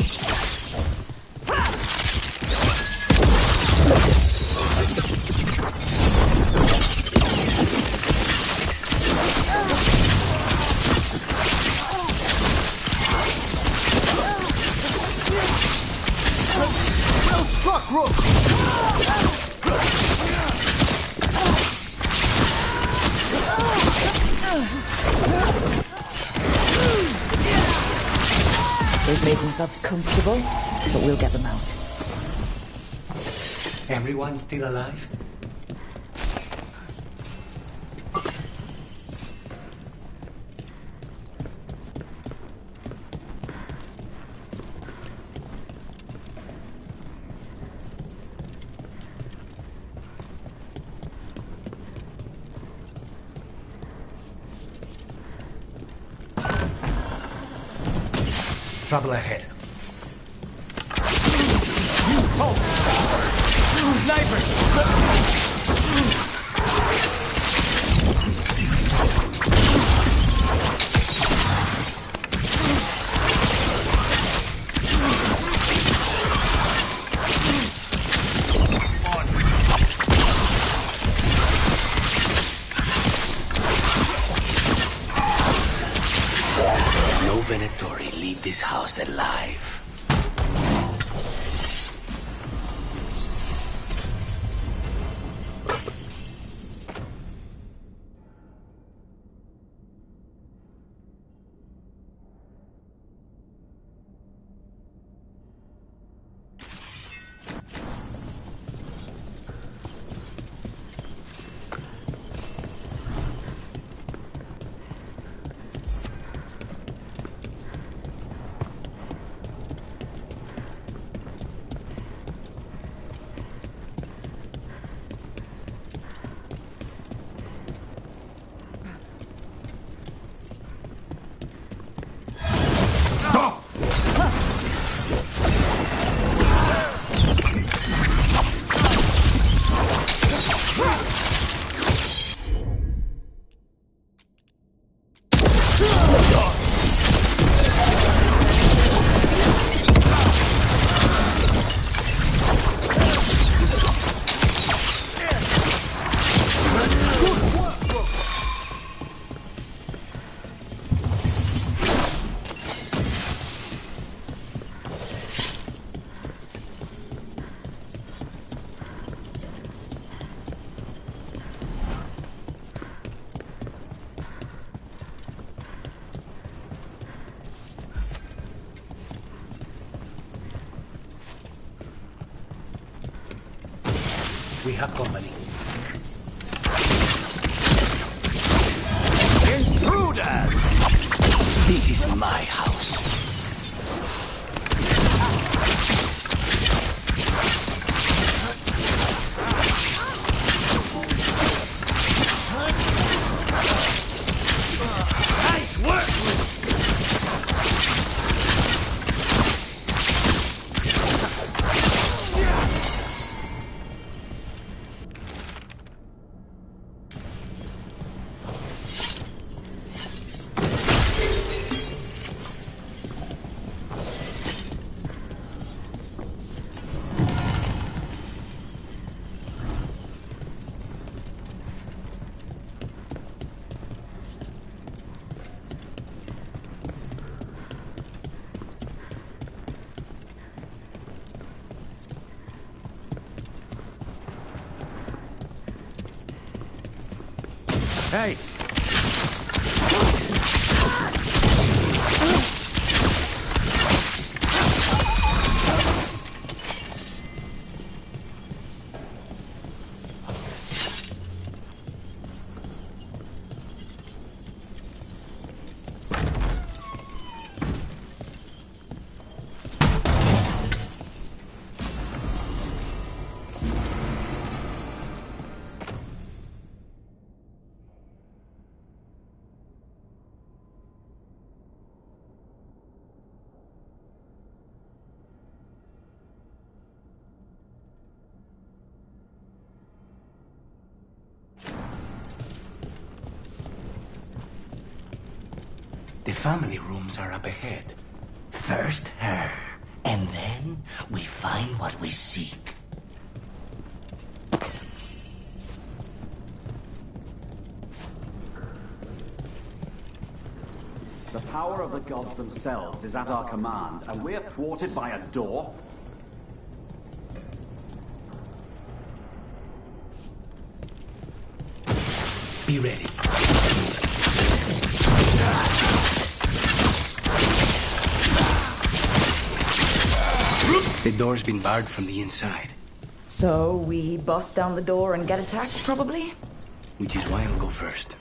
Well struck, Rook! They've made themselves comfortable, but we'll get them out. Everyone still alive? Trouble ahead. No Venatori leave this house alive. We have company. Intruders! This is my house. Nice work! Hey! The family rooms are up ahead. First her, and then we find what we seek. The power of the gods themselves is at our command, and we're thwarted by a door? Be ready. The door's been barred from the inside. So we bust down the door and get attacked, probably? Which is why I'll go first.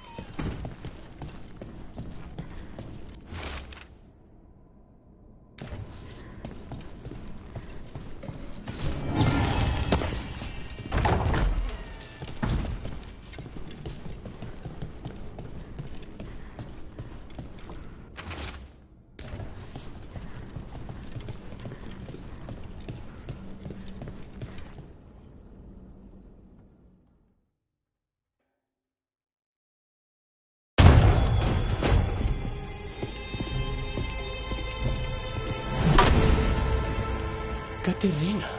Katerina.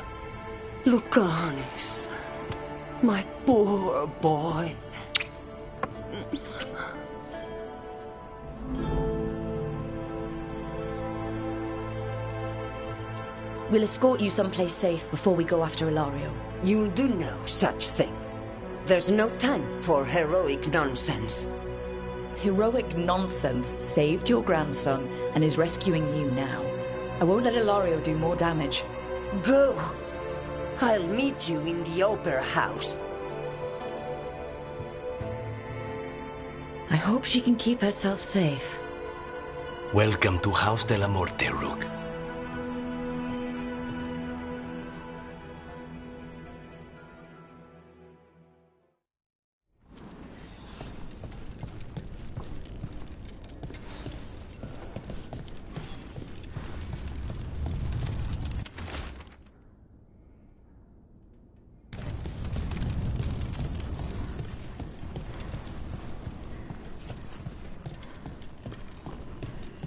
Lucanis. My poor boy. We'll escort you someplace safe before we go after Ilario. You'll do no such thing. There's no time for heroic nonsense. Heroic nonsense saved your grandson and is rescuing you now. I won't let Ilario do more damage. Go. I'll meet you in the opera house. I hope she can keep herself safe. Welcome to House de la Morte, Rook.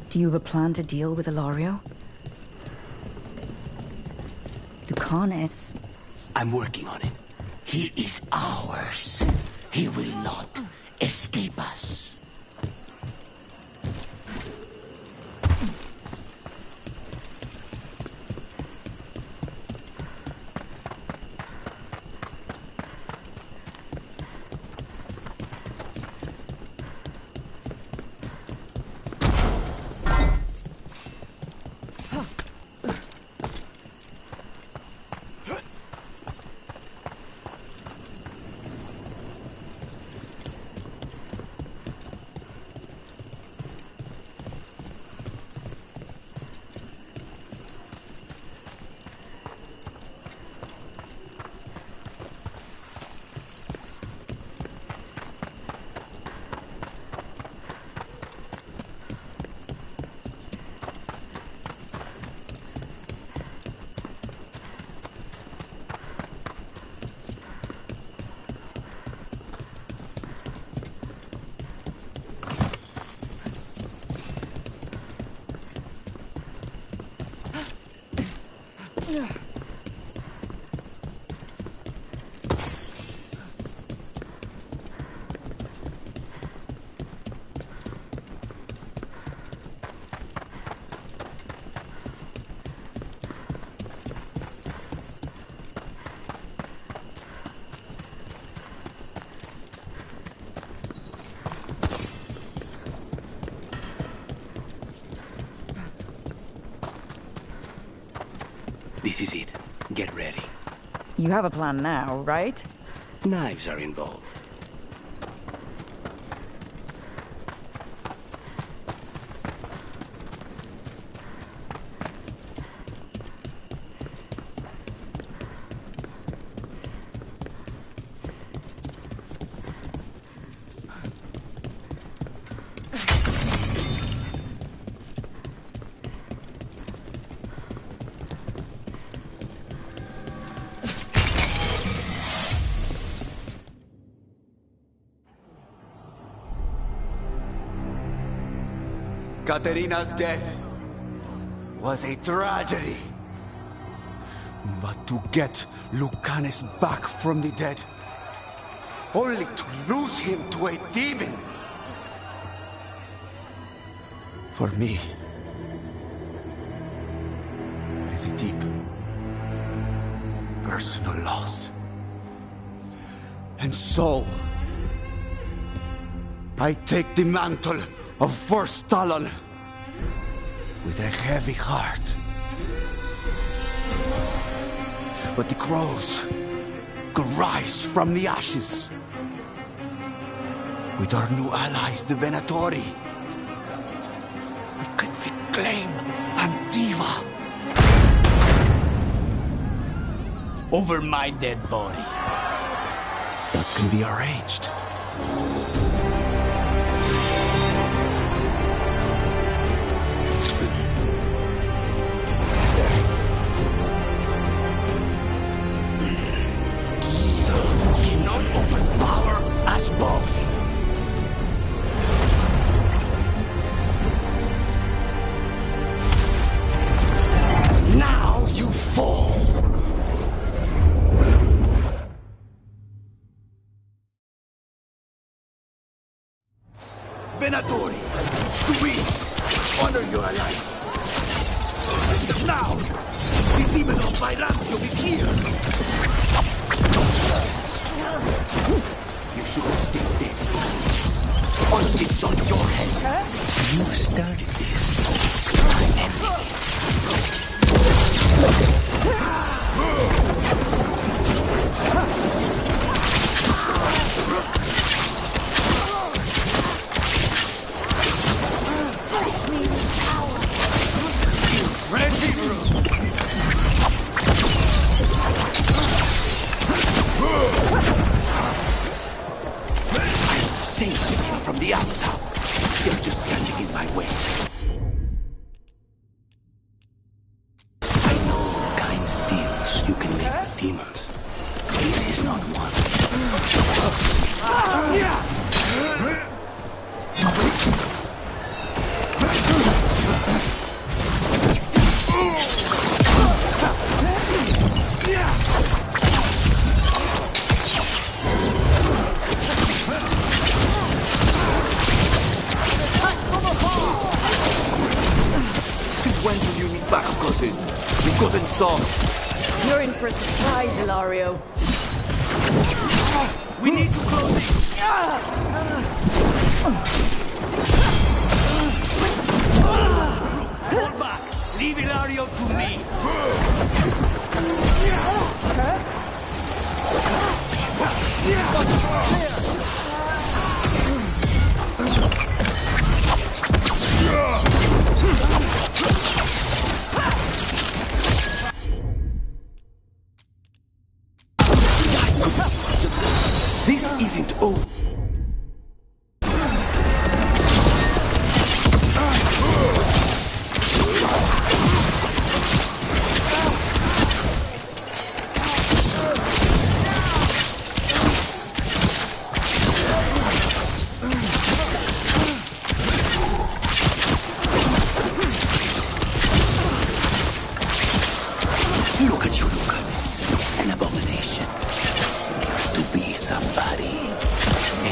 Do you have a plan to deal with Ilario? Lucanis. I'm working on it. He is ours. He will not escape us. This is it. Get ready. You have a plan now, right? Knives are involved. Katerina's death was a tragedy. But to get Lucanus back from the dead, only to lose him to a demon, for me, it is a deep personal loss. And so, I take the mantle of First Talon with a heavy heart. But the crows could rise from the ashes. With our new allies, the Venatori, we can reclaim Antiva. Over my dead body. That can be arranged. Us both. Now you fall. Venatori, we honor your alliance. Now, the demon of Veilguard is here. You should have stayed dead. All this on your head. You started this. I'm ending it. Ready, Save you from the outside. You're just standing in my way. I know the kinds of deals you can make with demons. This is not one. When do you need back, cousin? You couldn't solve. You're in for a surprise, Ilario. We need to close it. Hold back. Leave Ilario to me. This isn't over. Look at you, Lucanus. An abomination. Used to be somebody. A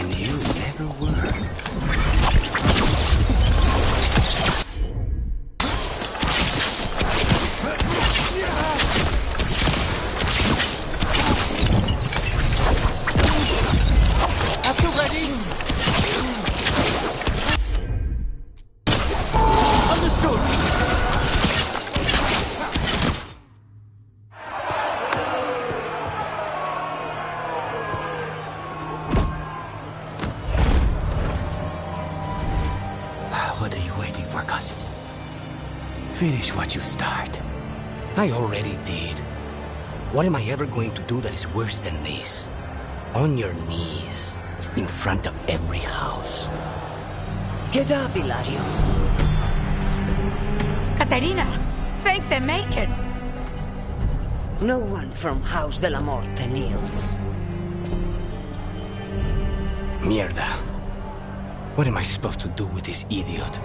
Finish what you start. I already did. What am I ever going to do that is worse than this? On your knees, in front of every house. Get up, Hilario. Caterina, thank the maker. No one from House de la Morte kneels. Mierda. What am I supposed to do with this idiot?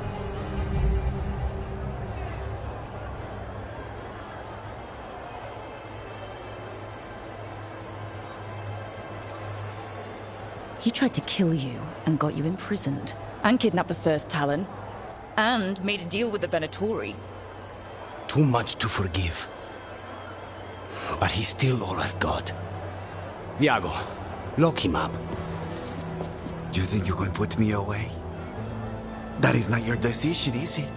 He tried to kill you and got you imprisoned, and kidnapped the first Talon, and made a deal with the Venatori. Too much to forgive. But he's still all I've got. Viago, lock him up. You think you can put me away? That is not your decision, is it?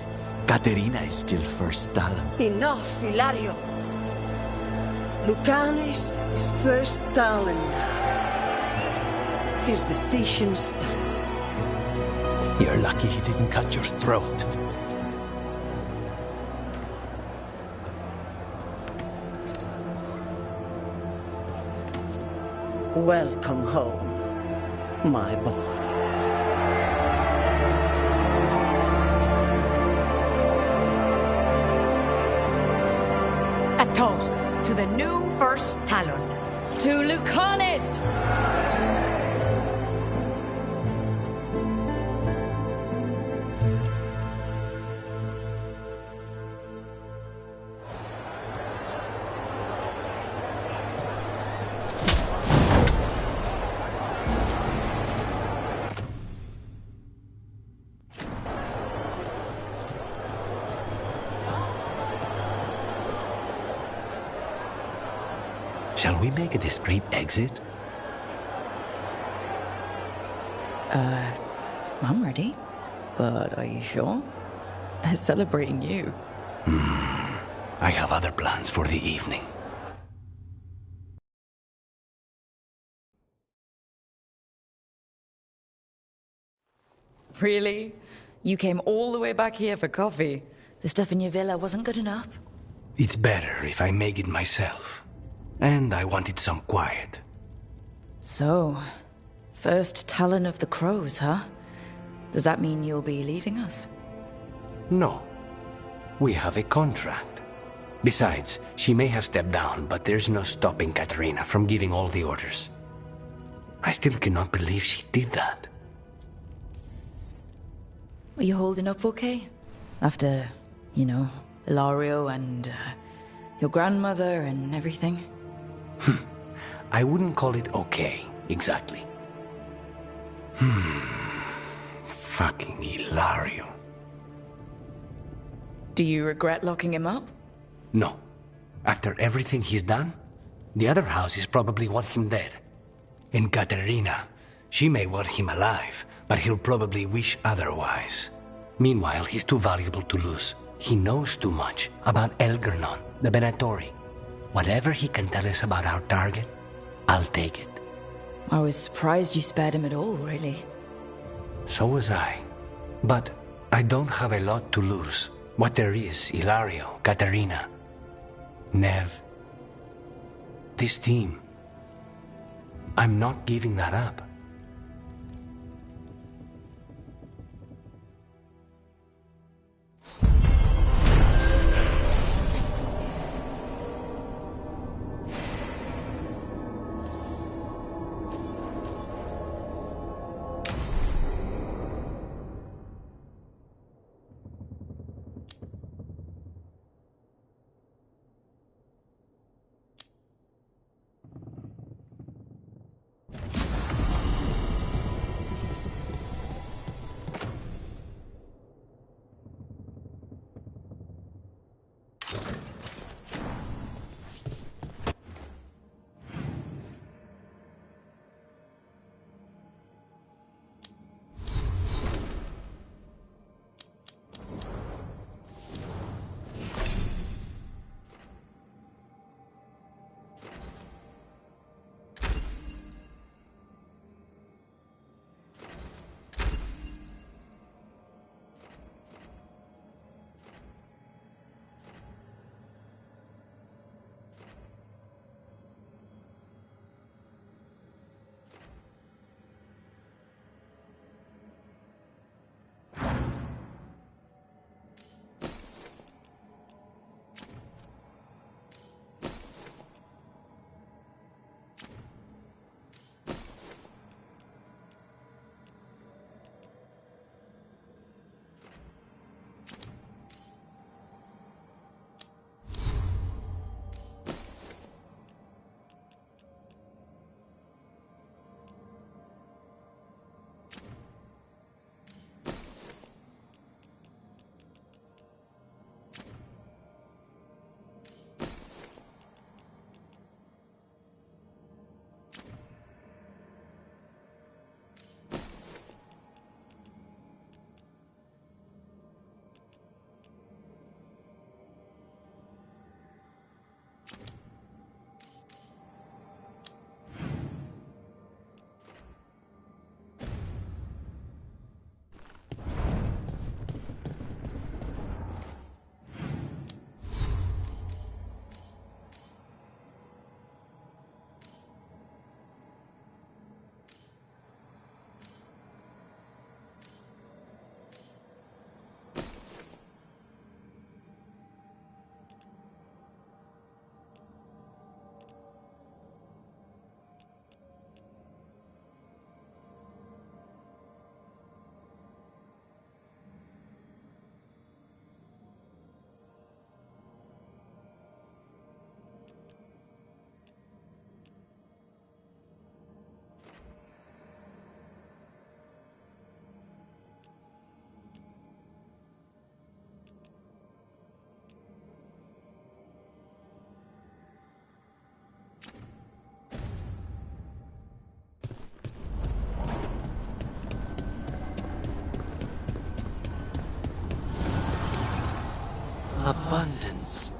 Caterina is still first Talon. Enough, Hilario. Lucanes is first Talon now. His decision stands. You're lucky he didn't cut your throat. Welcome home, my boy. A toast to the new first Talon. To Lucanes! Shall we make a discreet exit? I'm ready. But are you sure? They're celebrating you. I have other plans for the evening. Really? You came all the way back here for coffee? The stuff in your villa wasn't good enough? It's better if I make it myself. And I wanted some quiet. So, first Talon of the Crows, huh? Does that mean you'll be leaving us? No. We have a contract. Besides, she may have stepped down, but there's no stopping Caterina from giving all the orders. I still cannot believe she did that. Are you holding up okay? After, Ilario and your grandmother and everything? I wouldn't call it okay, exactly. Fucking Ilario. Do you regret locking him up? No. After everything he's done, the other houses probably want him dead. And Caterina, she may want him alive, but he'll probably wish otherwise. Meanwhile, he's too valuable to lose. He knows too much about Elgernon, the Venatori. Whatever he can tell us about our target, I'll take it. I was surprised you spared him at all, really. So was I. But I don't have a lot to lose. What there is, Ilario, Caterina, Nev. This team. I'm not giving that up. abundance.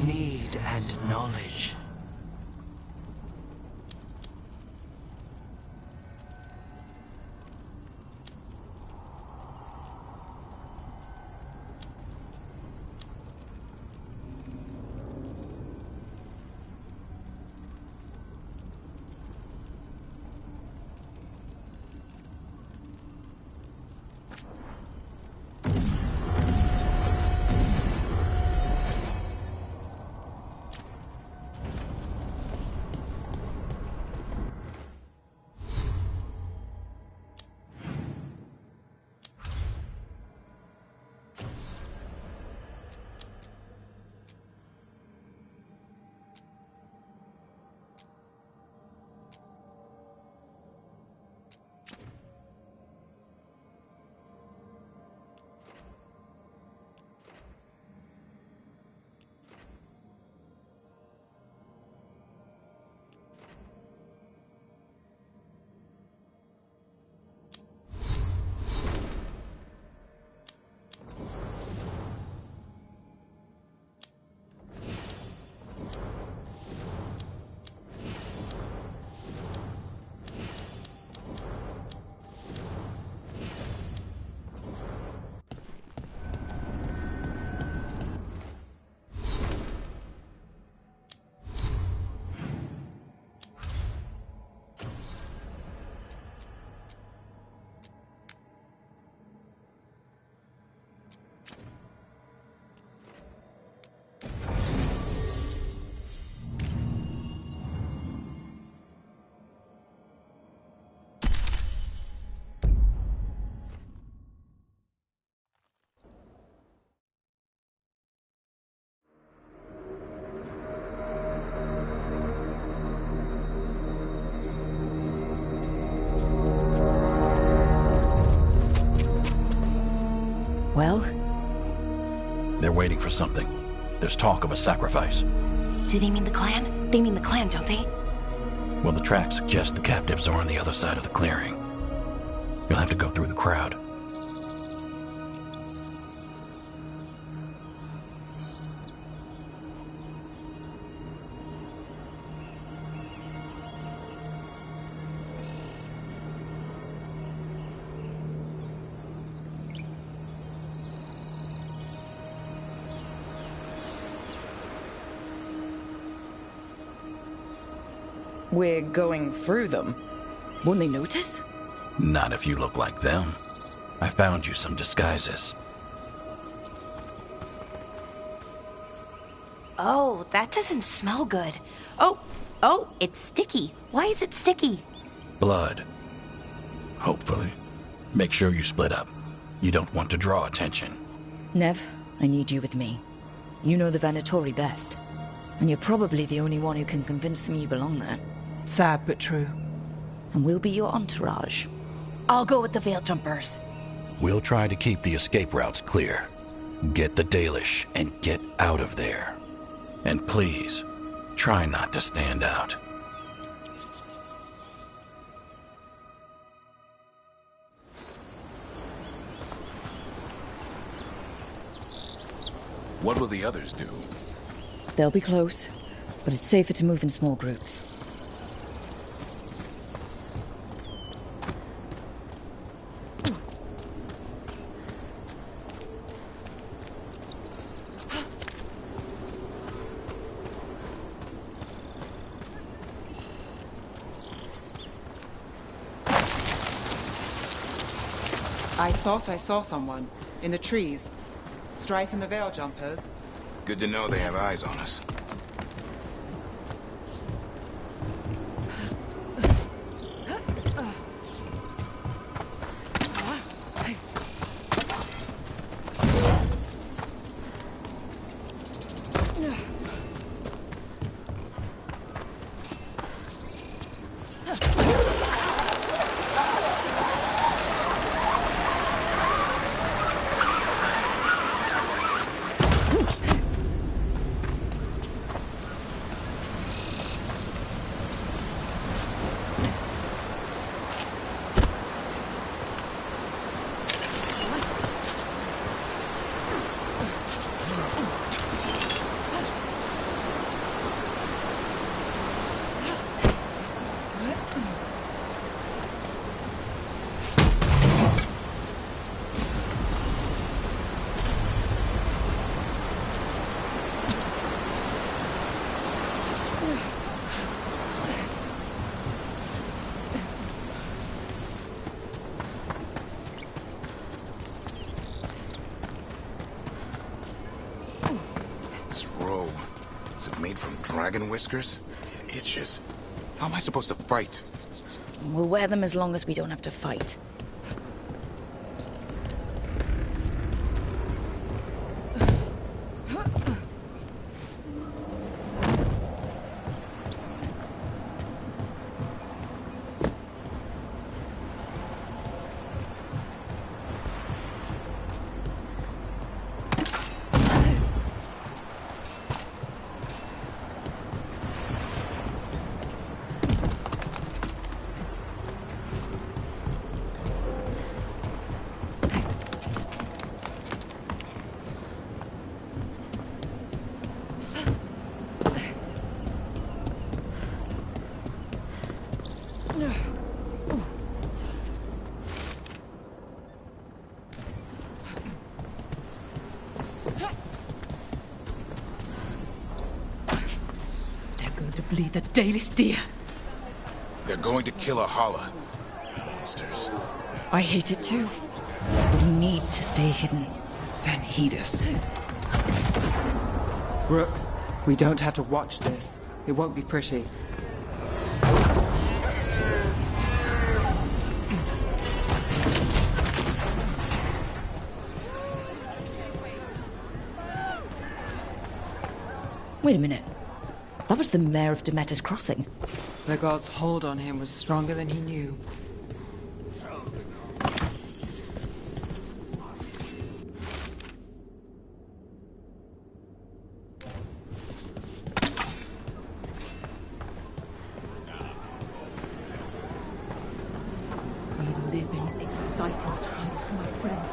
Need and knowledge. Well? They're waiting for something. There's talk of a sacrifice. Do they mean the clan? They mean the clan, don't they? Well, the tracks suggest the captives are on the other side of the clearing. You'll have to go through the crowd. We're going through them. Won't they notice? Not if you look like them. I found you some disguises. Oh, that doesn't smell good. Oh, it's sticky. Why is it sticky? Blood. Hopefully. Make sure you split up. You don't want to draw attention. Nev, I need you with me. You know the Venatori best. And you're probably the only one who can convince them you belong there. Sad but true. And we'll be your entourage. I'll go with the Veil Jumpers. We'll try to keep the escape routes clear. Get the Dalish and get out of there. And please, try not to stand out. What will the others do? They'll be close, but it's safer to move in small groups. I thought I saw someone. In the trees. Strife and the Veil Jumpers. Good to know they have eyes on us. Made from dragon whiskers? It itches. How am I supposed to fight? We'll wear them as long as we don't have to fight. The Dalish deer. They're going to kill a Hala. Monsters. I hate it too. We need to stay hidden. Then heed us. Rook, we don't have to watch this. It won't be pretty. Wait a minute. That was the mayor of Demeter's Crossing. The god's hold on him was stronger than he knew. We live in exciting times, my friend.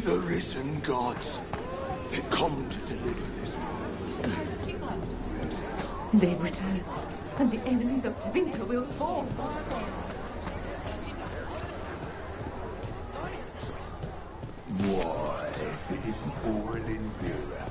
The risen gods. They come to deliver this world. They returned, and the enemies of Tevinter will fall. Why, if it isn't all in Vera.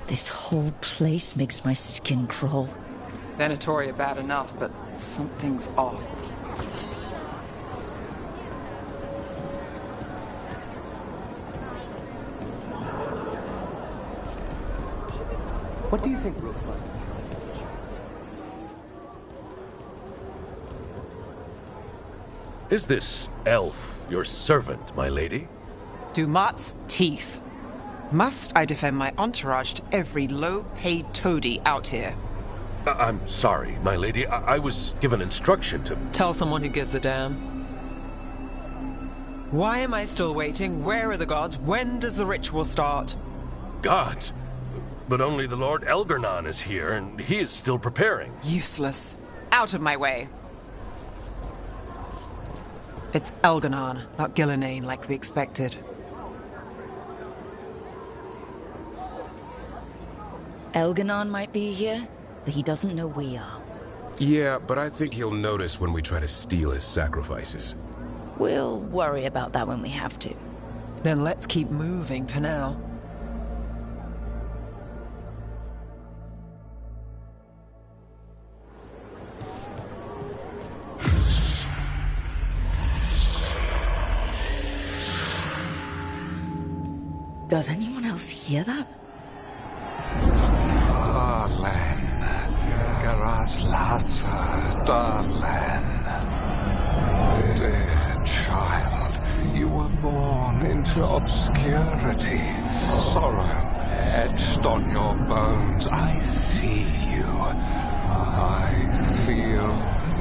This whole place makes my skin crawl. Venatori are bad enough, but something's off. What do you think looks like? Is this elf your servant, my lady? Dumat's teeth. Must I defend my entourage to every low-paid toady out here? I'm sorry, my lady. I was given instruction to... Tell someone who gives a damn. Why am I still waiting? Where are the gods? When does the ritual start? Gods? But only the Lord Elgarnon is here, and he is still preparing. Useless. Out of my way. It's Elgarnon, not Gillenane, like we expected. Elgarnon might be here, but he doesn't know we are. Yeah, but I think he'll notice when we try to steal his sacrifices. We'll worry about that when we have to. Then let's keep moving for now. Does anyone else hear that? Darlen, Garaslasa, Darlen. Dear child, you were born into obscurity. Sorrow etched on your bones. I see you. I feel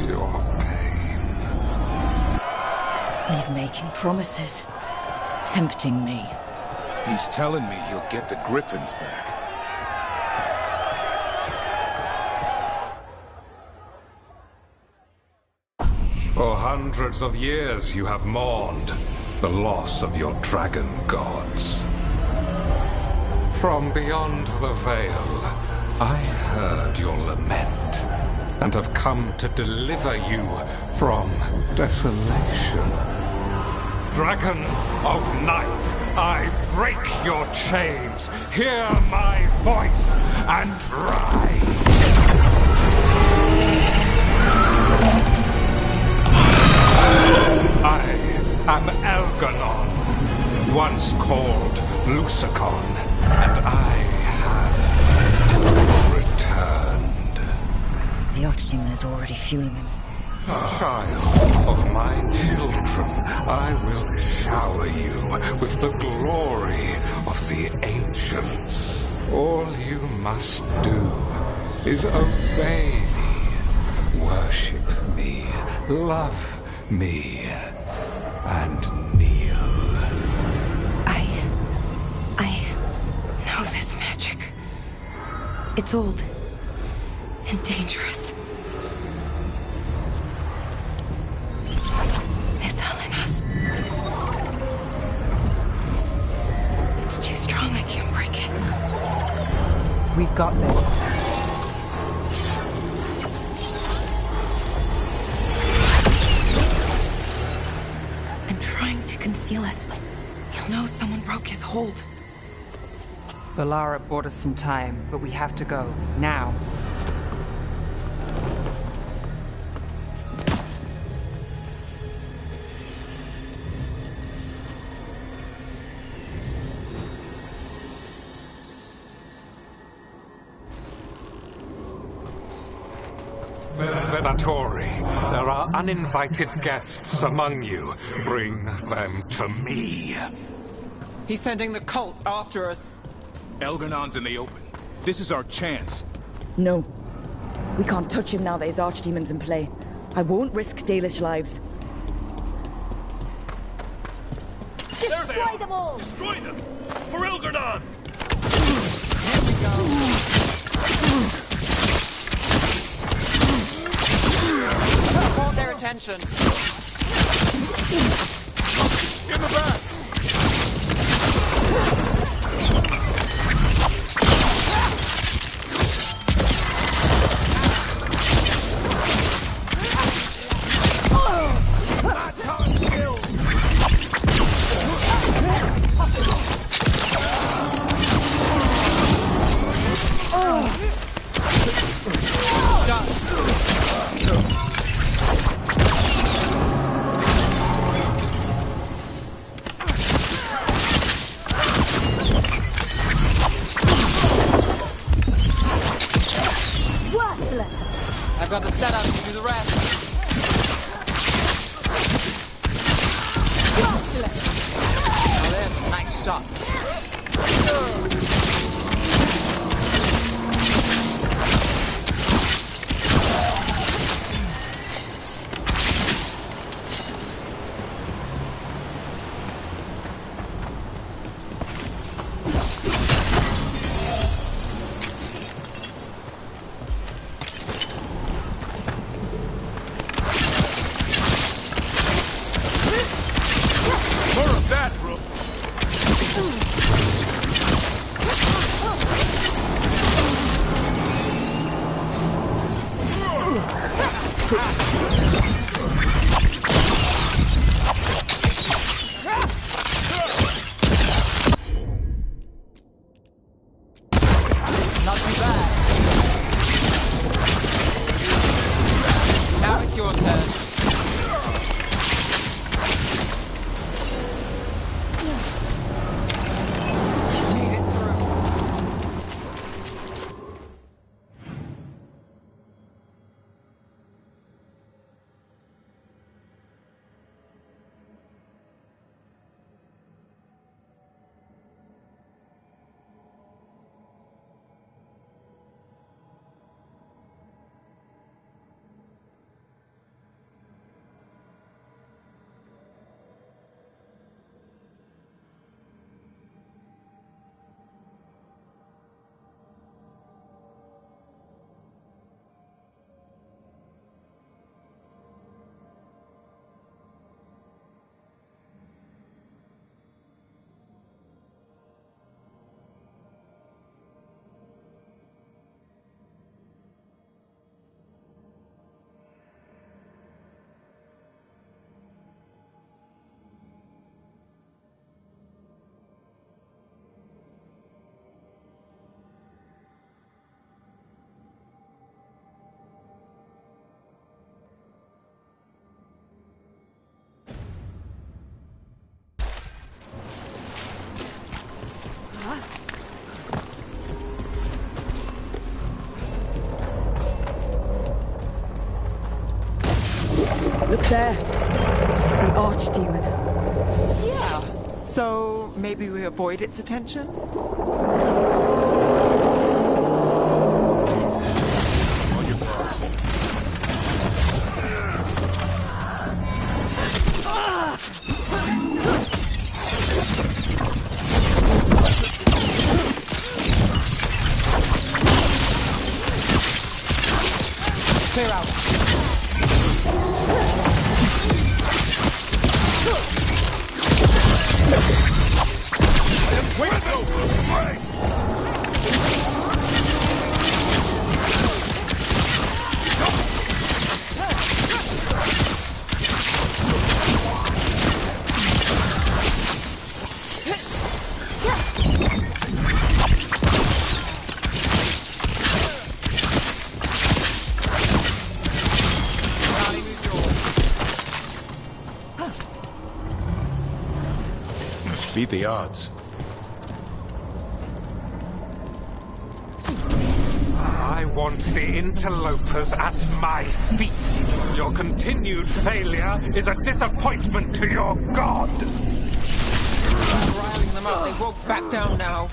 your pain. He's making promises, tempting me. He's telling me he'll get the Griffins back. For hundreds of years you have mourned the loss of your dragon gods. From beyond the veil, I heard your lament, and have come to deliver you from desolation. Dragon of night, I break your chains. Hear my voice and rise. I am Elgarnon, once called Lusicon, and I have returned. The Archdemon is already fueling him. Child of my children, I will shower you with the glory of the ancients. All you must do is obey me, worship me, love me, and kneel. I know this magic. It's old and dangerous. It's too strong, I can't break it. We've got this. I'm trying to conceal us. He'll know someone broke his hold. Valara bought us some time, but we have to go. Now. Venatori, there are uninvited guests among you. Bring them to me. He's sending the cult after us. Elgarnon's in the open. This is our chance. No. We can't touch him now that his Archdemon's in play. I won't risk Dalish lives. Destroy them all! Destroy them! For Elgarnon! Hold their attention. In the back! I've got the setup to do the rest. Now there's a nice shot. Not too bad. Now it's your turn. Made it through. Look there. The archdemon. Yeah. So maybe we avoid its attention? Clear out. Beat the odds. I want the interlopers at my feet. Your continued failure is a disappointment to your god. Riling them up, they won't back down now.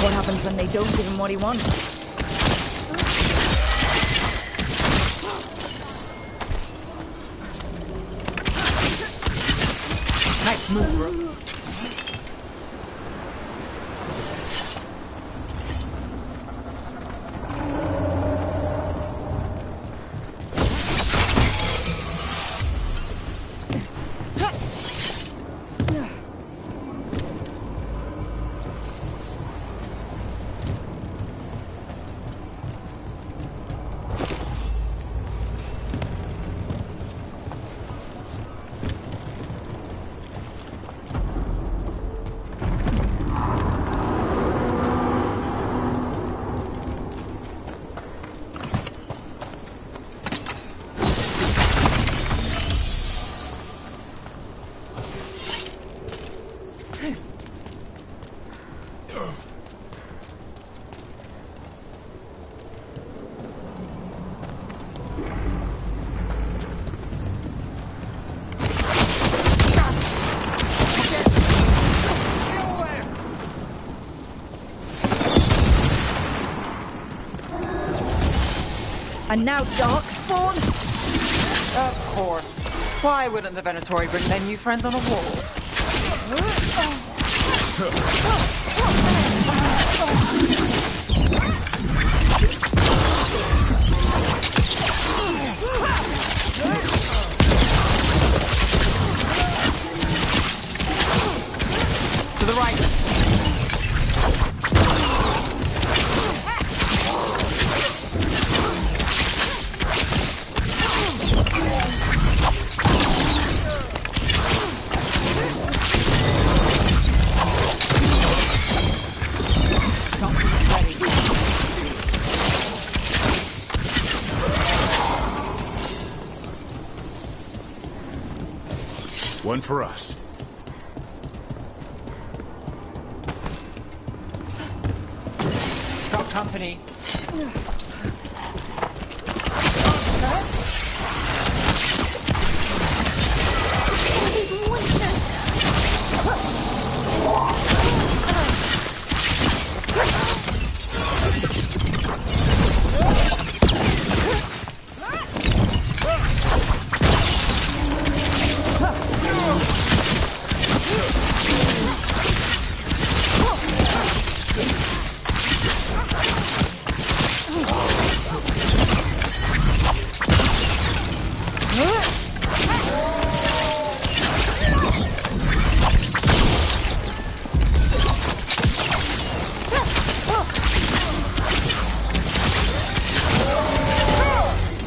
What happens when they don't give him what he wants? Hey, Move, Rook. And now Darkspawn? Of course. Why wouldn't the Venatori bring their new friends on a wall? To the right. One for us. Got company.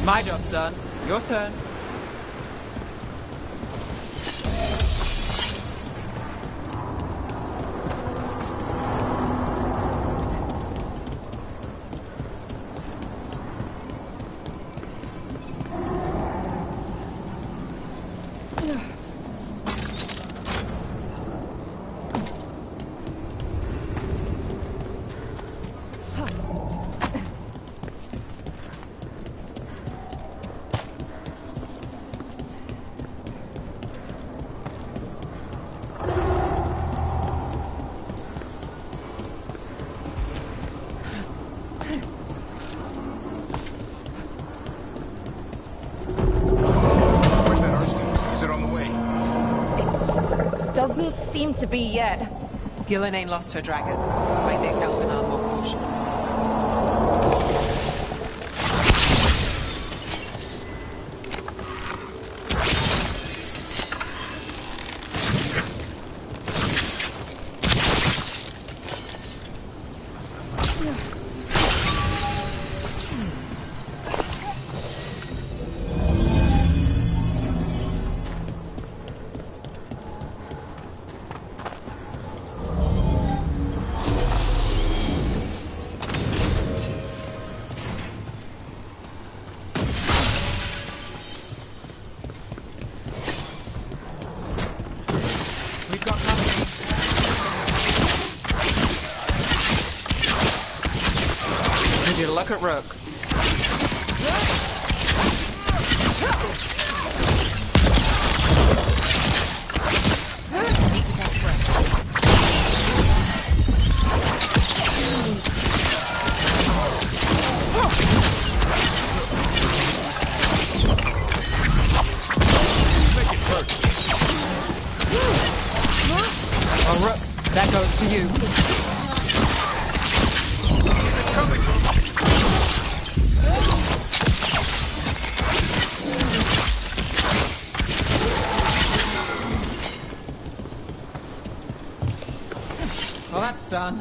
My job's done. Your turn. Doesn't seem to be yet. Gillen ain't lost her dragon. Might make Elvenar more cautious. Look at Rook. goes to you. Well, that's done.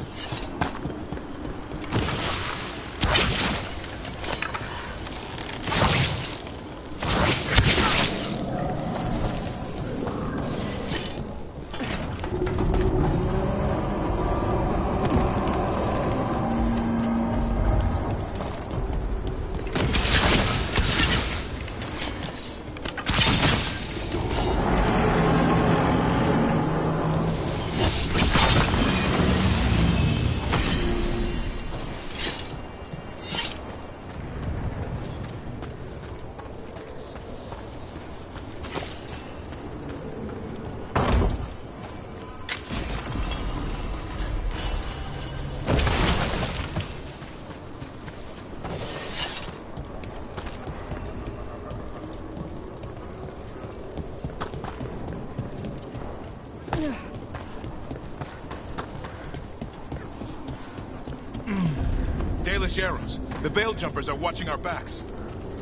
Arrows. The Veil Jumpers are watching our backs.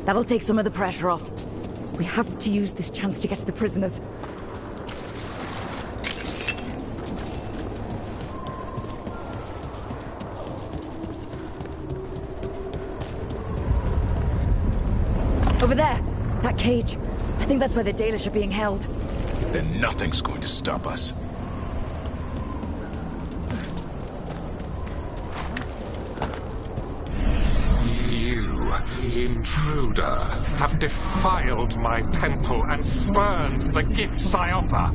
That'll take some of the pressure off. We have to use this chance to get to the prisoners. Over there! That cage. I think that's where the Dalish are being held. Then nothing's going to stop us. Intruder, have defiled my temple and spurned the gifts I offer.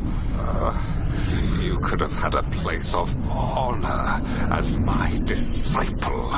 You could have had a place of honor as my disciple.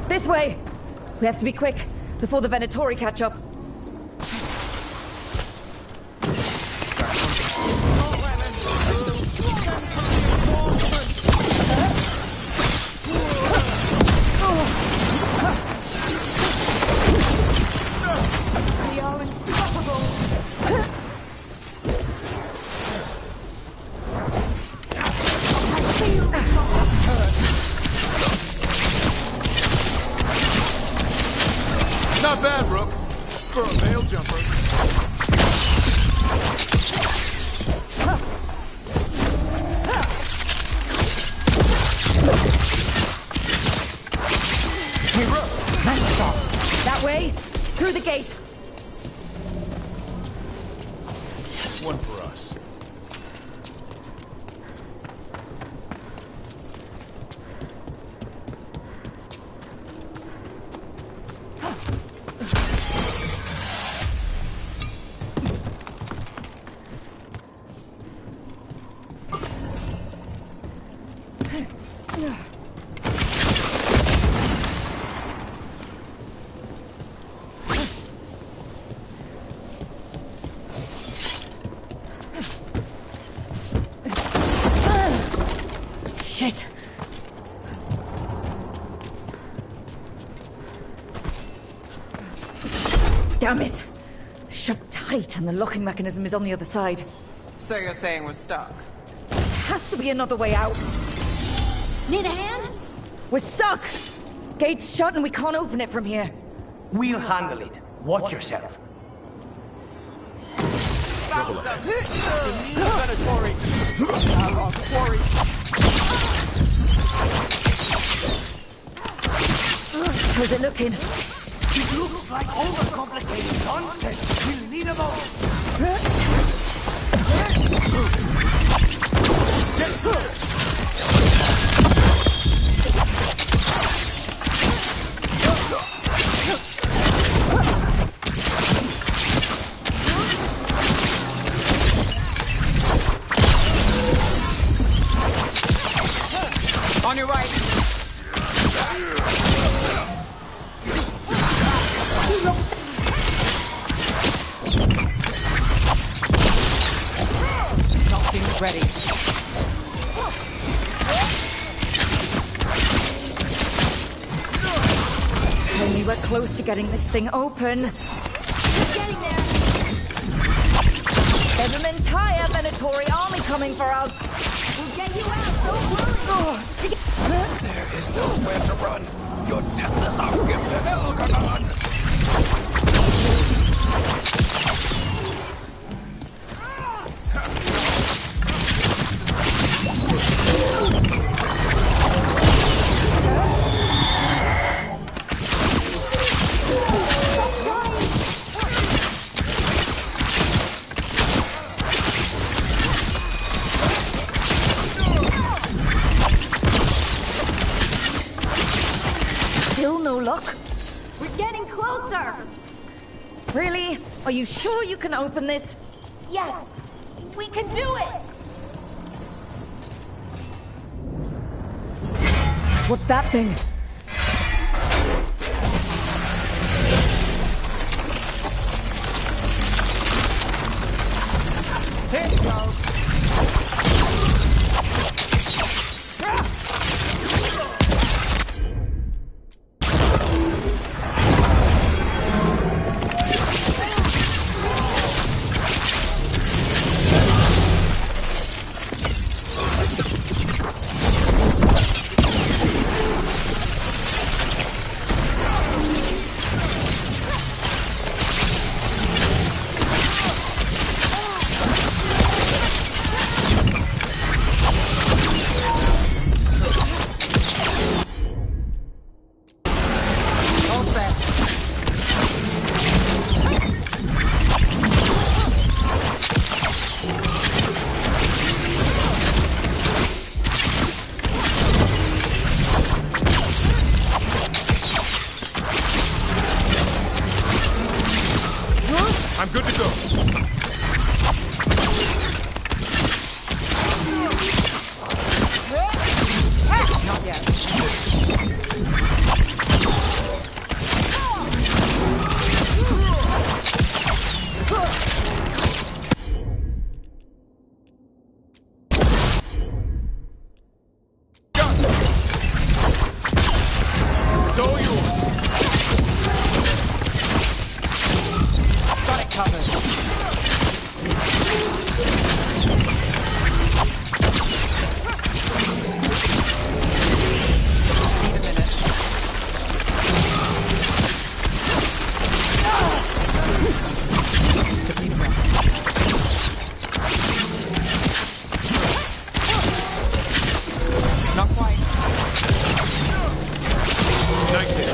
This way! We have to be quick, before the Venatori catch up. We are unstoppable! Not bad, Rook. For a Veil Jumper. Hey, Rook! Nice shot. That way, through the gate. One for us. Shit! Damn it! Shut tight and the locking mechanism is on the other side. So you're saying we're stuck? Has to be another way out. Need a hand? We're stuck! Gate's shut and we can't open it from here. We'll handle it. Watch yourself. How's it looking? It looks like overcomplicated nonsense. We'll need a moment. On your right. Nothing's ready. Only we're close to getting this thing open. We're getting there. There's an entire Venatori army coming for us. We'll get you out, don't worry. There is nowhere to run. Your death is our gift to Veilguard. Still no luck? We're getting closer. Really? Are you sure you can open this? Yes, we can do it. What's that thing? Here you go. I'm good to go. Not yet. It's all yours. Got it covered. Need a minute. Just need a breath. Not quite. Nice hit.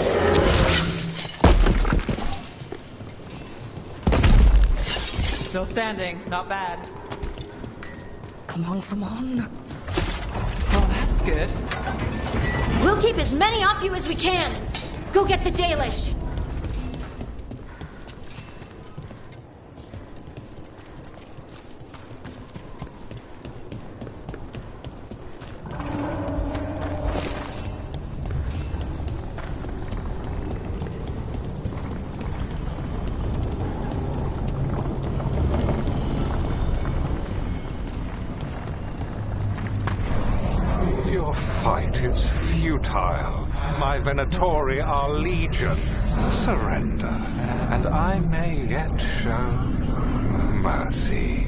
Still standing. Not bad. Come on, come on. Oh, that's good. We'll keep as many off you as we can. Go get the Dalish. Your fight is futile. My Venatori are legion. Surrender, and I may yet show mercy.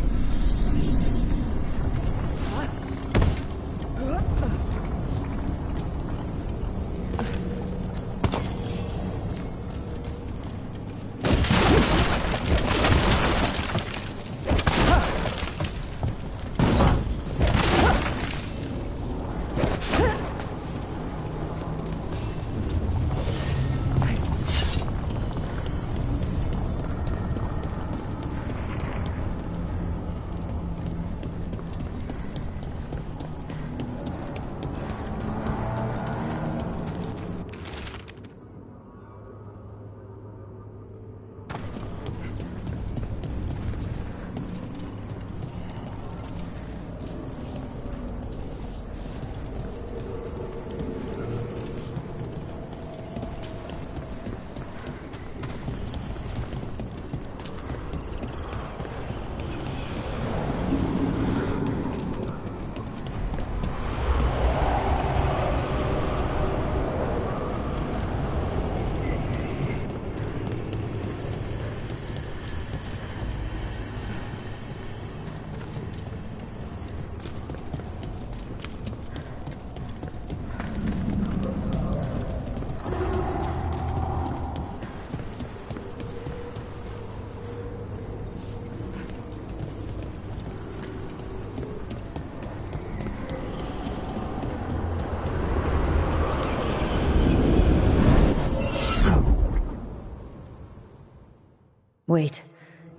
Wait,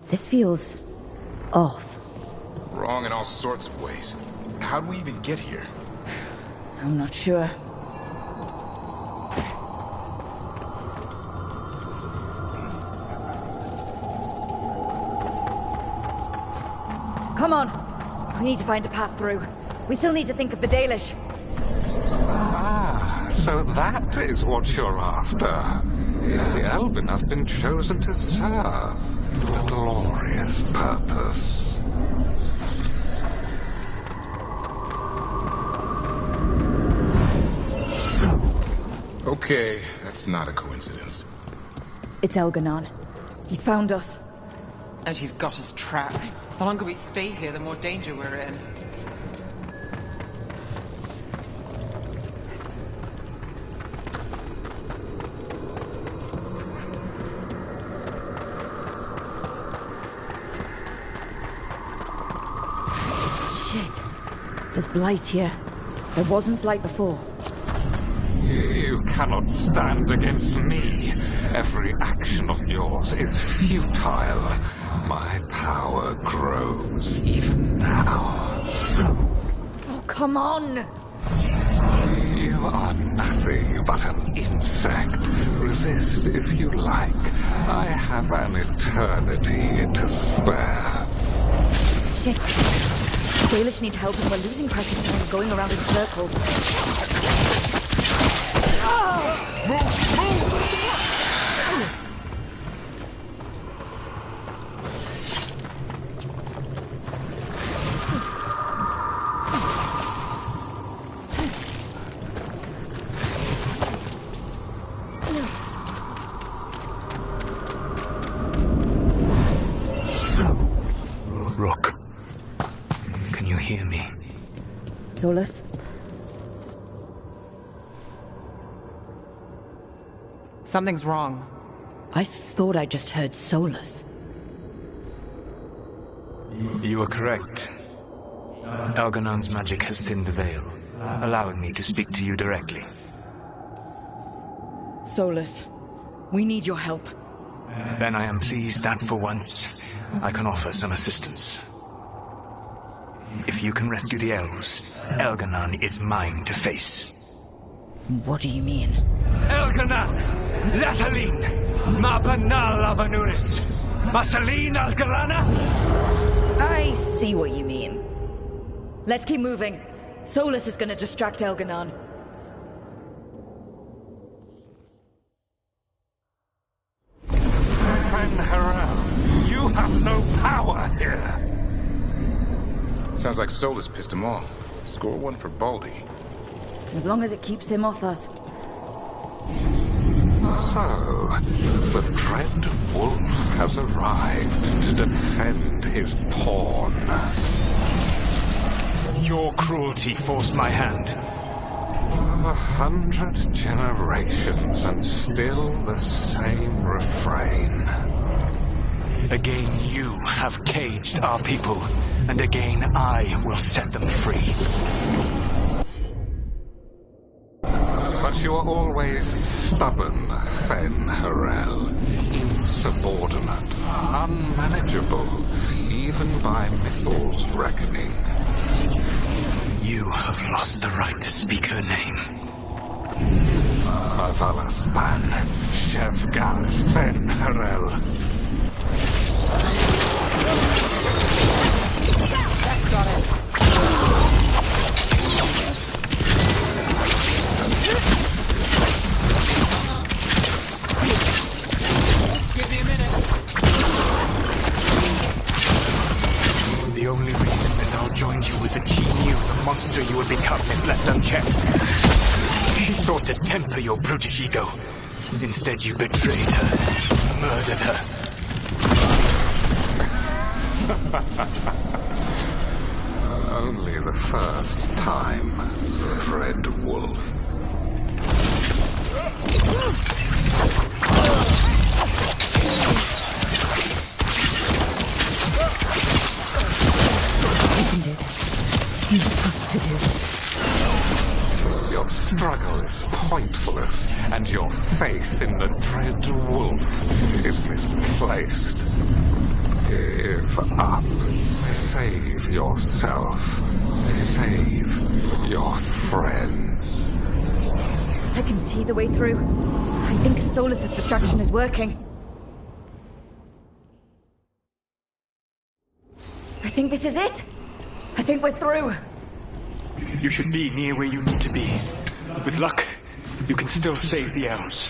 this feels off. Wrong in all sorts of ways. How'd we even get here? I'm not sure. Come on! We need to find a path through. We still need to think of the Dalish. Ah, so that is what you're after. The Elven have been chosen to serve a glorious purpose. Okay, that's not a coincidence. It's Elganon. He's found us. And she's got us trapped. The longer we stay here, the more danger we're in. There's blight here. There wasn't blight before. You cannot stand against me. Every action of yours is futile. My power grows even now. Oh, come on! You are nothing but an insect. Resist if you like. I have an eternity to spare. Shit. Baelish need help and we're losing precious time going around in circles. Rook. Can you hear me? Solus? Something's wrong. I thought I just heard Solus. You are correct. Elganon's magic has thinned the veil, allowing me to speak to you directly. Solus, we need your help. Then I am pleased that for once, I can offer some assistance. If you can rescue the elves, Elganon is mine to face. What do you mean? Elganon! Lathaline! Ma banal avanuris! Masaline Algalana! I see what you mean. Let's keep moving. Solus is gonna distract Elganon. Friend Harel, you have no power here. Sounds like Solus pissed him off. Score one for Baldy. As long as it keeps him off us. So, the dread wolf has arrived to defend his pawn. Your cruelty forced my hand. 100 generations and still the same refrain. Again you have caged our people, and again I will set them free. But you are always stubborn, Fen Harel. Insubordinate, unmanageable, even by Mythal's reckoning. You have lost the right to speak her name. Avalas Ban, Shevgal Fen Harel. That's got it. Give me a minute. The only reason Mythal joined you was that she knew the monster you would become if left unchecked. She thought to temper your brutish ego. Instead, you betrayed her, murdered her. Only the first time, Dread Wolf. You can do this. You have to do it. Your struggle is pointless, and your faith in the Dread Wolf is misplaced. Give up. Save yourself. Save your friends. I can see the way through. I think Solus's distraction is working. I think this is it. I think we're through. You should be near where you need to be. With luck, you can still save the elves.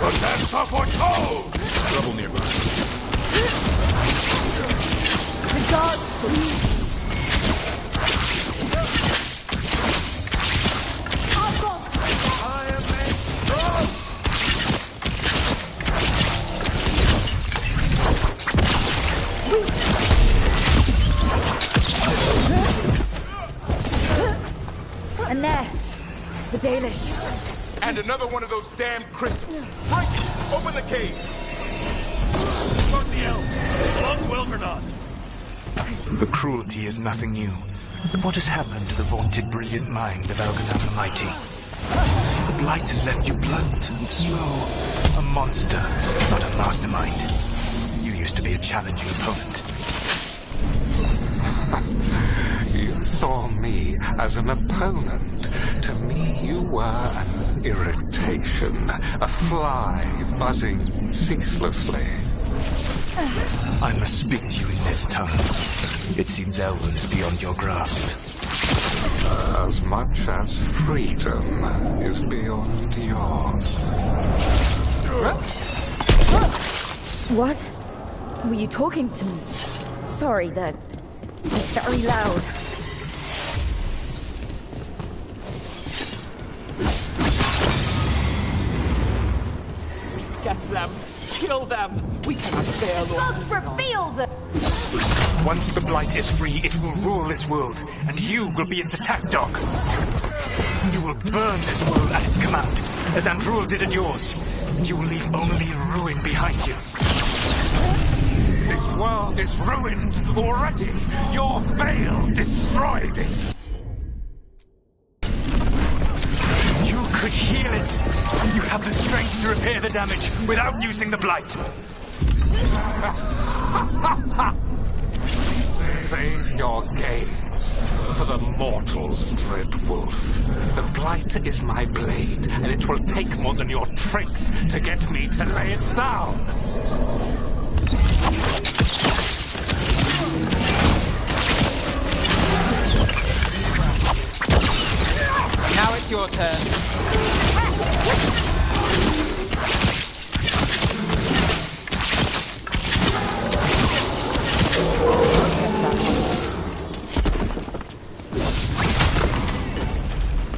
Protect of what told! Trouble nearby. The gods, please. And there, the Dalish. And another one of those damn crystals. Break it! Open the cage! Fuck the elves! Long Veilguard! The cruelty is nothing new. But what has happened to the vaunted brilliant mind of Elganon the Mighty? The blight has left you blunt and slow. A monster, not a mastermind. You used to be a challenging opponent. You saw me as an opponent. To me, you were an irritation, a fly buzzing ceaselessly. I must speak to you in this tongue. It seems Elven is beyond your grasp. As much as freedom is beyond yours. What? Were you talking to me? Sorry, that was very loud. Catch them! Kill them! We cannot bear Lord. Gods reveal them! Once the blight is free, it will rule this world, and you will be its attack dog. You will burn this world at its command, as Andrul did at yours, and you will leave only ruin behind you. This world is ruined already. Your veil destroyed it. You could heal it. You have the strength to repair the damage without using the blight. Save your games for the mortals, Dread Wolf. The blight is my blade, and it will take more than your tricks to get me to lay it down. Now it's your turn.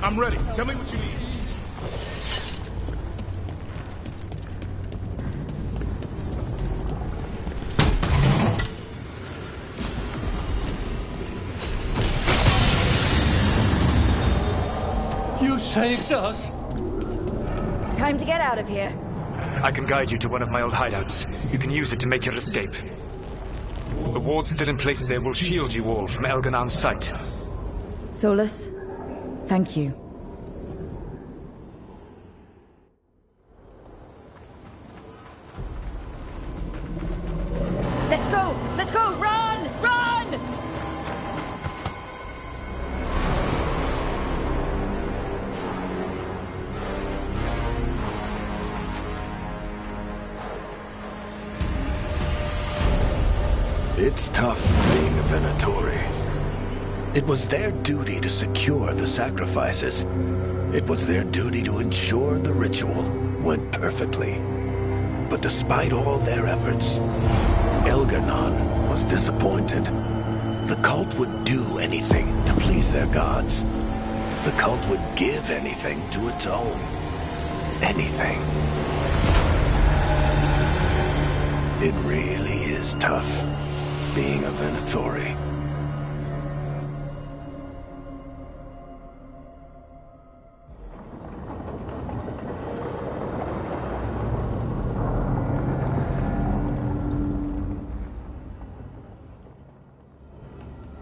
I'm ready. Tell me what you need. You saved us! Time to get out of here. I can guide you to one of my old hideouts. You can use it to make your escape. The wards still in place there will shield you all from Elganon's sight. Solus, thank you. Let's go! Let's go! Run! Run! It's tough being a Venatori. It was their duty to secure the sacrifices. It was their duty to ensure the ritual went perfectly. But despite all their efforts, Elganon was disappointed. The cult would do anything to please their gods. The cult would give anything to atone. Anything. It really is tough being a Venatori.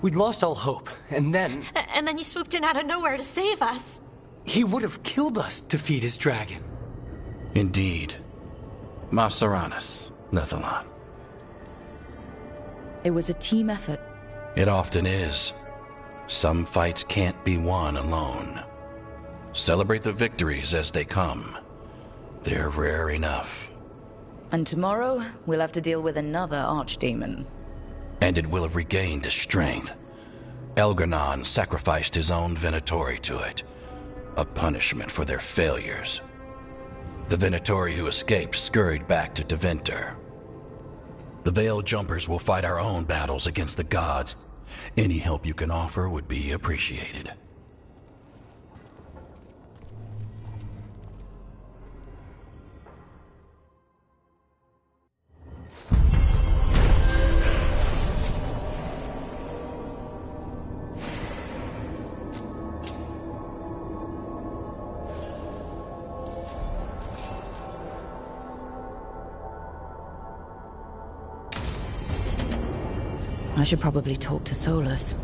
We'd lost all hope, and then... And then you swooped in out of nowhere to save us. He would have killed us to feed his dragon. Indeed. Maceranus, Nethalon. It was a team effort. It often is. Some fights can't be won alone. Celebrate the victories as they come. They're rare enough. And tomorrow, we'll have to deal with another archdemon. And it will have regained its strength. Elganon sacrificed his own Venatori to it. A punishment for their failures. The Venatori who escaped scurried back to Deventer. The Veil Jumpers will fight our own battles against the gods. Any help you can offer would be appreciated. I should probably talk to Solus.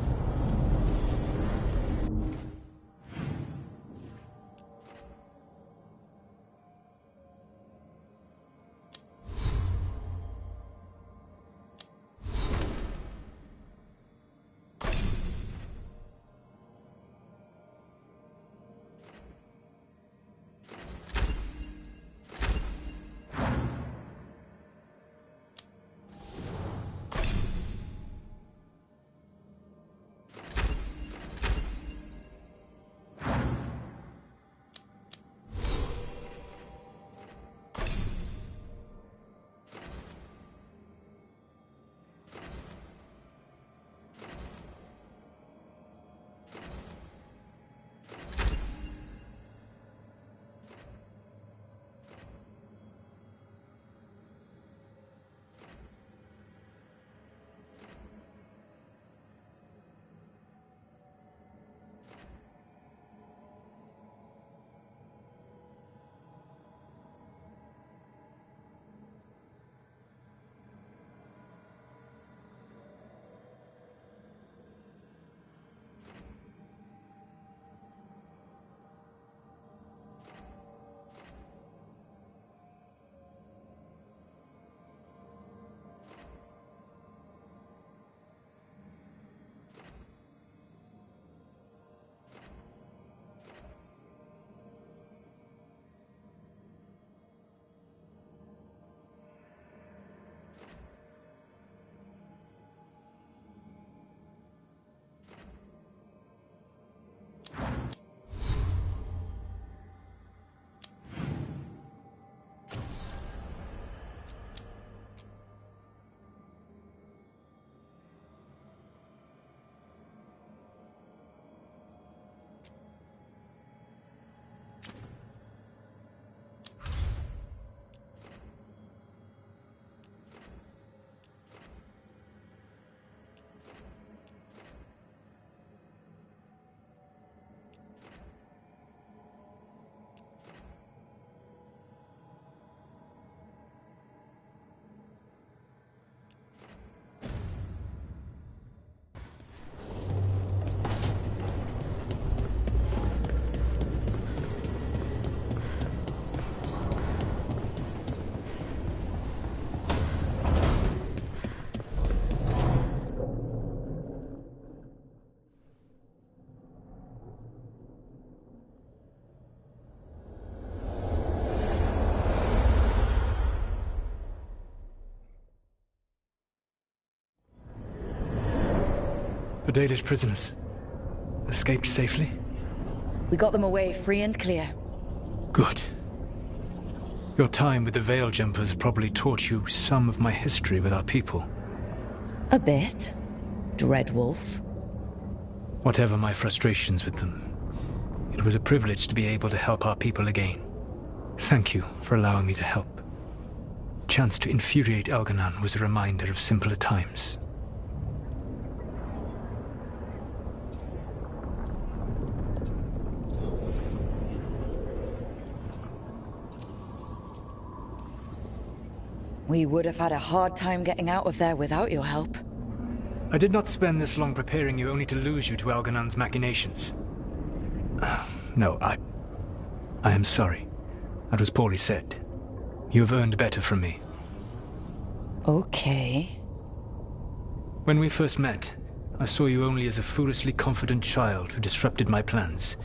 Dalish prisoners escaped safely? We got them away free and clear. Good. Your time with the Veil Jumpers probably taught you some of my history with our people. A bit. Dreadwolf. Whatever my frustrations with them, it was a privilege to be able to help our people again. Thank you for allowing me to help. Chance to infuriate Elganon was a reminder of simpler times. We would have had a hard time getting out of there without your help. I did not spend this long preparing you only to lose you to Elganon's machinations. No, I am sorry. That was poorly said. You have earned better from me. Okay. When we first met, I saw you only as a foolishly confident child who disrupted my plans.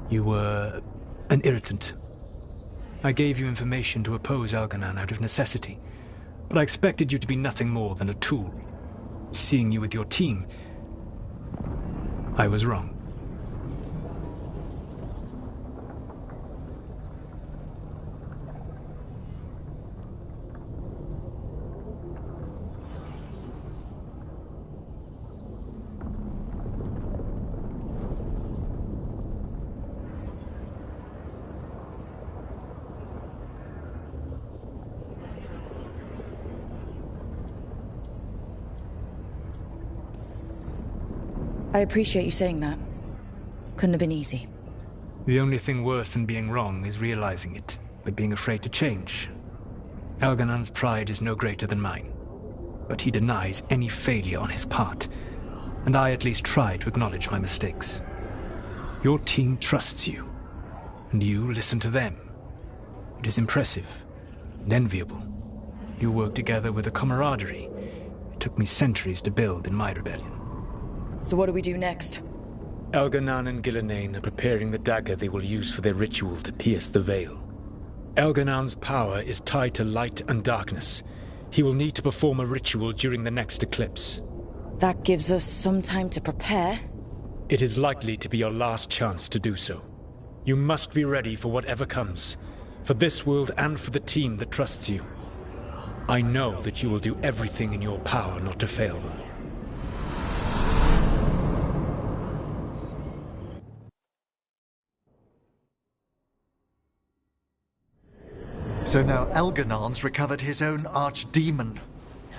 You were an irritant. I gave you information to oppose Elganon out of necessity, but I expected you to be nothing more than a tool. Seeing you with your team, I was wrong. I appreciate you saying that. Couldn't have been easy. The only thing worse than being wrong is realizing it, but being afraid to change. Elganon's pride is no greater than mine, but he denies any failure on his part, and I at least try to acknowledge my mistakes. Your team trusts you, and you listen to them. It is impressive and enviable. You work together with a camaraderie it took me centuries to build in my rebellion. So what do we do next? Elganon and Gillenane are preparing the dagger they will use for their ritual to pierce the veil. Elganon's power is tied to light and darkness. He will need to perform a ritual during the next eclipse. That gives us some time to prepare. It is likely to be your last chance to do so. You must be ready for whatever comes, for this world and for the team that trusts you. I know that you will do everything in your power not to fail them. So now Elganon's recovered his own archdemon,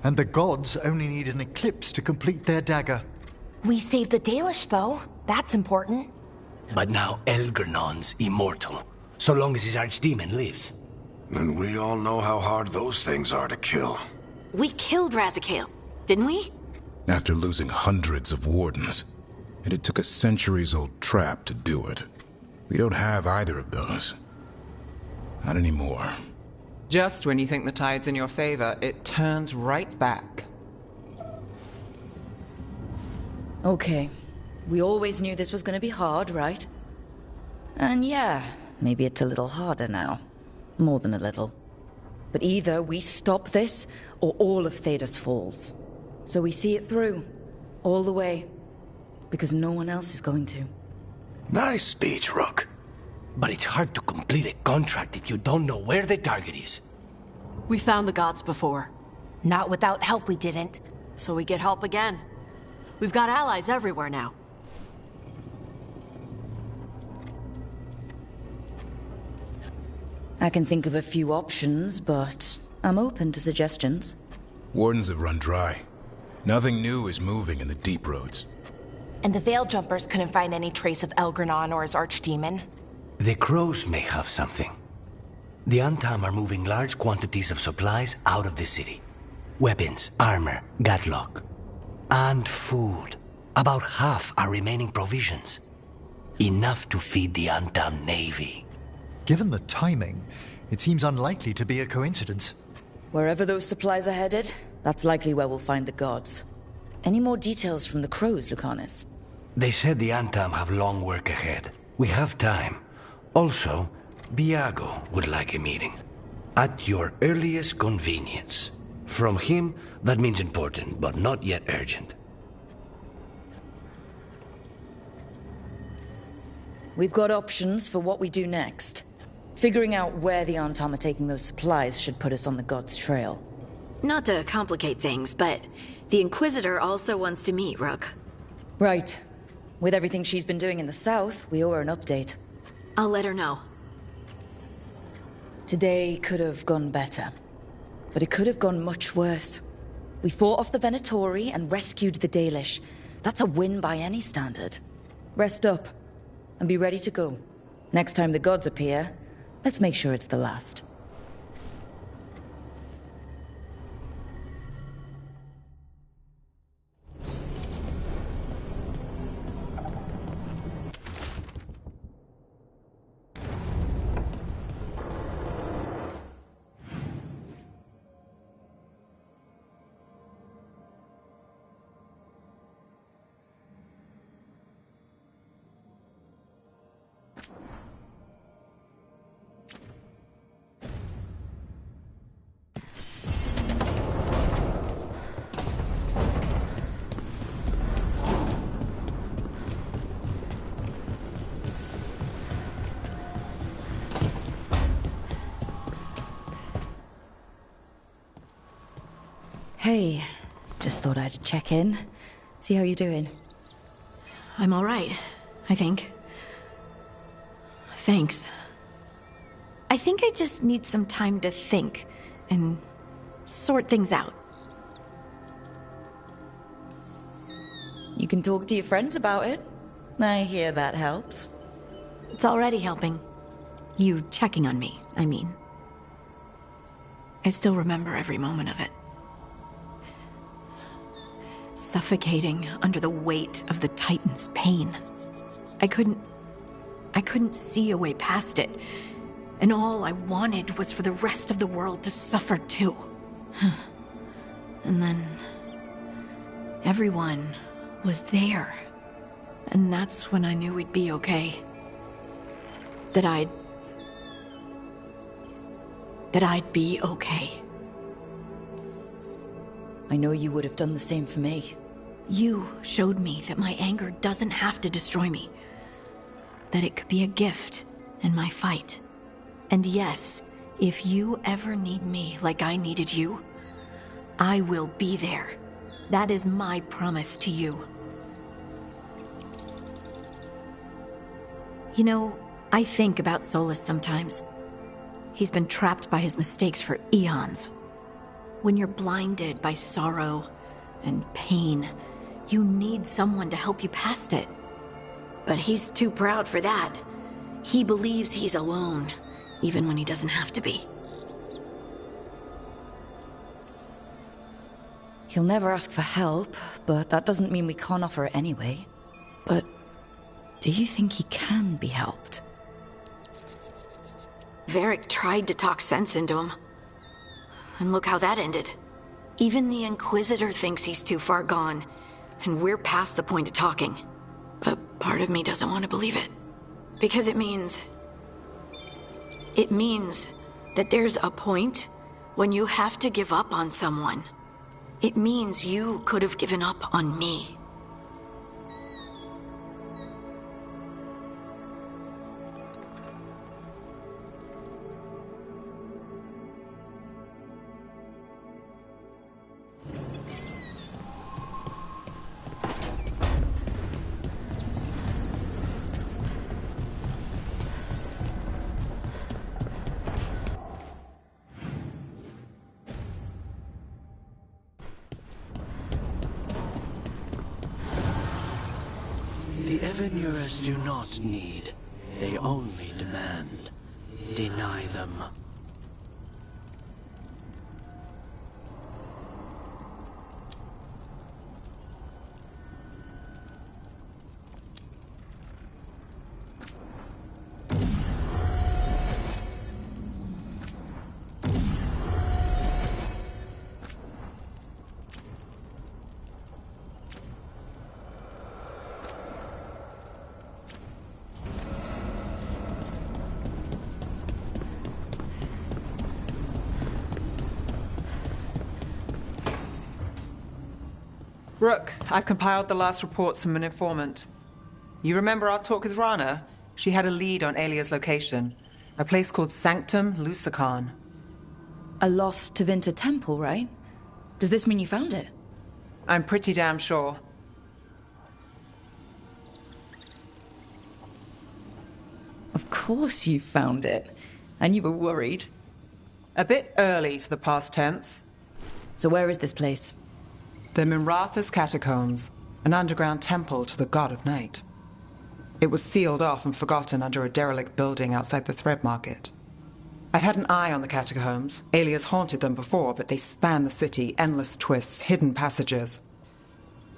and the gods only need an eclipse to complete their dagger. We saved the Dalish, though. That's important. But now Elganon's immortal, so long as his archdemon lives. And we all know how hard those things are to kill. We killed Razikale, didn't we? After losing hundreds of wardens, and it took a centuries-old trap to do it. We don't have either of those. Not anymore. Just when you think the tide's in your favor, it turns right back. Okay. We always knew this was going to be hard, right? And yeah, maybe it's a little harder now. More than a little. But either we stop this, or all of Thedas falls. So we see it through. All the way. Because no one else is going to. Nice speech, Rook. But it's hard to complete a contract if you don't know where the target is. We found the gods before. Not without help, we didn't. So we get help again. We've got allies everywhere now. I can think of a few options, but I'm open to suggestions. Wardens have run dry. Nothing new is moving in the deep roads. And the Veil Jumpers couldn't find any trace of Elganon or his archdemon. The crows may have something. The Antam are moving large quantities of supplies out of the city. Weapons, armor, gatlock. And food. About half are remaining provisions. Enough to feed the Antam navy. Given the timing, it seems unlikely to be a coincidence. Wherever those supplies are headed, that's likely where we'll find the gods. Any more details from the crows, Lucanus? They said the Antam have long work ahead. We have time. Also, Biago would like a meeting. At your earliest convenience. From him, that means important, but not yet urgent. we've got options for what we do next. Figuring out where the Antam are taking those supplies should put us on the God's trail. Not to complicate things, but the Inquisitor also wants to meet Rook. Right. With everything she's been doing in the south, we owe her an update. I'll let her know. Today could have gone better, but it could have gone much worse. We fought off the Venatori and rescued the Dalish. That's a win by any standard. Rest up, and be ready to go. Next time the gods appear, let's make sure it's the last. Hey, just thought I'd check in, see how you're doing. I'm all right, I think. Thanks. I think I just need some time to think and sort things out. You can talk to your friends about it. I hear that helps. It's already helping. You checking on me, I mean. I still remember every moment of it. Suffocating under the weight of the Titan's pain. I couldn't see a way past it. And all I wanted was for the rest of the world to suffer too. And then everyone was there. And that's when I knew we'd be okay. That I'd be okay. I know you would have done the same for me. You showed me that my anger doesn't have to destroy me. That it could be a gift in my fight. And yes, if you ever need me like I needed you, I will be there. That is my promise to you. You know, I think about Solus sometimes. He's been trapped by his mistakes for eons. When you're blinded by sorrow and pain, you need someone to help you past it. But he's too proud for that. He believes he's alone, even when he doesn't have to be. He'll never ask for help, but that doesn't mean we can't offer it anyway. But do you think he can be helped? Varric tried to talk sense into him. And look how that ended. Even the Inquisitor thinks he's too far gone, and we're past the point of talking. But part of me doesn't want to believe it. Because it means that there's a point when you have to give up on someone. It means you could have given up on me. The Evenurers do not need, they only demand. Deny them. Rook, I've compiled the last reports from an informant. You remember our talk with Rana? She had a lead on Alia's location. A place called Sanctum Lucican. A lost Tevinter temple, right? Does this mean you found it? I'm pretty damn sure. Of course you found it. And you were worried. A bit early for the past tense. So where is this place? The Miratha's Catacombs, an underground temple to the god of night. It was sealed off and forgotten under a derelict building outside the Thread Market. I've had an eye on the catacombs. Alias haunted them before, but they span the city, endless twists, hidden passages.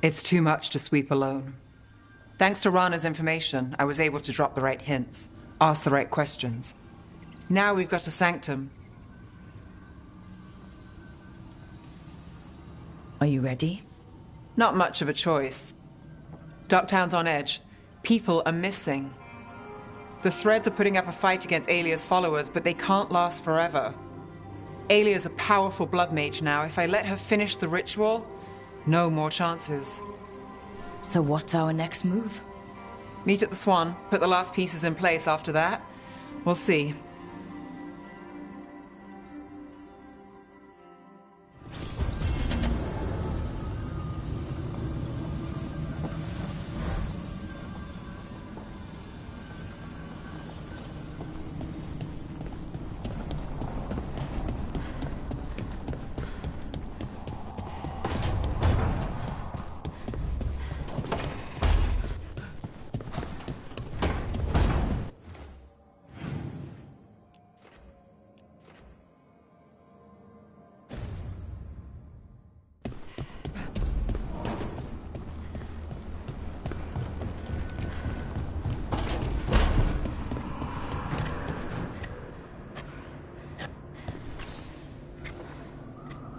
It's too much to sweep alone. Thanks to Rana's information, I was able to drop the right hints, ask the right questions. Now we've got a sanctum. Are you ready? Not much of a choice. Docktown's on edge. People are missing. The Threads are putting up a fight against Alia's followers, but they can't last forever. Alia's a powerful blood mage now. If I let her finish the ritual, no more chances. So what's our next move? Meet at the Swan, put the last pieces in place after that. We'll see.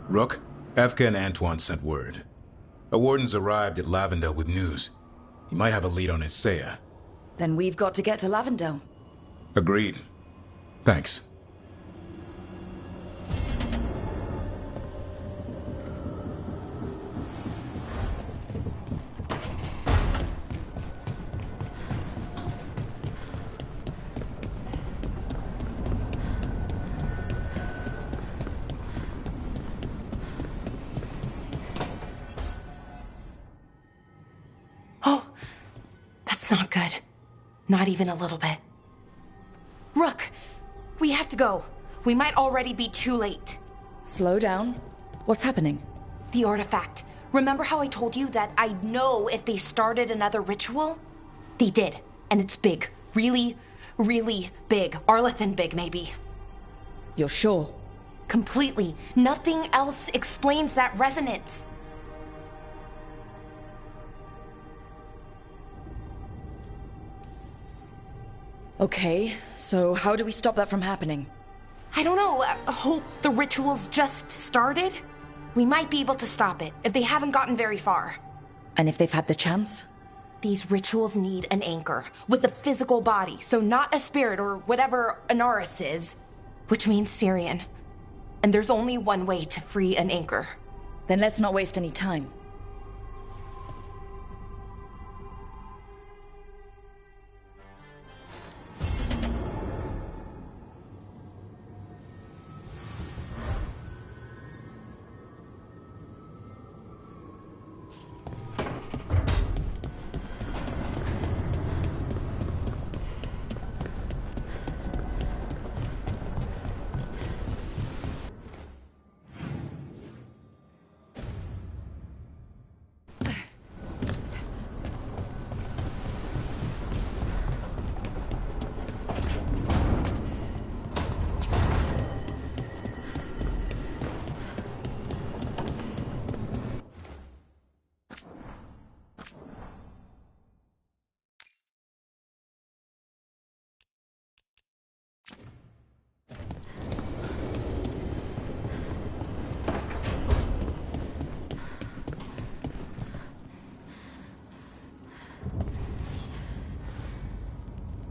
Rook, Efka and Antoine sent word. A warden's arrived at Lavendel with news. He might have a lead on Isaiah. Then we've got to get to Lavendel. Agreed. Thanks. Not good. Not even a little bit. Rook, we have to go. We might already be too late. Slow down. What's happening? The artifact. Remember how I told you that I'd know if they started another ritual? They did, and it's big. Really, really big. Arlethan big, maybe. You're sure? Completely. Nothing else explains that resonance. Okay, so how do we stop that from happening? I don't know. Hope the ritual's just started? We might be able to stop it if they haven't gotten very far. And if they've had the chance? These rituals need an anchor with a physical body, so not a spirit or whatever Anaris is, which means Syrian. And there's only one way to free an anchor. Then let's not waste any time.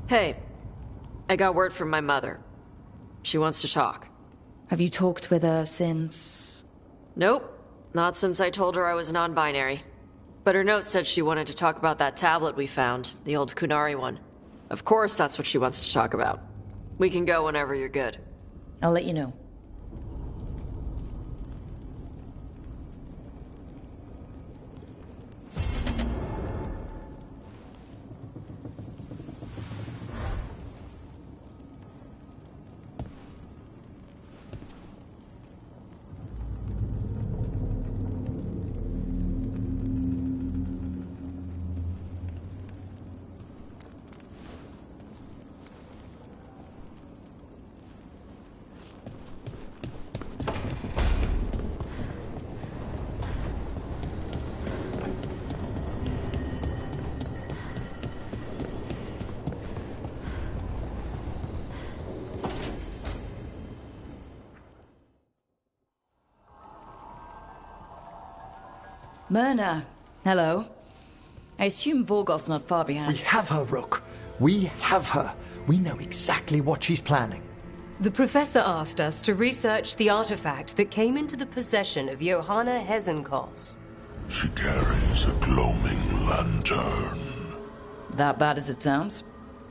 Hey, I got word from my mother. She wants to talk. Have you talked with her since? Nope, not since I told her I was non-binary. But her note said she wanted to talk about that tablet we found, the old Kunari one. Of course that's what she wants to talk about. We can go whenever you're good. I'll let you know. Myrna, hello. I assume Vorgoth's not far behind. We have her, Rook. We have her. We know exactly what she's planning. The Professor asked us to research the artifact that came into the possession of Johanna Hezenkos. She carries a gloaming lantern. That bad as it sounds?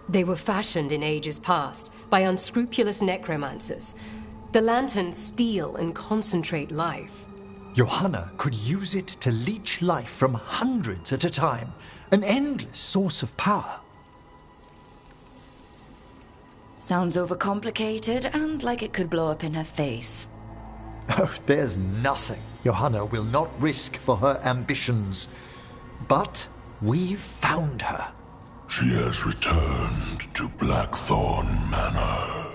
They were fashioned in ages past by unscrupulous necromancers. The lanterns steal and concentrate life. Johanna could use it to leech life from hundreds at a time. An endless source of power. Sounds overcomplicated and like it could blow up in her face. Oh, there's nothing Johanna will not risk for her ambitions. But we've found her. She has returned to Blackthorn Manor.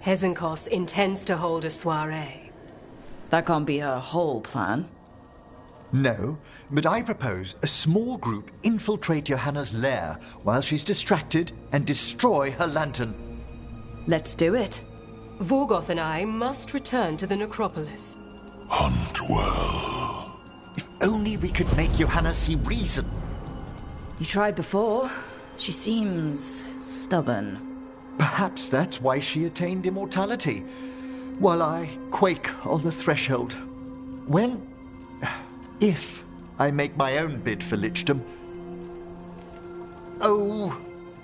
Hezenkos intends to hold a soiree. That can't be her whole plan. No, but I propose a small group infiltrate Johanna's lair while she's distracted and destroy her lantern. Let's do it. Vorgoth and I must return to the necropolis. Hunt well. If only we could make Johanna see reason. You tried before. She seems stubborn. Perhaps that's why she attained immortality. While I quake on the threshold. If I make my own bid for lichdom. Oh,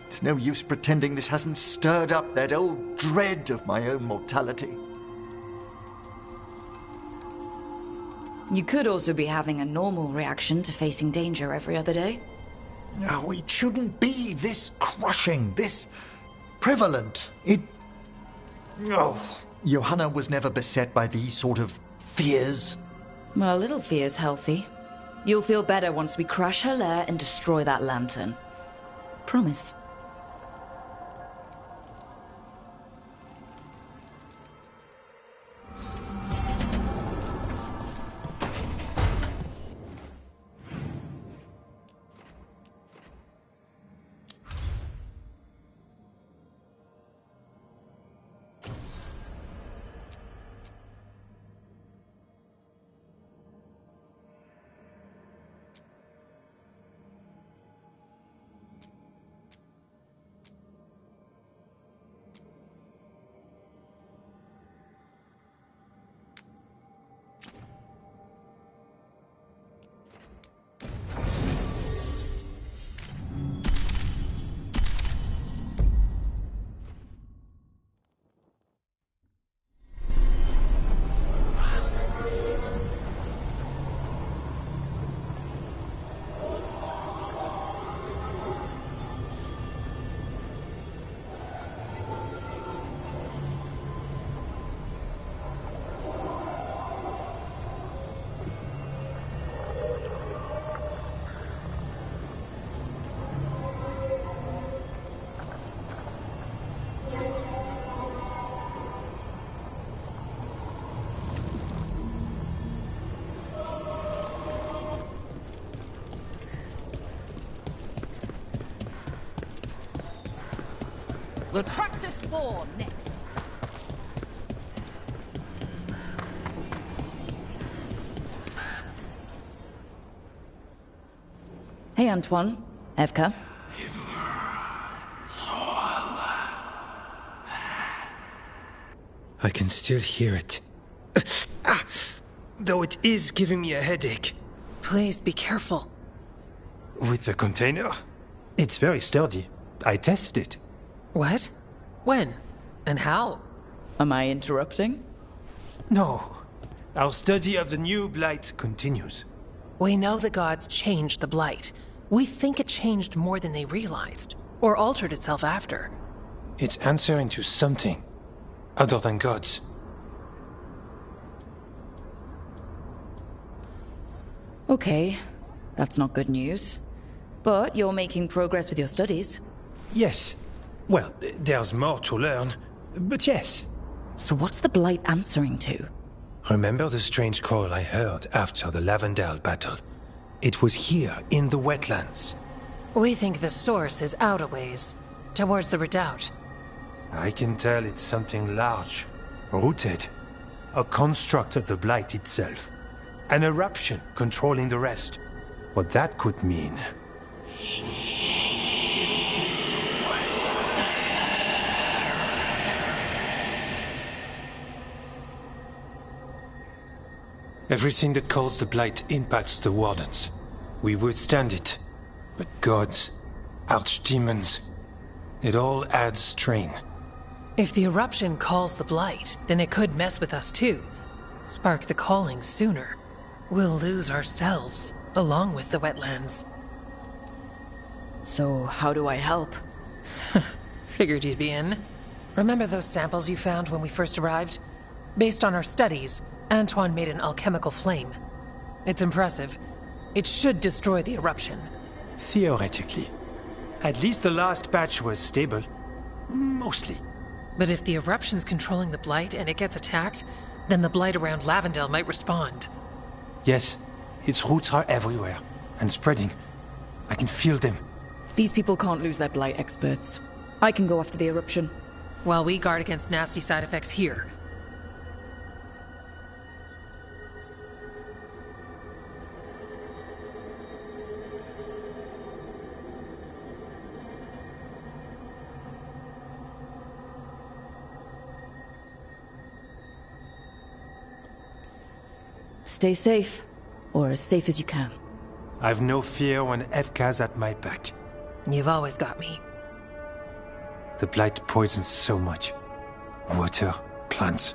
it's no use pretending this hasn't stirred up that old dread of my own mortality. You could also be having a normal reaction to facing danger every other day. No, it shouldn't be this crushing, this prevalent. No. Johanna was never beset by these sort of fears. Well, a little fear's healthy. You'll feel better once we crush her lair and destroy that lantern. Promise. We'll practice war next. Hey, Antoine. Evka. I can still hear it. Though it is giving me a headache. Please be careful. With the container? It's very sturdy. I tested it. What? When? And how? Am I interrupting? No. Our study of the new blight continues. We know the gods changed the blight. We think it changed more than they realized, or altered itself after. It's answering to something other than gods. Okay, that's not good news. But you're making progress with your studies. Yes. Well, there's more to learn, but yes. So what's the blight answering to? Remember the strange call I heard after the Lavendale battle? It was here, in the wetlands. We think the source is out a ways, towards the redoubt. I can tell it's something large, rooted. A construct of the blight itself. An eruption controlling the rest. What that could mean. Everything that calls the blight impacts the Wardens. We withstand it. But gods, archdemons, it all adds strain. If the eruption calls the blight, then it could mess with us too. Spark the calling sooner. We'll lose ourselves, along with the wetlands. So how do I help? Figured you'd be in. Remember those samples you found when we first arrived? Based on our studies, Antoine made an alchemical flame. It's impressive. It should destroy the eruption. Theoretically. At least the last batch was stable. Mostly. But if the eruption's controlling the blight and it gets attacked, then the blight around Lavendale might respond. Yes, its roots are everywhere, and spreading. I can feel them. These people can't lose their blight experts. I can go after the eruption. While we guard against nasty side effects here. Stay safe, or as safe as you can. I've no fear when Evka's at my back. You've always got me. The blight poisons so much. Water, plants,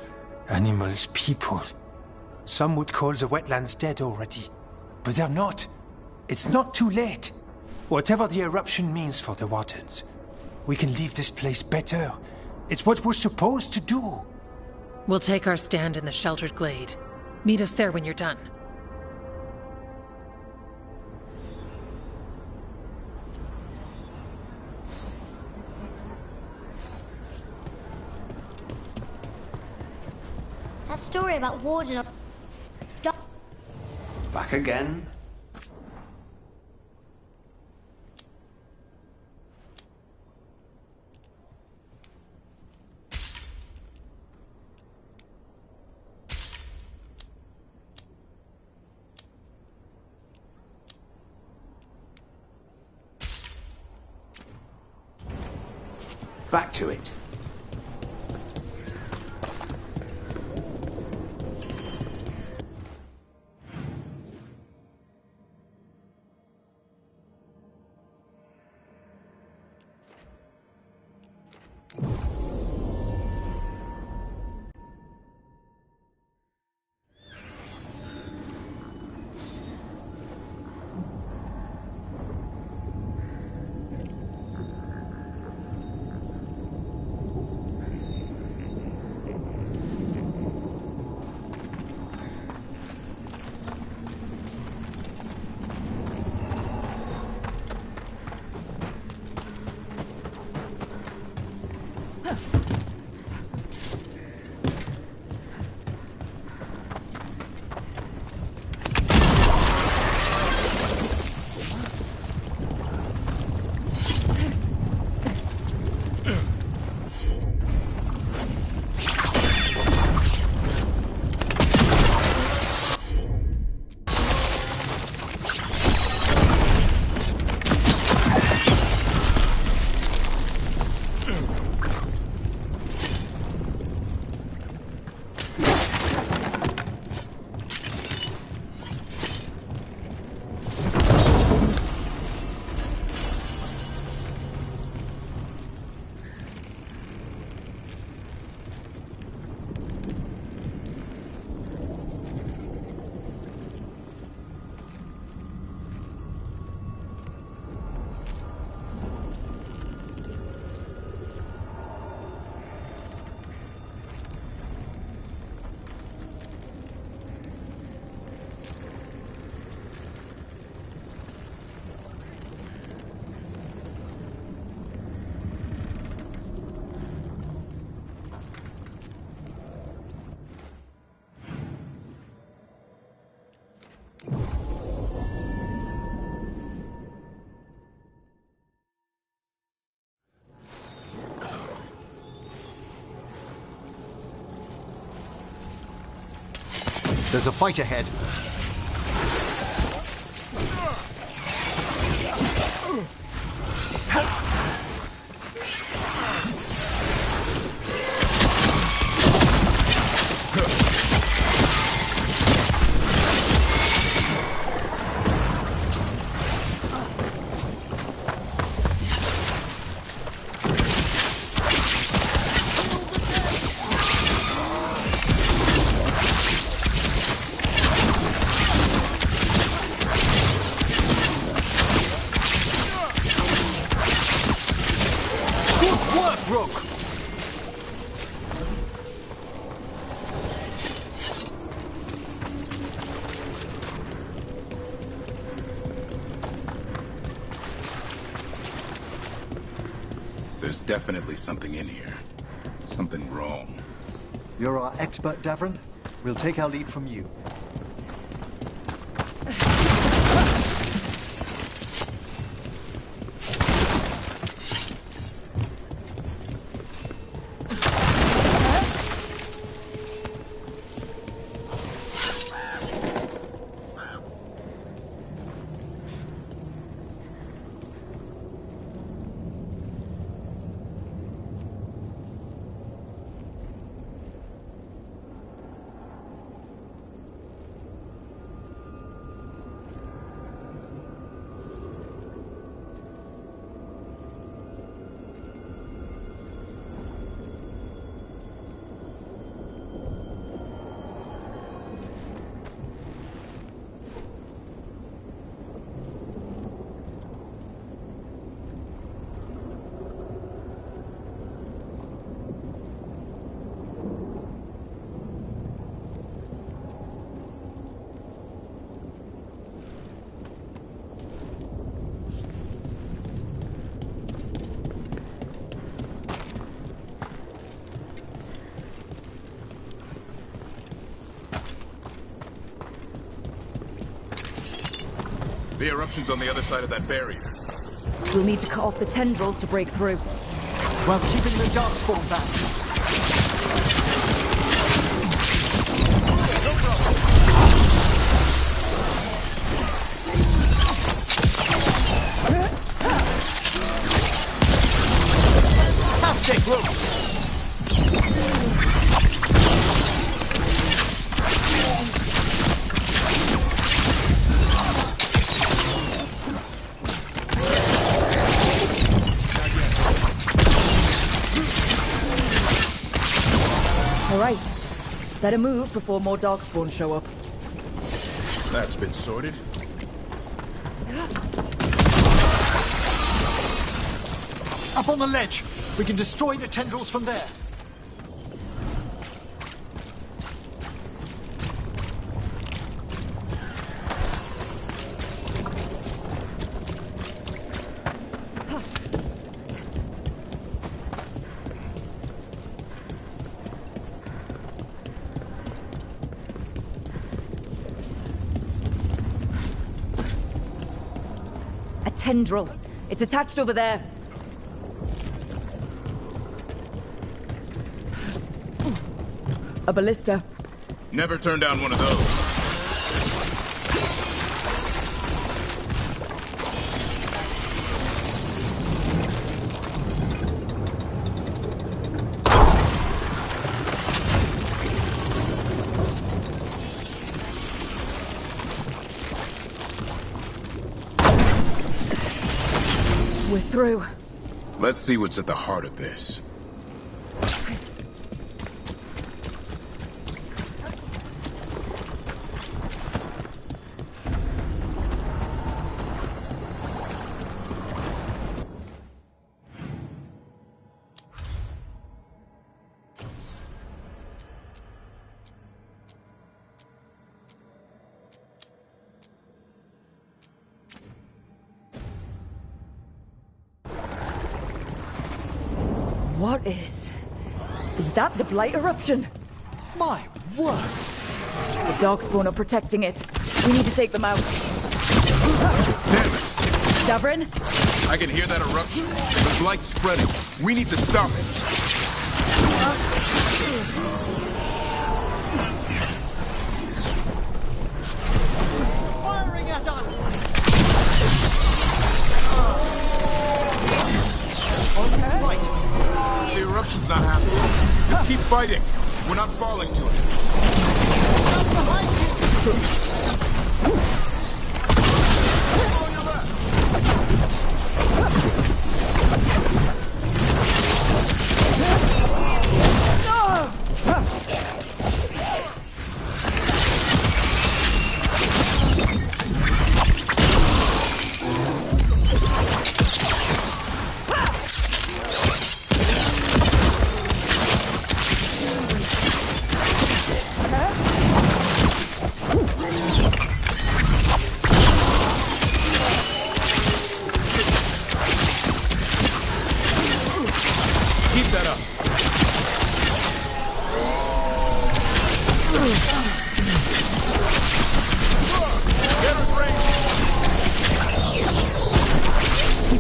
animals, people. Some would call the wetlands dead already. But they're not. It's not too late. Whatever the eruption means for the Wardens, we can leave this place better. It's what we're supposed to do. We'll take our stand in the sheltered glade. Meet us there when you're done. That story about Warden of... Back again? Back to it. There's a fight ahead. There's definitely something in here. Something wrong. You're our expert, Davron. We'll take our lead from you. The eruption's on the other side of that barrier. We'll need to cut off the tendrils to break through. While keeping the darkspawn back. Fantastic rope! Alright. Better move before more darkspawn show up. That's been sorted. Up on the ledge! We can destroy the tendrils from there. A tendril. It's attached over there. A ballista. Never turn down one of those. We're through. Let's see what's at the heart of this. What is... Is that the Blight eruption? My word! The Darkspawn are protecting it. We need to take them out. Damn it! Davron? I can hear that eruption. There's light spreading. We need to stop it. eruption's not happening. Just keep fighting. We're not falling to it.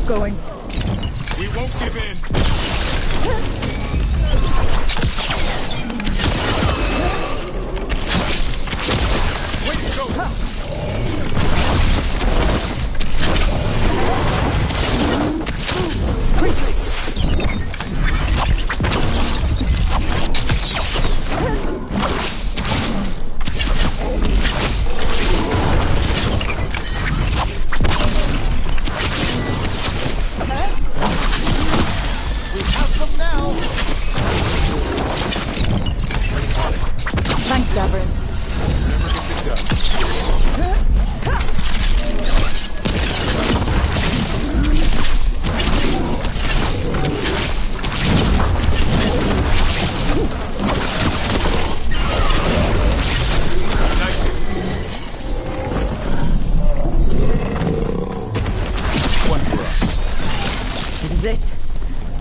Going. We won't give in. Way to go. Quickly.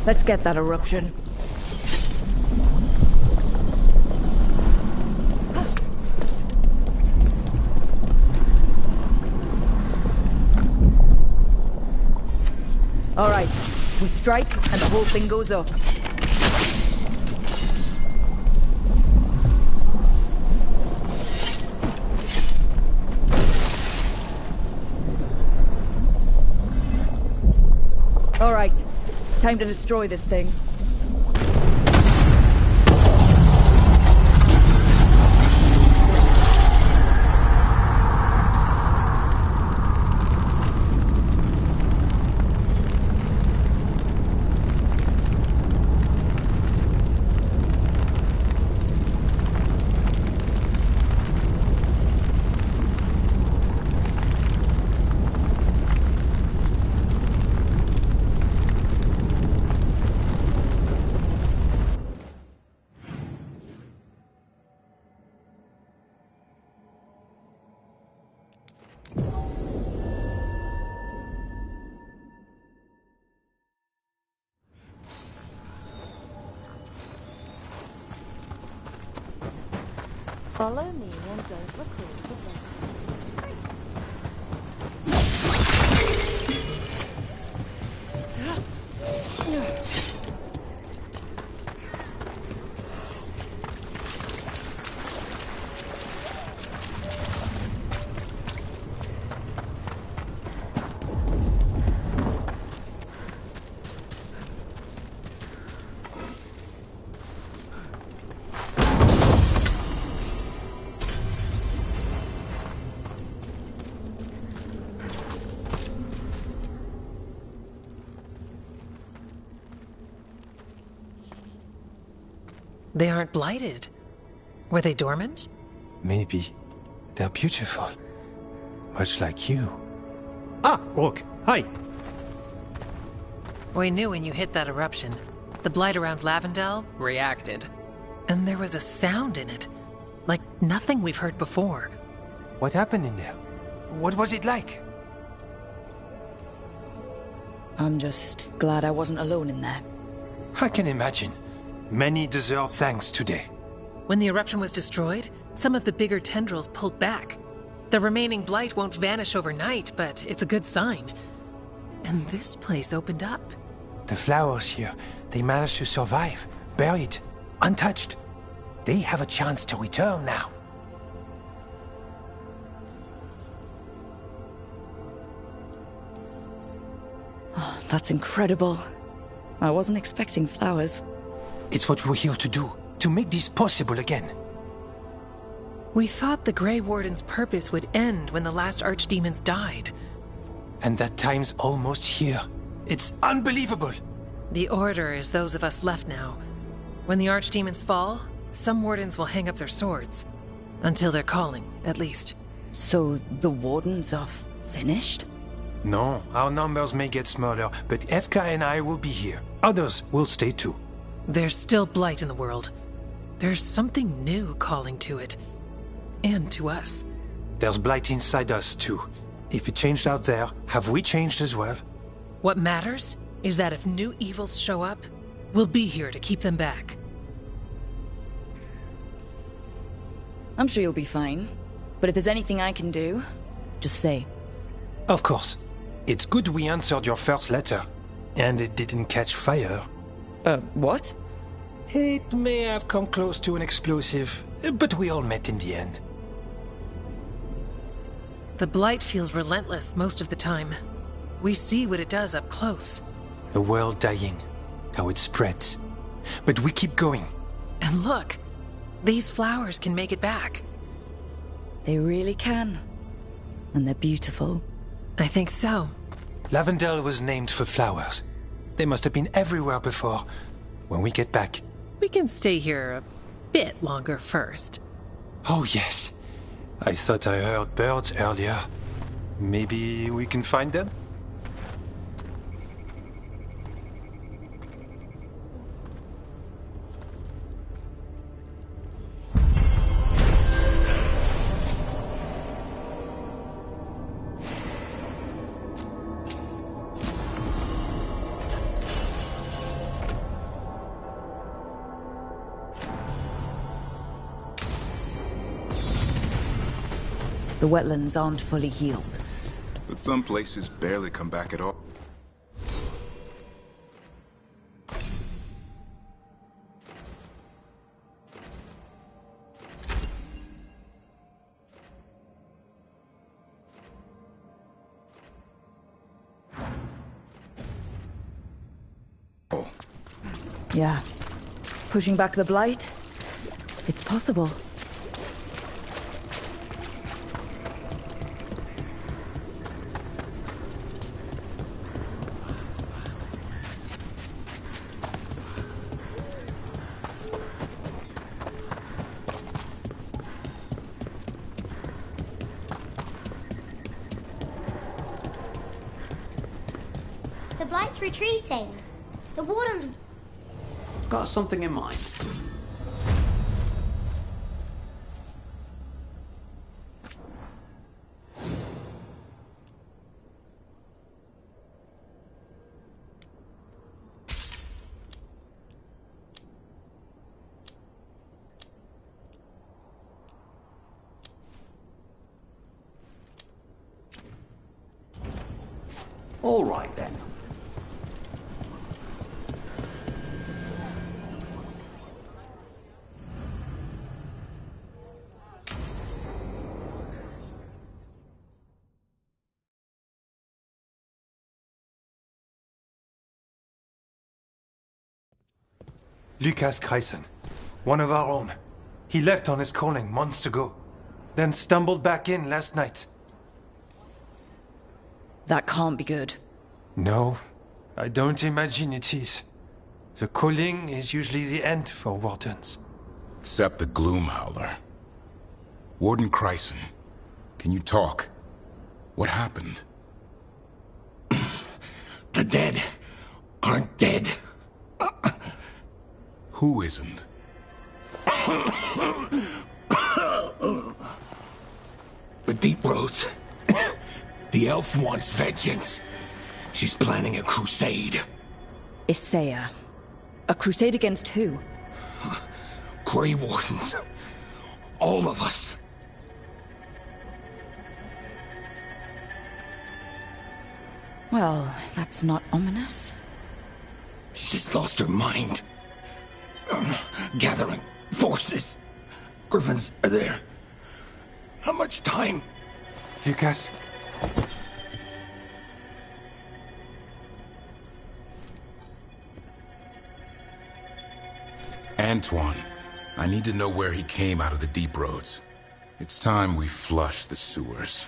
Let's get that eruption. All right, we strike and the whole thing goes up. All right. Time to destroy this thing. Follow me and don't record the They aren't blighted. Were they dormant? Maybe. They're beautiful. Much like you. Ah, Rook. Hi. We knew when you hit that eruption. The blight around Lavendel reacted. And there was a sound in it. Like nothing we've heard before. What happened in there? What was it like? I'm just glad I wasn't alone in there. I can imagine. Many deserve thanks today. When the eruption was destroyed, some of the bigger tendrils pulled back. The remaining blight won't vanish overnight, but it's a good sign. And this place opened up. The flowers here, they managed to survive, buried, untouched. They have a chance to return now. Oh, that's incredible. I wasn't expecting flowers. It's what we're here to do, to make this possible again. We thought the Grey Warden's purpose would end when the last archdemons died. And that time's almost here. It's unbelievable! The Order is those of us left now. When the archdemons fall, some wardens will hang up their swords. Until their calling, at least. So the wardens are finished? No, our numbers may get smaller, but Efka and I will be here. Others will stay too. There's still blight in the world. There's something new calling to it. And to us. There's blight inside us too. If it changed out there, have we changed as well? What matters is that if new evils show up, we'll be here to keep them back. I'm sure you'll be fine. But if there's anything I can do, just say. Of course. It's good we answered your first letter. And it didn't catch fire. What? It may have come close to an explosive, but we all met in the end. The blight feels relentless most of the time. We see what it does up close. A world dying. How it spreads. But we keep going. And look, these flowers can make it back. They really can. And they're beautiful. I think so. Lavendel was named for flowers. They must have been everywhere before. When we get back. We can stay here a bit longer first. Oh, yes. I thought I heard birds earlier. Maybe we can find them? The wetlands aren't fully healed. But some places barely come back at all. Yeah. Pushing back the blight? It's possible. The blight's retreating. The warden's... Got something in mind. All right then. Lucas Chryson, one of our own. He left on his calling months ago, then stumbled back in last night. That can't be good. No, I don't imagine it is. The calling is usually the end for wardens. Except the Gloom Howler. Warden Chryson, can you talk? What happened? The dead aren't dead. Who isn't? The Deep Roads. The elf wants vengeance. She's planning a crusade. Isaiah. A crusade against who? Grey Wardens. All of us. Well, that's not ominous. She's lost her mind. Gathering forces. Griffins are there. How much time? Lucas? Antoine. I need to know where he came out of the deep roads. It's time we flush the sewers.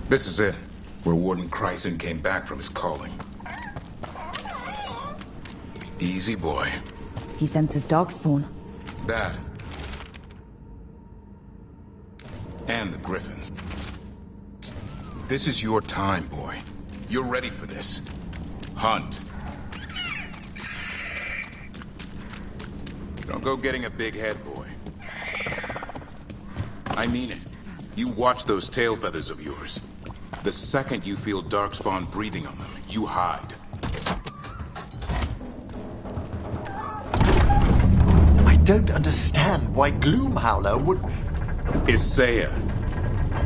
This is it, where Warden Kryson came back from his calling. Easy boy. He senses darkspawn. That. And the Griffins. This is your time, boy. You're ready for this. Hunt. Don't go getting a big head, boy. I mean it. You watch those tail feathers of yours. The second you feel Darkspawn breathing on them, you hide. I don't understand why Gloomhowler would... Isaiah.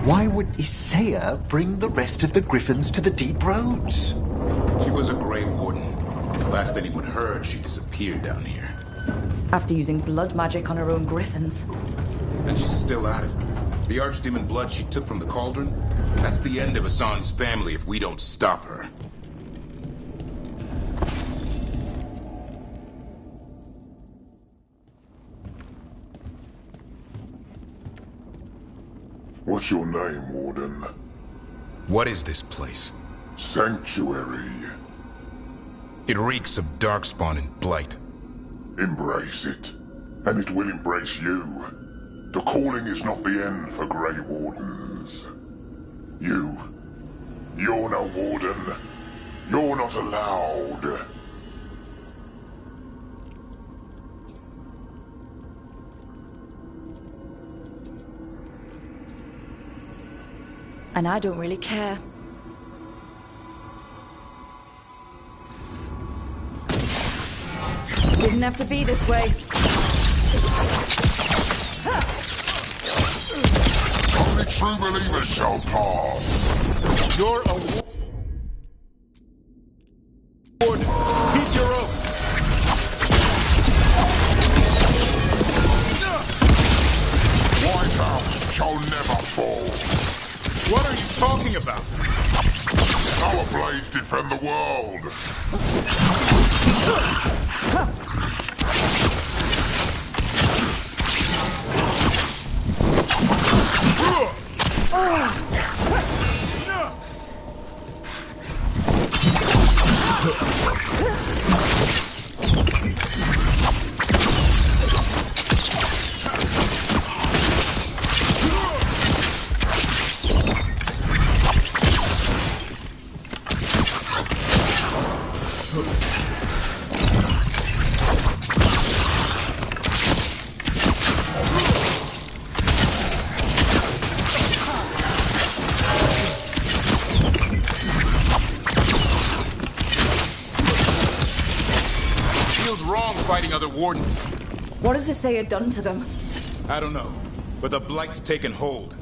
Why would Isaiah bring the rest of the Griffins to the deep roads? She was a Grey Warden. Last anyone heard, she disappeared down here. After using blood magic on her own Griffins. And she's still at it. The Archdemon blood she took from the cauldron? That's the end of Hassan's family if we don't stop her. What's your name, Warden? What is this place? Sanctuary. It reeks of Darkspawn and Blight. Embrace it, and it will embrace you. The calling is not the end for Grey Wardens. You're no Warden. You're not allowed. And I don't really care. Didn't have to be this way. Only true believers shall pass. You're a warden. Keep your oath. White House shall never fall. What are you talking about? Our blades defend the world. Other wardens. What has Isaiah done to them? I don't know, but the Blight's taken hold.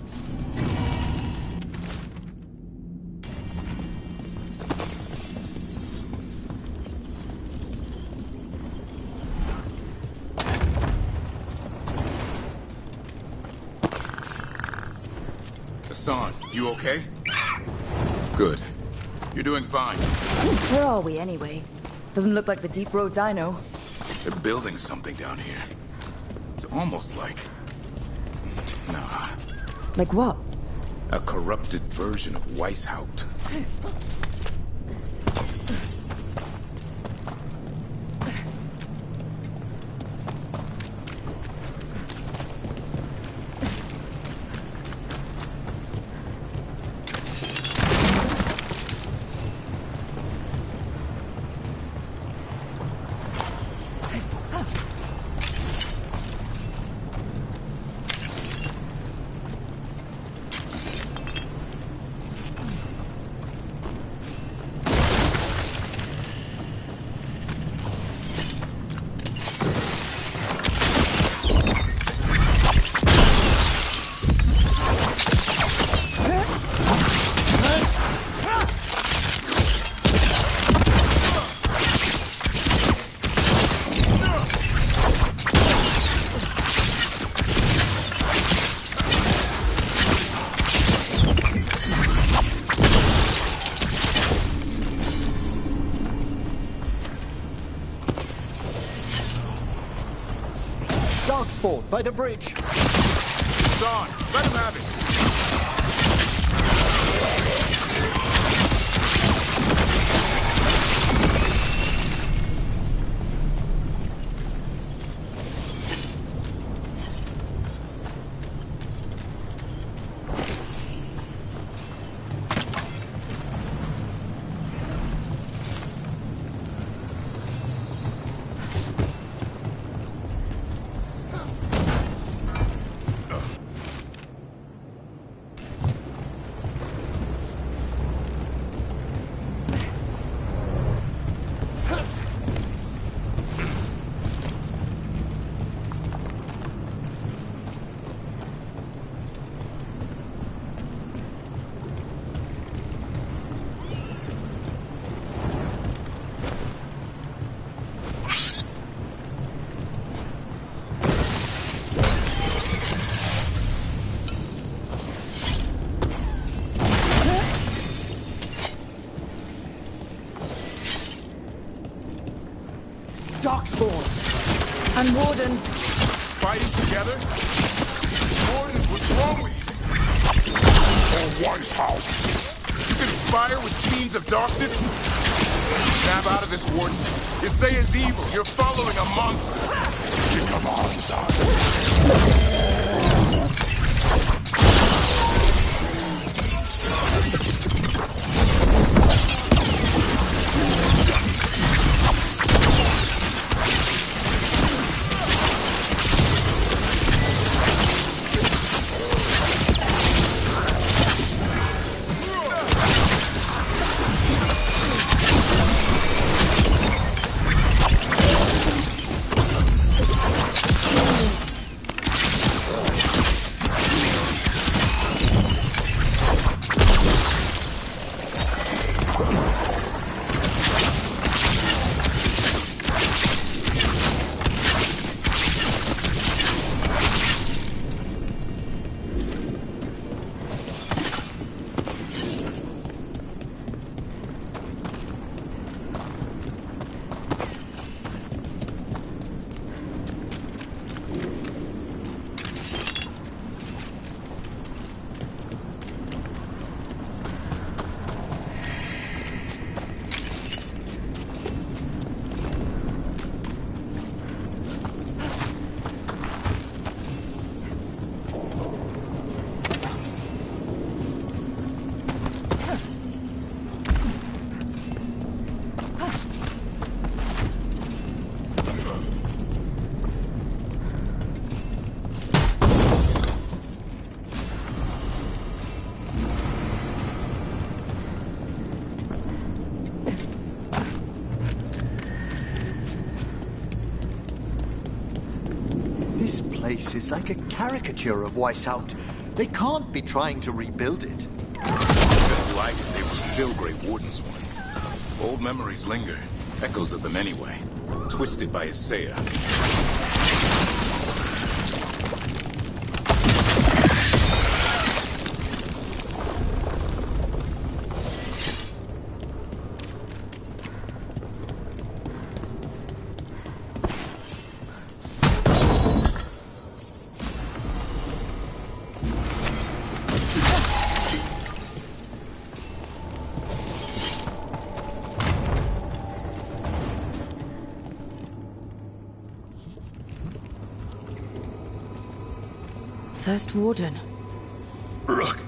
Hassan, you okay? Good. You're doing fine. Where are we anyway? Doesn't look like the deep roads I know. They're building something down here. It's almost like... Nah. Like what? A corrupted version of Weishaupt. spawn by the bridge. It's on. Let him have it. Darkspawn and Warden fighting together? Wardens, what's wrong with you? Or Wise House. You conspire with fiends of darkness? Snap out of this, Warden. Isaiah's evil. You're following a monster. Come on, son. This place is like a caricature of Weishaupt. They can't be trying to rebuild it. Like they were still Great Wardens once. Old memories linger. Echoes of them anyway. Twisted by Isaiah. First Warden. Rook.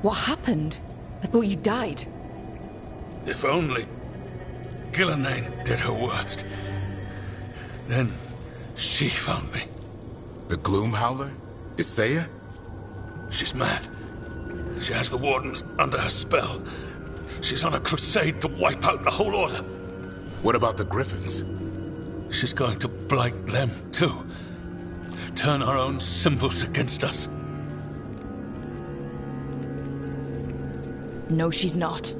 What happened? I thought you died. If only Gillenane did her worst. Then she found me. The Gloom Howler? Isaiah? She's mad. She has the Wardens under her spell. She's on a crusade to wipe out the whole Order. What about the Griffins? She's going to blight them too. Turn our own symbols against us. No, she's not.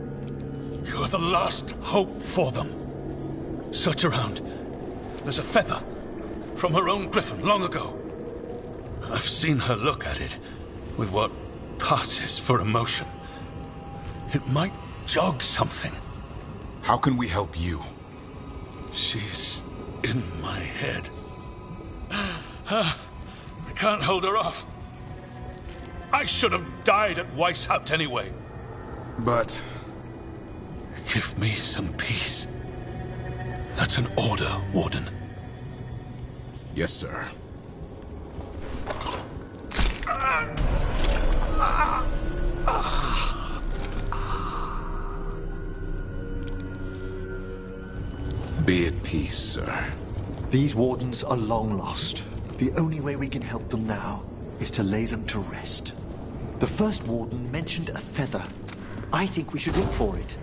You're the last hope for them. Search around. There's a feather from her own griffin long ago. I've seen her look at it with what passes for emotion. It might jog something. How can we help you? She's in my head. I can't hold her off. I should have died at Weishaupt anyway. But... Give me some peace. That's an order, Warden. Yes, sir. Be at peace, sir. These wardens are long lost. The only way we can help them now is to lay them to rest. The first warden mentioned a feather. I think we should look for it.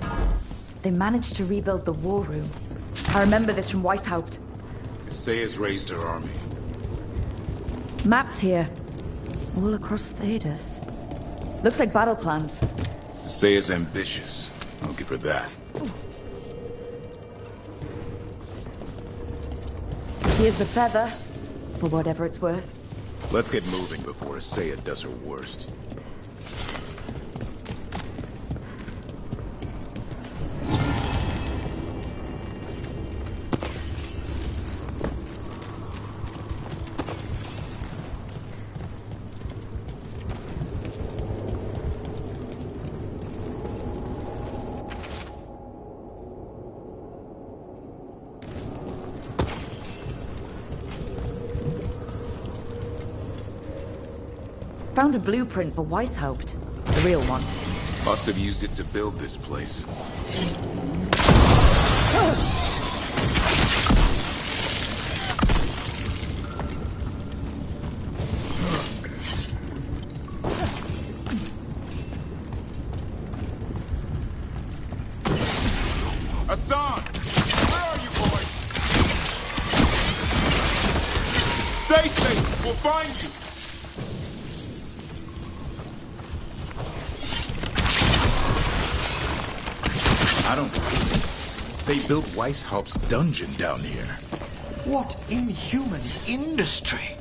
They managed to rebuild the war room. I remember this from Weishaupt. Sayers raised her army. Maps here. All across Thedas. Looks like battle plans. Sayers ambitious. I'll give her that. Here's the feather, for whatever it's worth. Let's get moving before Saya does her worst. Found a blueprint for Weishaupt. The real one. Must have used it to build this place. Hassan! Where are you, boys? Stay safe! We'll find you! I don't believe it. They built Weishaupt's dungeon down here. What inhuman industry!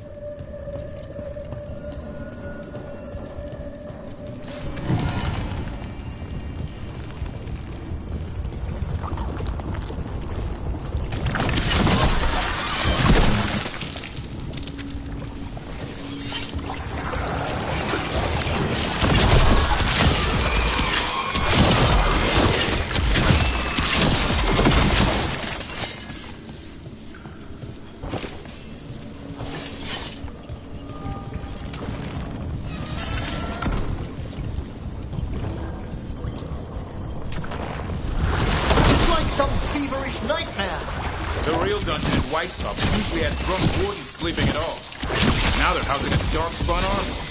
Usually had drunk wardens sleeping at all. Now they're housing a dark-spun army.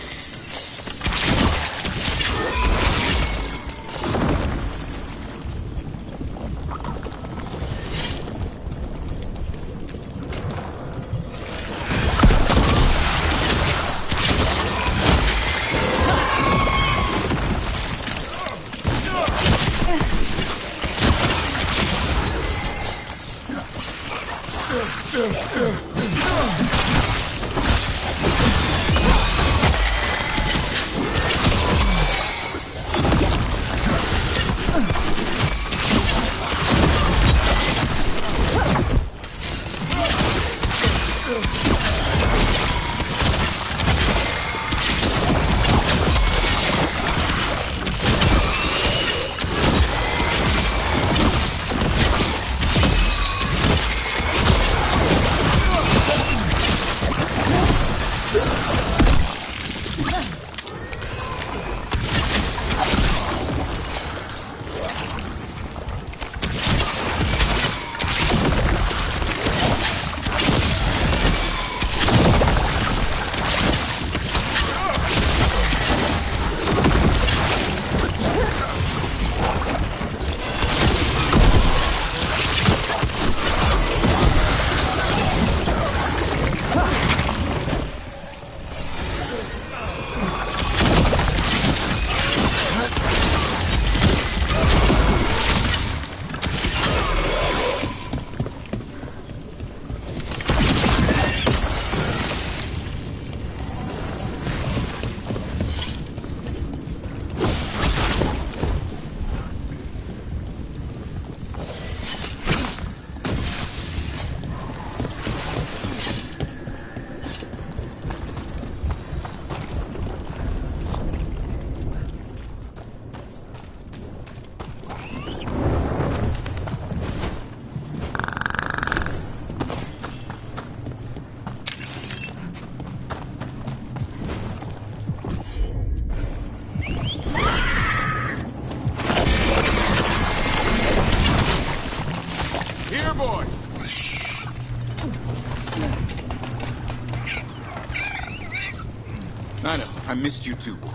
I know. I missed you too, boy.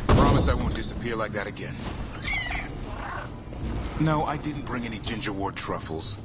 Promise I won't disappear like that again. No, I didn't bring any gingerwort truffles.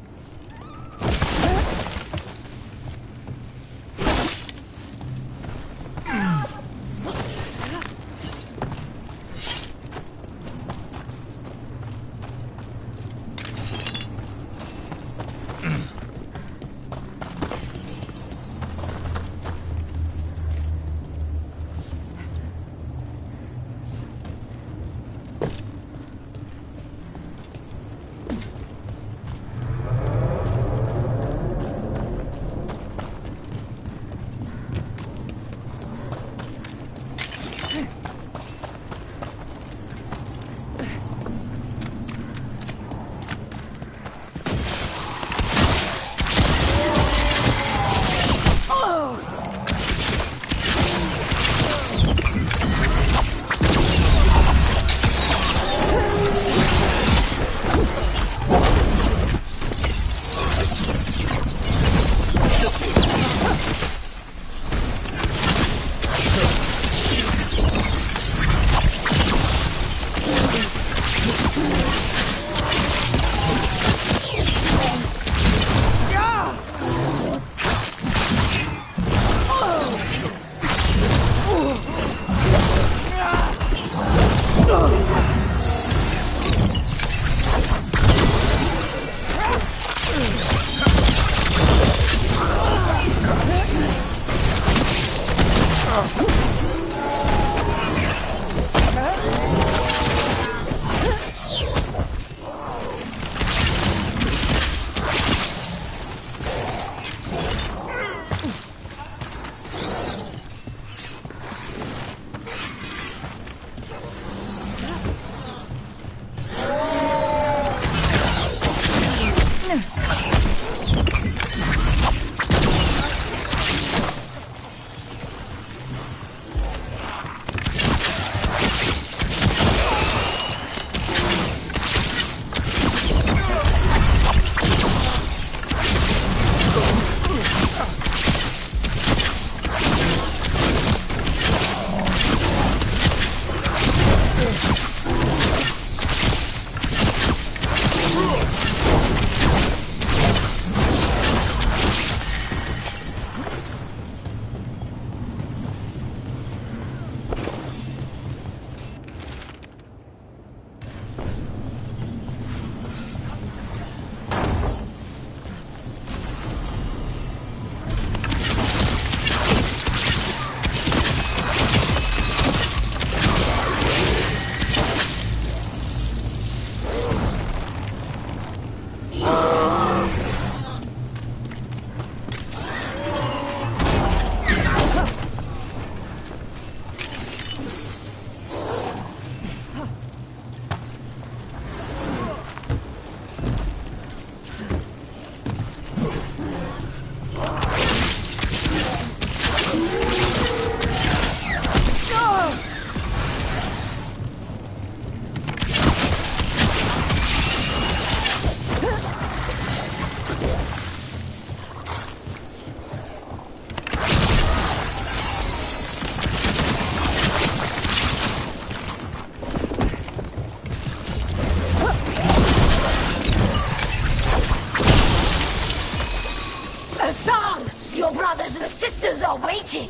waiting.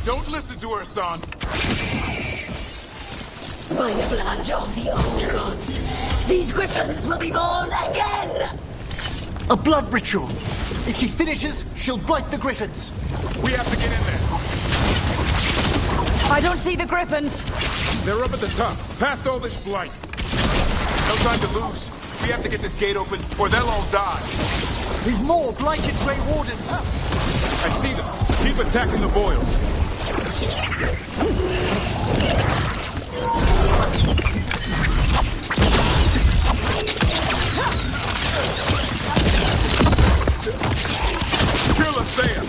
Don't listen to her, son. By the blood of the old gods, these griffins will be born again! A blood ritual. If she finishes, she'll blight the griffins. We have to get in there. I don't see the griffins. They're up at the top, past all this blight. No time to lose. We have to get this gate open, or they'll all die. We've more blighted Grey Wardens. I see them. Keep attacking the boils. Kill us there.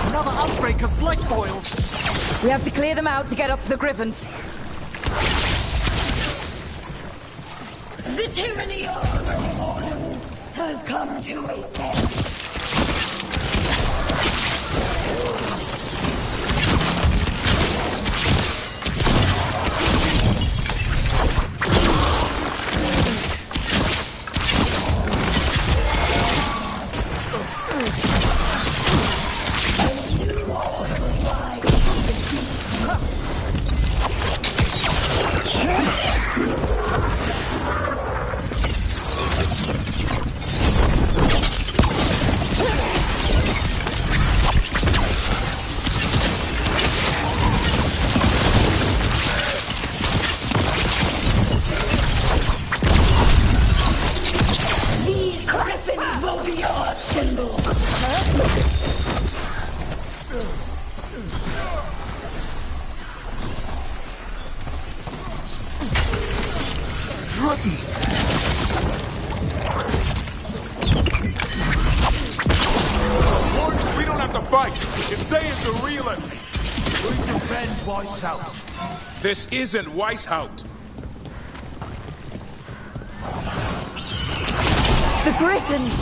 Another outbreak of blight boils. We have to clear them out to get up to the Griffins. The tyranny of the Wardens has come to its end. We don't have to fight. If they is the real enemy. We defend Weishaupt. This isn't Weishaupt. The Griffins!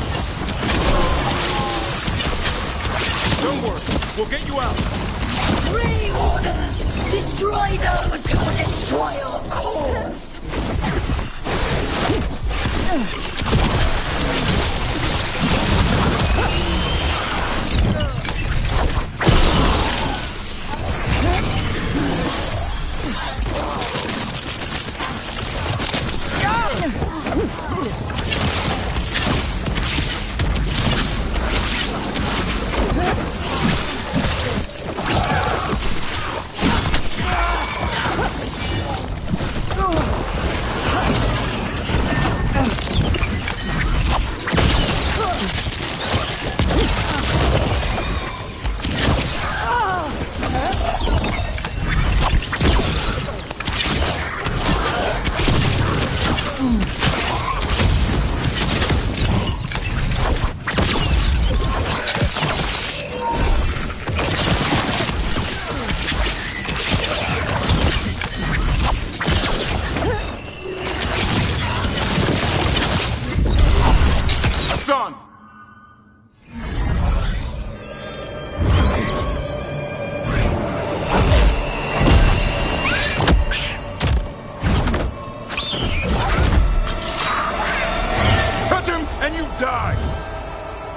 Don't worry, we'll get you out. Grey Wardens! Destroy those who will destroy our cause!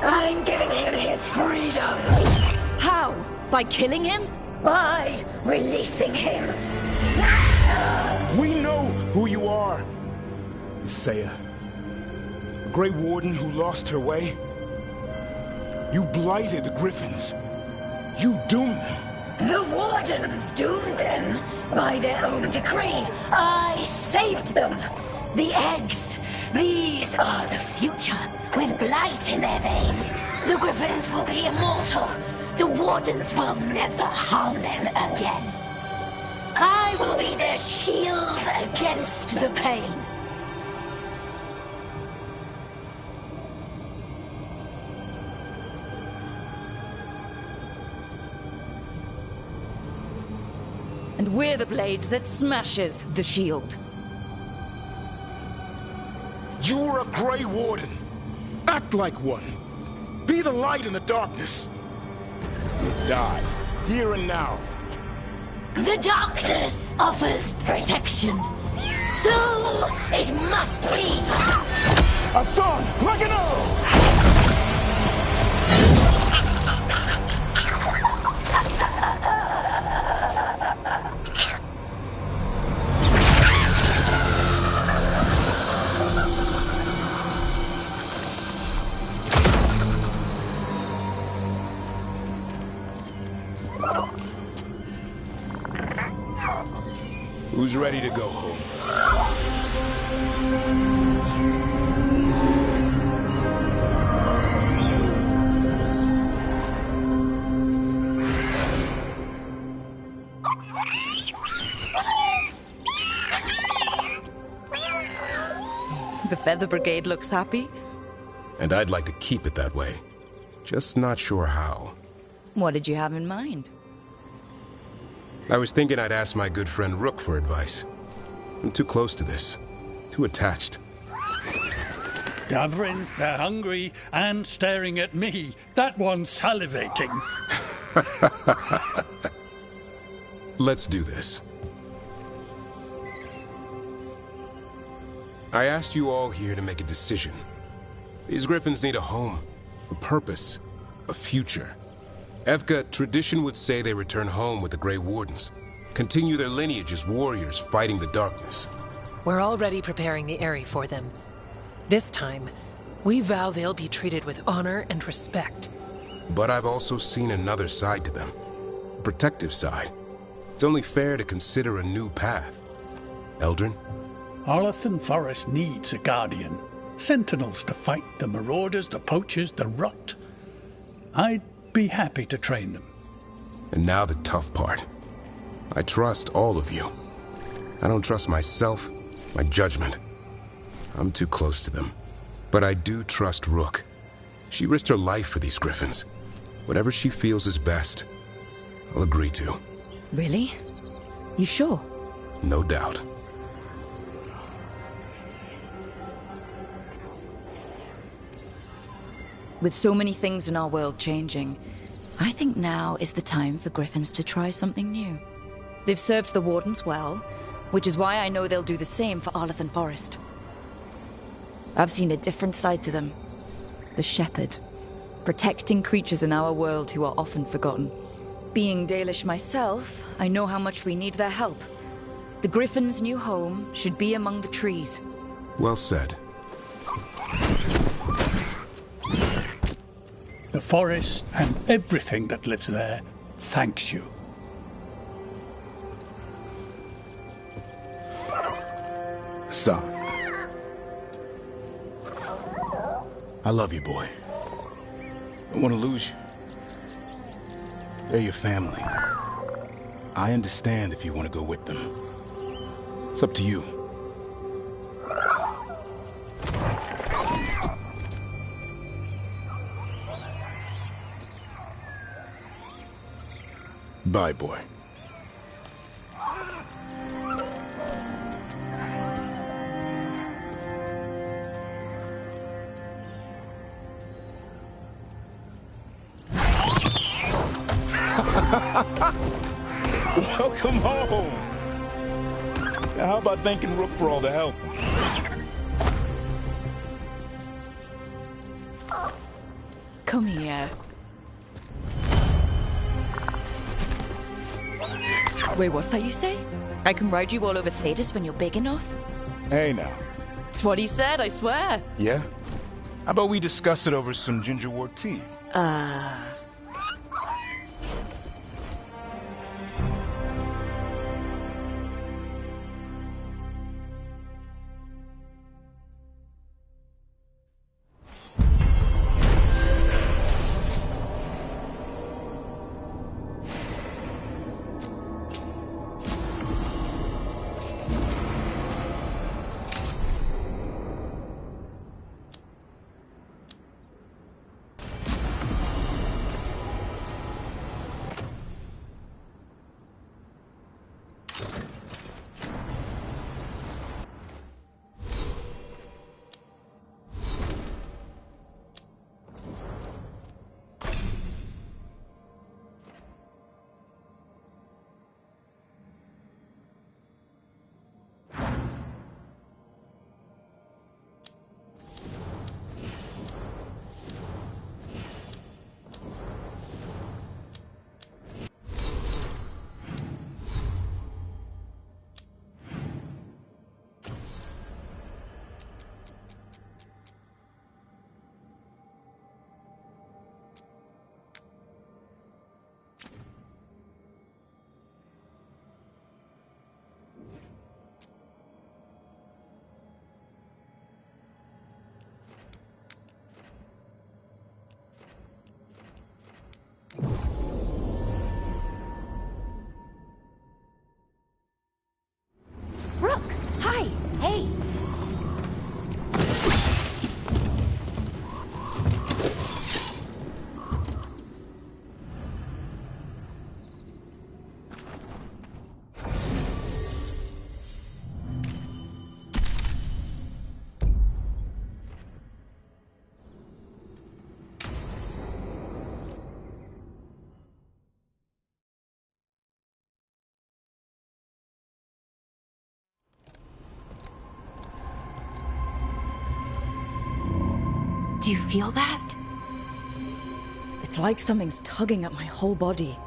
I'm giving him his freedom. How? By killing him? By releasing him. We know who you are. Isaiah. A Grey Warden who lost her way. You blighted the Griffins. You doomed them. The Wardens doomed them by their own decree. I saved them. The eggs. These are the future, with blight in their veins. The Griffins will be immortal. The Wardens will never harm them again. I will be their shield against the pain. And we're the blade that smashes the shield. You're a Grey Warden. Act like one. Be the light in the darkness. Die, here and now. The darkness offers protection. So it must be. Hassan, like an arrow! Who's ready to go home? The Feather Brigade looks happy. And I'd like to keep it that way. Just not sure how. What did you have in mind? I was thinking I'd ask my good friend Rook for advice. I'm too close to this. Too attached. Gathering, they're hungry and staring at me. That one's salivating. Let's do this. I asked you all here to make a decision. These griffins need a home, a purpose, a future. Evka, tradition would say they return home with the Grey Wardens, continue their lineage as warriors fighting the darkness. We're already preparing the Eyrie for them. This time, we vow they'll be treated with honor and respect. But I've also seen another side to them. A protective side. It's only fair to consider a new path. Eldrin? Arlathan Forest needs a guardian. Sentinels to fight the marauders, the poachers, the rot. I'd be happy to train them. And now the tough part. I trust all of you. I don't trust myself, my judgment. I'm too close to them. But I do trust Rook. She risked her life for these griffins. Whatever she feels is best, I'll agree to. Really? You sure? No doubt. With so many things in our world changing, I think now is the time for griffins to try something new. They've served the Wardens well, which is why I know they'll do the same for Arlathan Forest. I've seen a different side to them. The Shepherd. Protecting creatures in our world who are often forgotten. Being Dalish myself, I know how much we need their help. The Griffin's new home should be among the trees. Well said. The forest and everything that lives there thanks you. Son. I love you, boy. Don't want to lose you. They're your family. I understand if you want to go with them. It's up to you. Bye, boy. Welcome home. Now, how about thanking Rook for all the help? Come here. Wait, what's that you say? I can ride you all over Thetis when you're big enough? Hey, now. It's what he said, I swear. Yeah? How about we discuss it over some gingerwort tea? Do you feel that? It's like something's tugging at my whole body.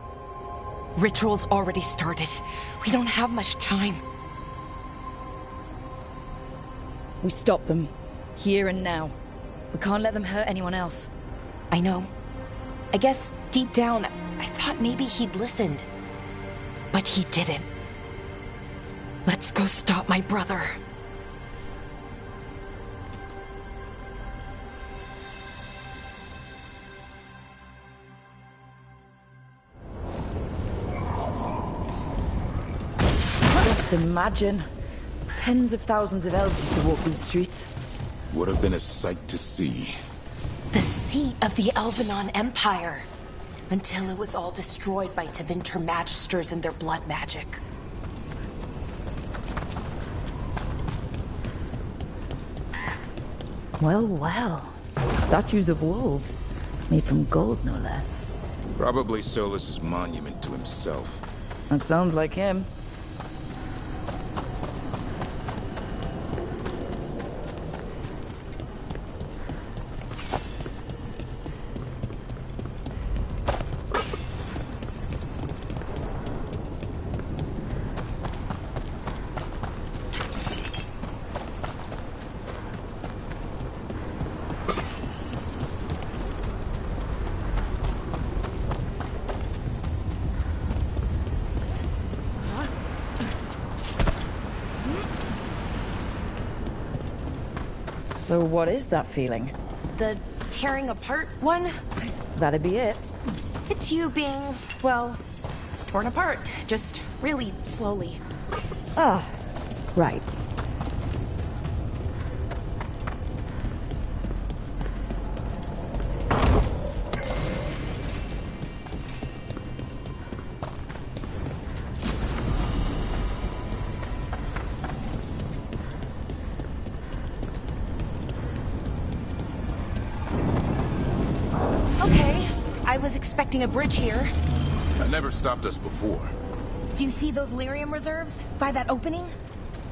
Ritual's already started. We don't have much time. We stop them. Here and now. We can't let them hurt anyone else. I know. I guess deep down, I thought maybe he'd listened. But he didn't. Let's go stop my brother. Just imagine. Tens of thousands of elves used to walk these streets. Would have been a sight to see. The seat of the Elvenon Empire. Until it was all destroyed by Tevinter Magisters and their blood magic. Well, well. Statues of wolves. Made from gold, no less. Probably Solus's monument to himself. That sounds like him. So what is that feeling? The tearing apart one? That'd be it. It's you being, well, torn apart. Just really slowly. Ah, right. I was expecting a bridge here. That never stopped us before. Do you see those lyrium reserves by that opening?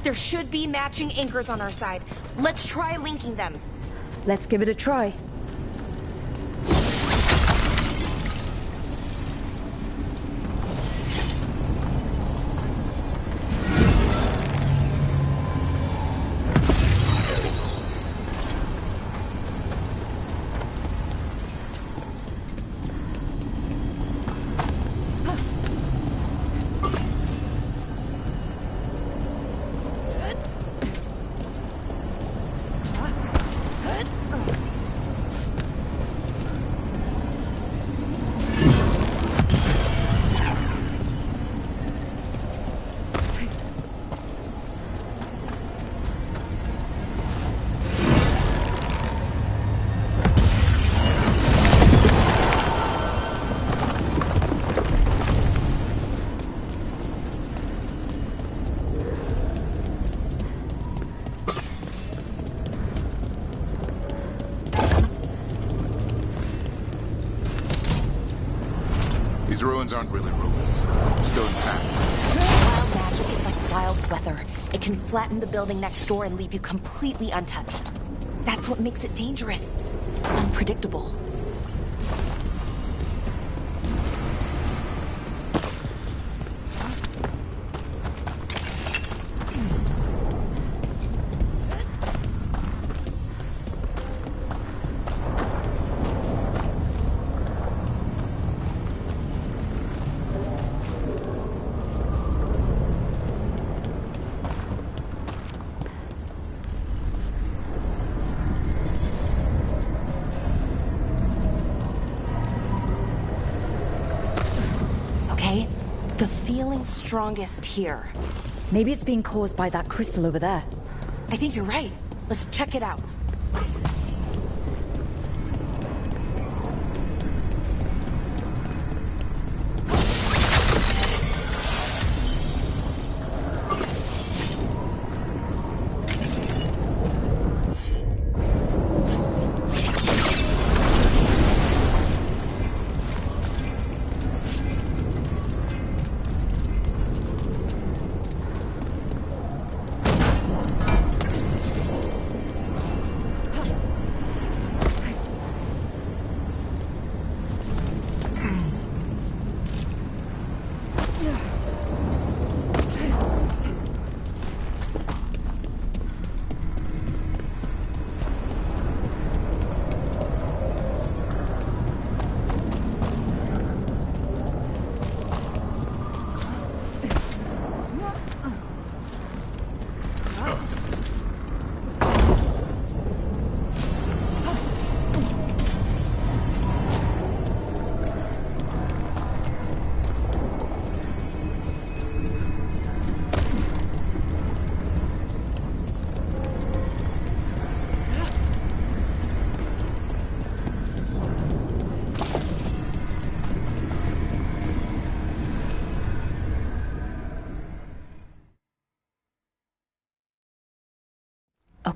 There should be matching anchors on our side. Let's try linking them. Let's give it a try. These ruins aren't really ruins. Still intact. Wild magic is like wild weather. It can flatten the building next door and leave you completely untouched. That's what makes it dangerous. It's unpredictable. The feeling's strongest here. Maybe it's being caused by that crystal over there. I think you're right. Let's check it out.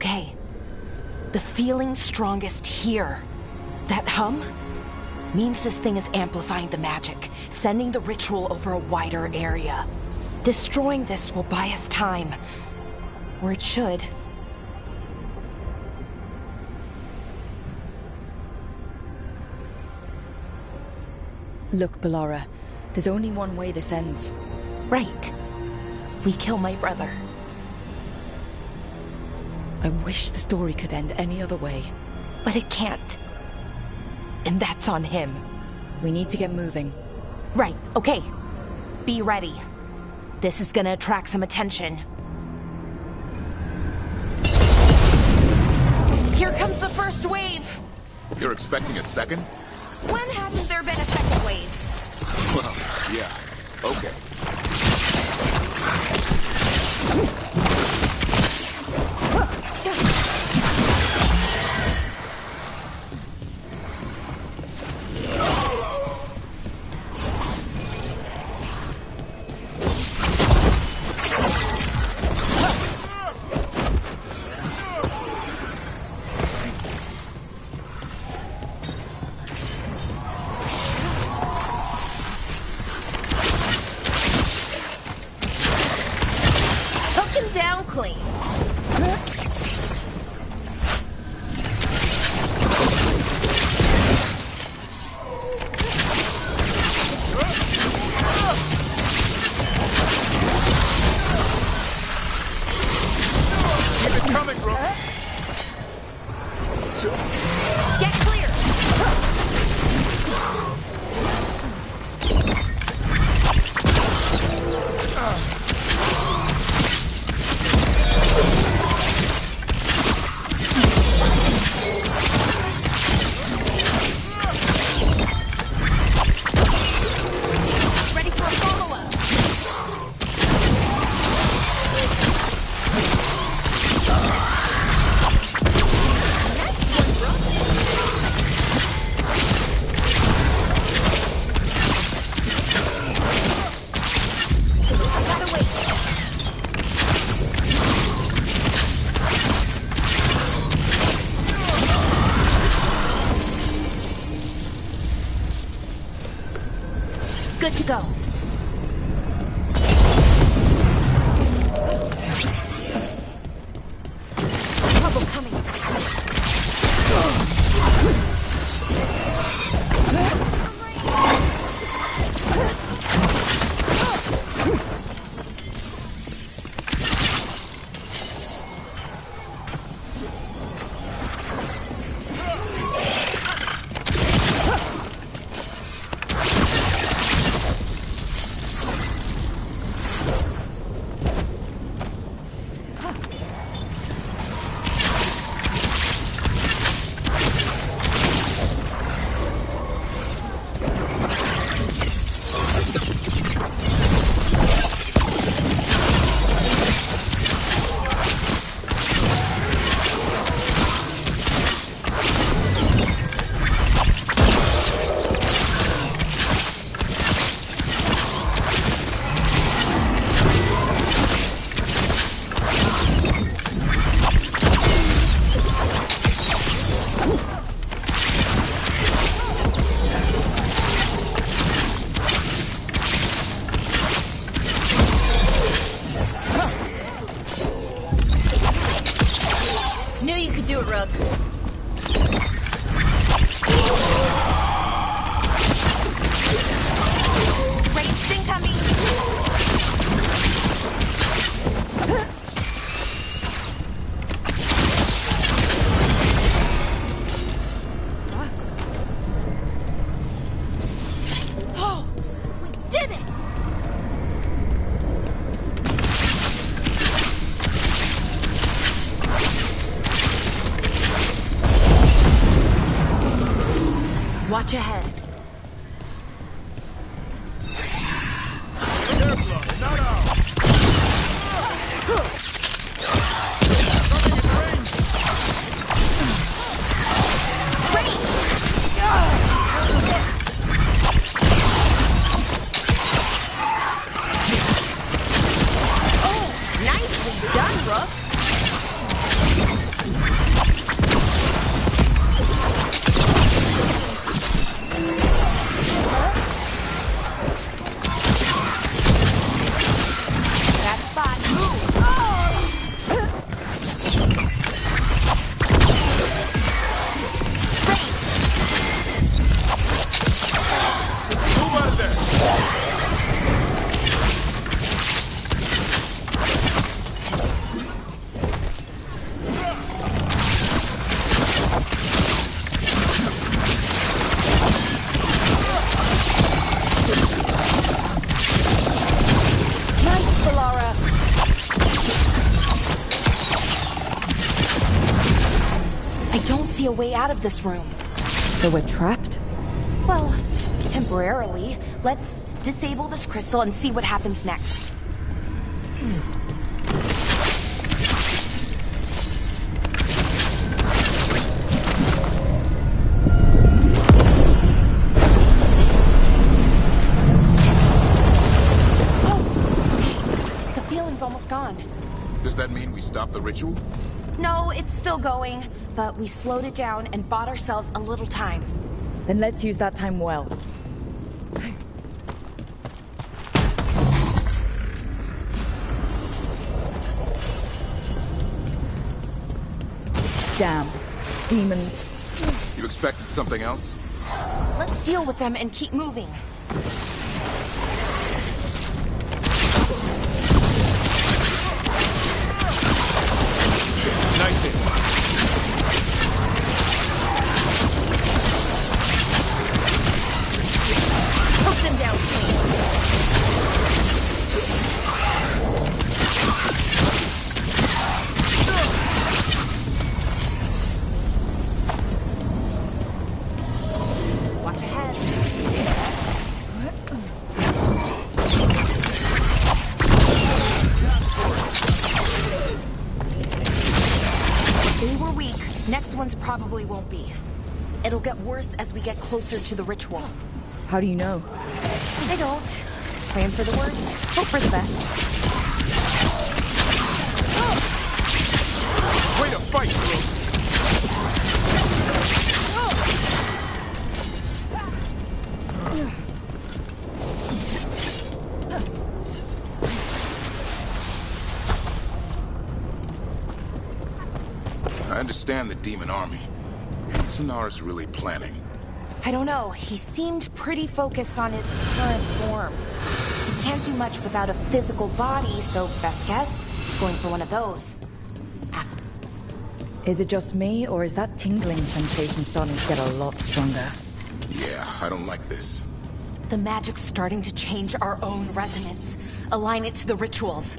Okay. The feeling's strongest here. That hum means this thing is amplifying the magic, sending the ritual over a wider area. Destroying this will buy us time. Or it should. Look, Ballora, there's only one way this ends. Right. We kill my brother. I wish the story could end any other way. But it can't. And that's on him. We need to get moving. Right, okay. Be ready. This is gonna attract some attention. Here comes the first wave! You're expecting a second? When hasn't there been a second wave? Well, yeah. Okay. Down clean. Keep it coming, bro. Get clear. Good to go. Trouble coming. Knew you could do it, Rook. Ranged incoming. Oh, we did it! Watch ahead. Oh, nicely done, Rook. don't see a way out of this room. So we're trapped? Well, temporarily. Let's disable this crystal and see what happens next. Oh, the feeling's almost gone. Does that mean we stop the ritual? No, it's still going, but we slowed it down and bought ourselves a little time. Then let's use that time well. Damn. Demons. You expected something else? Let's deal with them and keep moving. Nice hit. Poke them down, Watch ahead. They were weak. Next ones probably won't be. It'll get worse as we get closer to the ritual. How do you know? I don't. Plan for the worst, hope for the best. Way to fight, bro. I understand the demon army. What's Inaris really planning? I don't know. He seemed pretty focused on his current form. He can't do much without a physical body, so best guess, he's going for one of those. Is it just me, or is that tingling sensation starting to get a lot stronger? Yeah, I don't like this. The magic's starting to change our own resonance. Align it to the rituals.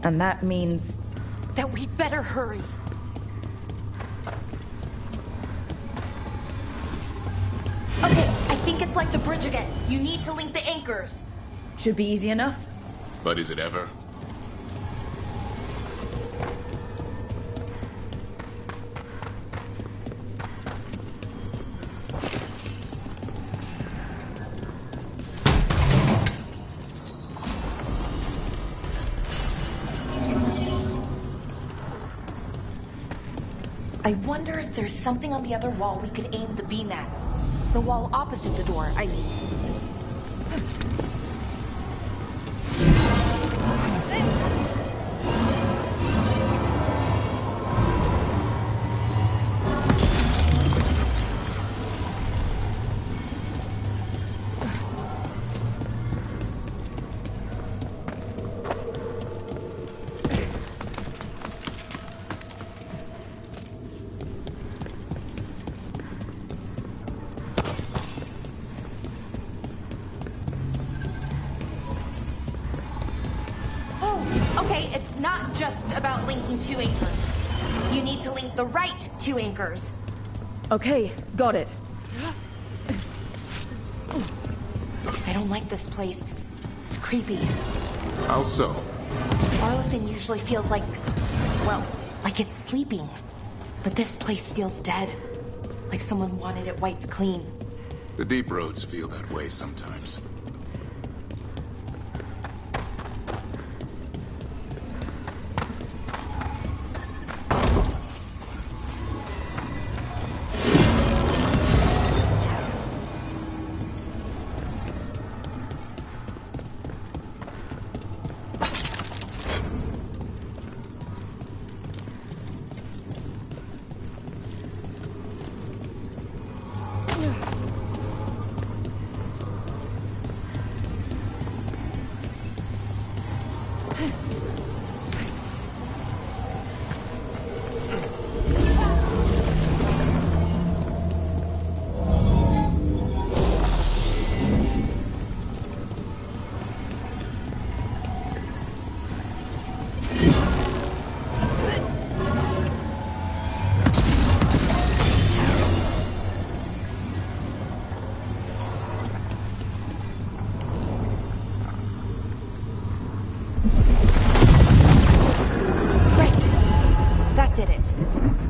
And that means... that we'd better hurry. Okay, I think it's like the bridge again. You need to link the anchors. Should be easy enough. But is it ever? I wonder if there's something on the other wall we could aim the beam at. The wall opposite the door, I mean. Okay, it's not just about linking two anchors. You need to link the right two anchors. Okay, got it. I don't like this place. It's creepy. How so? Arlington usually feels like, well, like it's sleeping. But this place feels dead. Like someone wanted it wiped clean. The deep roads feel that way sometimes.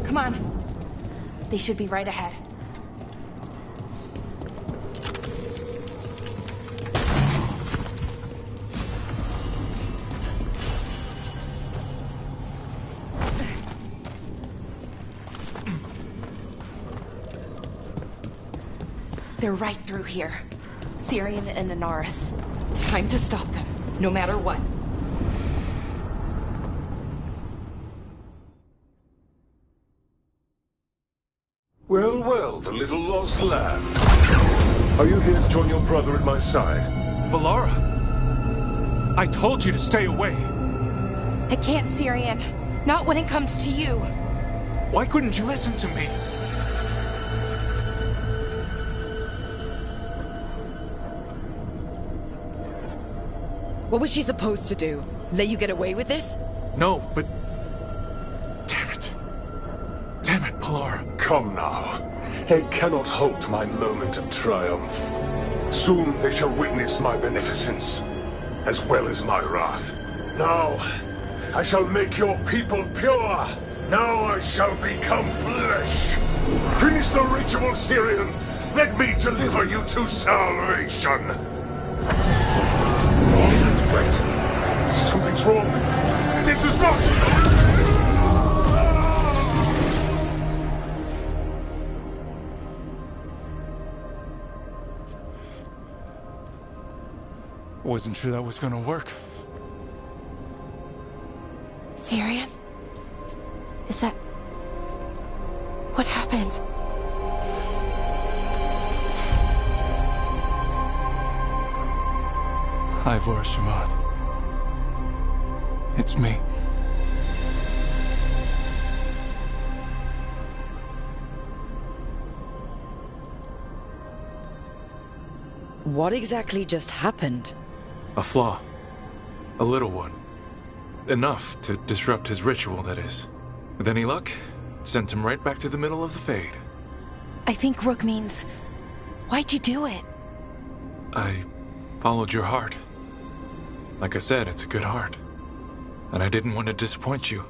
Come on. They should be right ahead. They're right through here. Syrian and Anaris. Time to stop them, no matter what. Well, well, the little lost land. Are you here to join your brother at my side? Bellara! I told you to stay away. I can't, Syrian. Not when it comes to you. Why couldn't you listen to me? What was she supposed to do? Let you get away with this? No, but... Damn it. Damn it, Bellara. Come now. They cannot halt my moment of triumph. Soon they shall witness my beneficence, as well as my wrath. Now, I shall make your people pure. Now I shall become flesh. Finish the ritual, Syrian. Let me deliver you to salvation. Wait. Something's wrong. This is not... Wasn't sure that was gonna work. Syrian? Is that... What happened? Hi, Vorashaman. It's me. What exactly just happened? A flaw. A little one. Enough to disrupt his ritual, that is. With any luck, it sent him right back to the middle of the Fade. I think Rook means... Why'd you do it? I followed your heart. Like I said, it's a good heart. And I didn't want to disappoint you.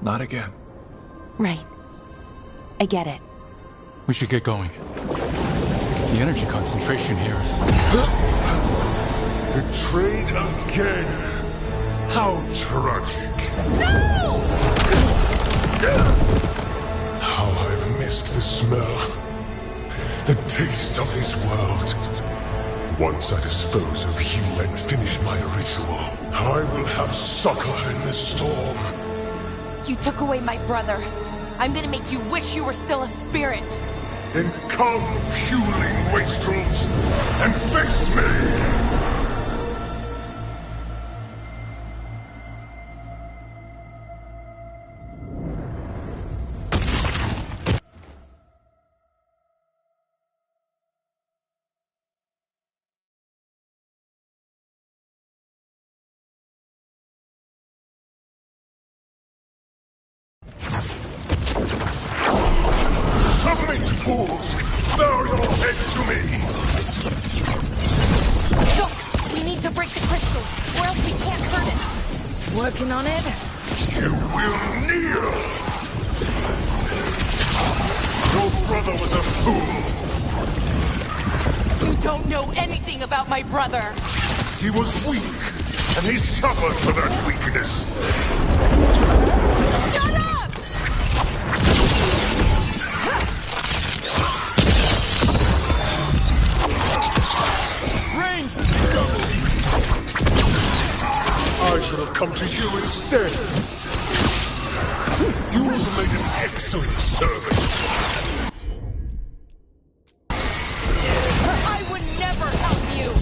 Not again. Right. I get it. We should get going. The energy concentration here is... Betrayed again. How tragic. No! How I've missed the smell. The taste of this world. Once I dispose of you and finish my ritual, I will have succor in the storm. You took away my brother. I'm gonna make you wish you were still a spirit. Then come, puling wastrels, and face me! Submit, fools! Bow your head to me! Look! We need to break the crystals, or else we can't hurt it! Working on it? You will kneel! Your brother was a fool! You don't know anything about my brother! He was weak, and he suffered for that weakness! Shut up! I should have come to you instead. You have made an excellent servant. I would never help you!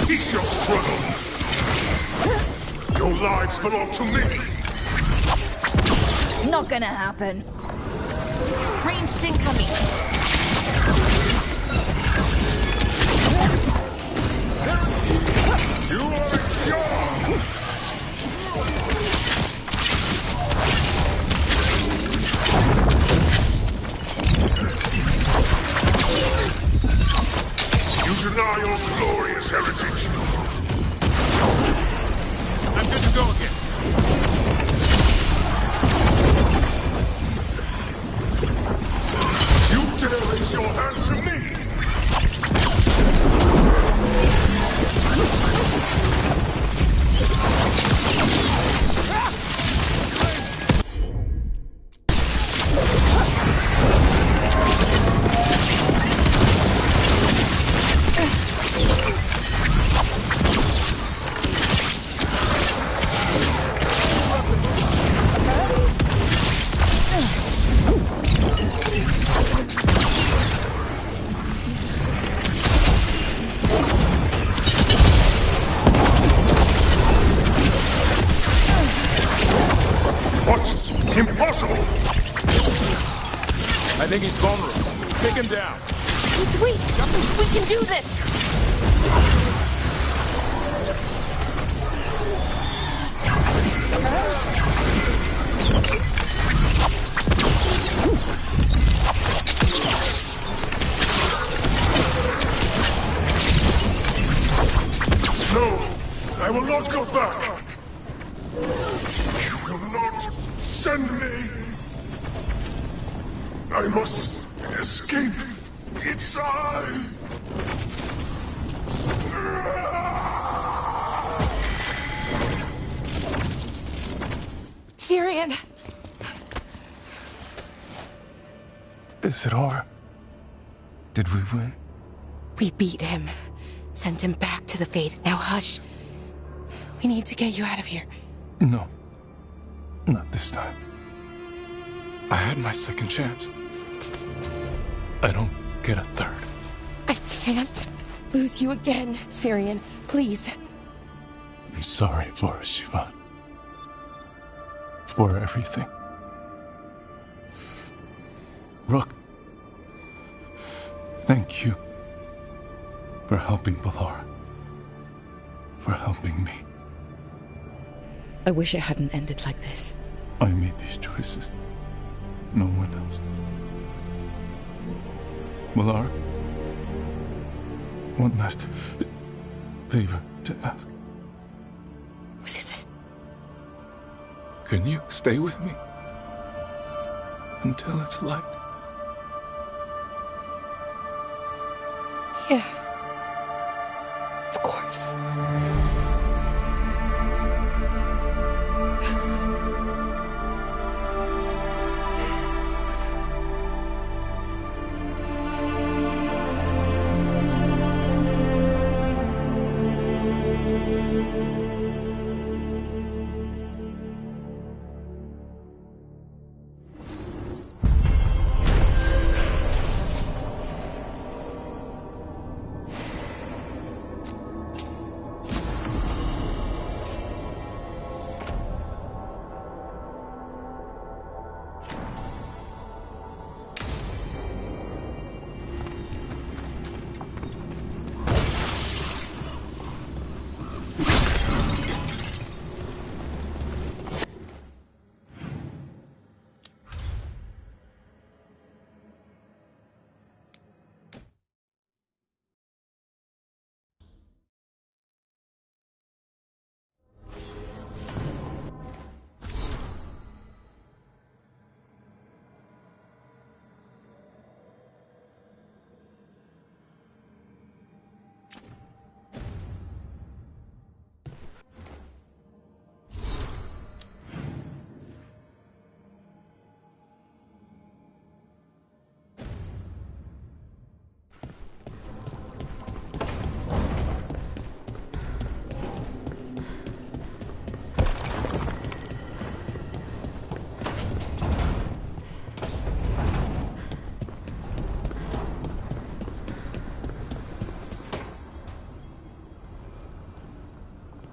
Cease your struggle. Your lives belong to me. Not gonna happen. Ranged incoming. You are young! You deny your glory this heritage. I'm good to go again. You dare raise your hand to me? Impossible! I think he's vulnerable. Take him down. Wait, we can do this! No! I will not go back! You will not send me! I must escape! It's I! Syrian! Is it over? Did we win? We beat him. Sent him back to the Fate. Now hush. We need to get you out of here. No. Not this time. I had my second chance. I don't get a third. I can't lose you again, Syrian. Please. I'm sorry for Sivan. For everything. Rook. Thank you. For helping Balara. For helping me. I wish it hadn't ended like this. I made these choices. No one else. Balara. One last favor to ask. What is it? Can you stay with me? Until it's light? Yeah. Of course.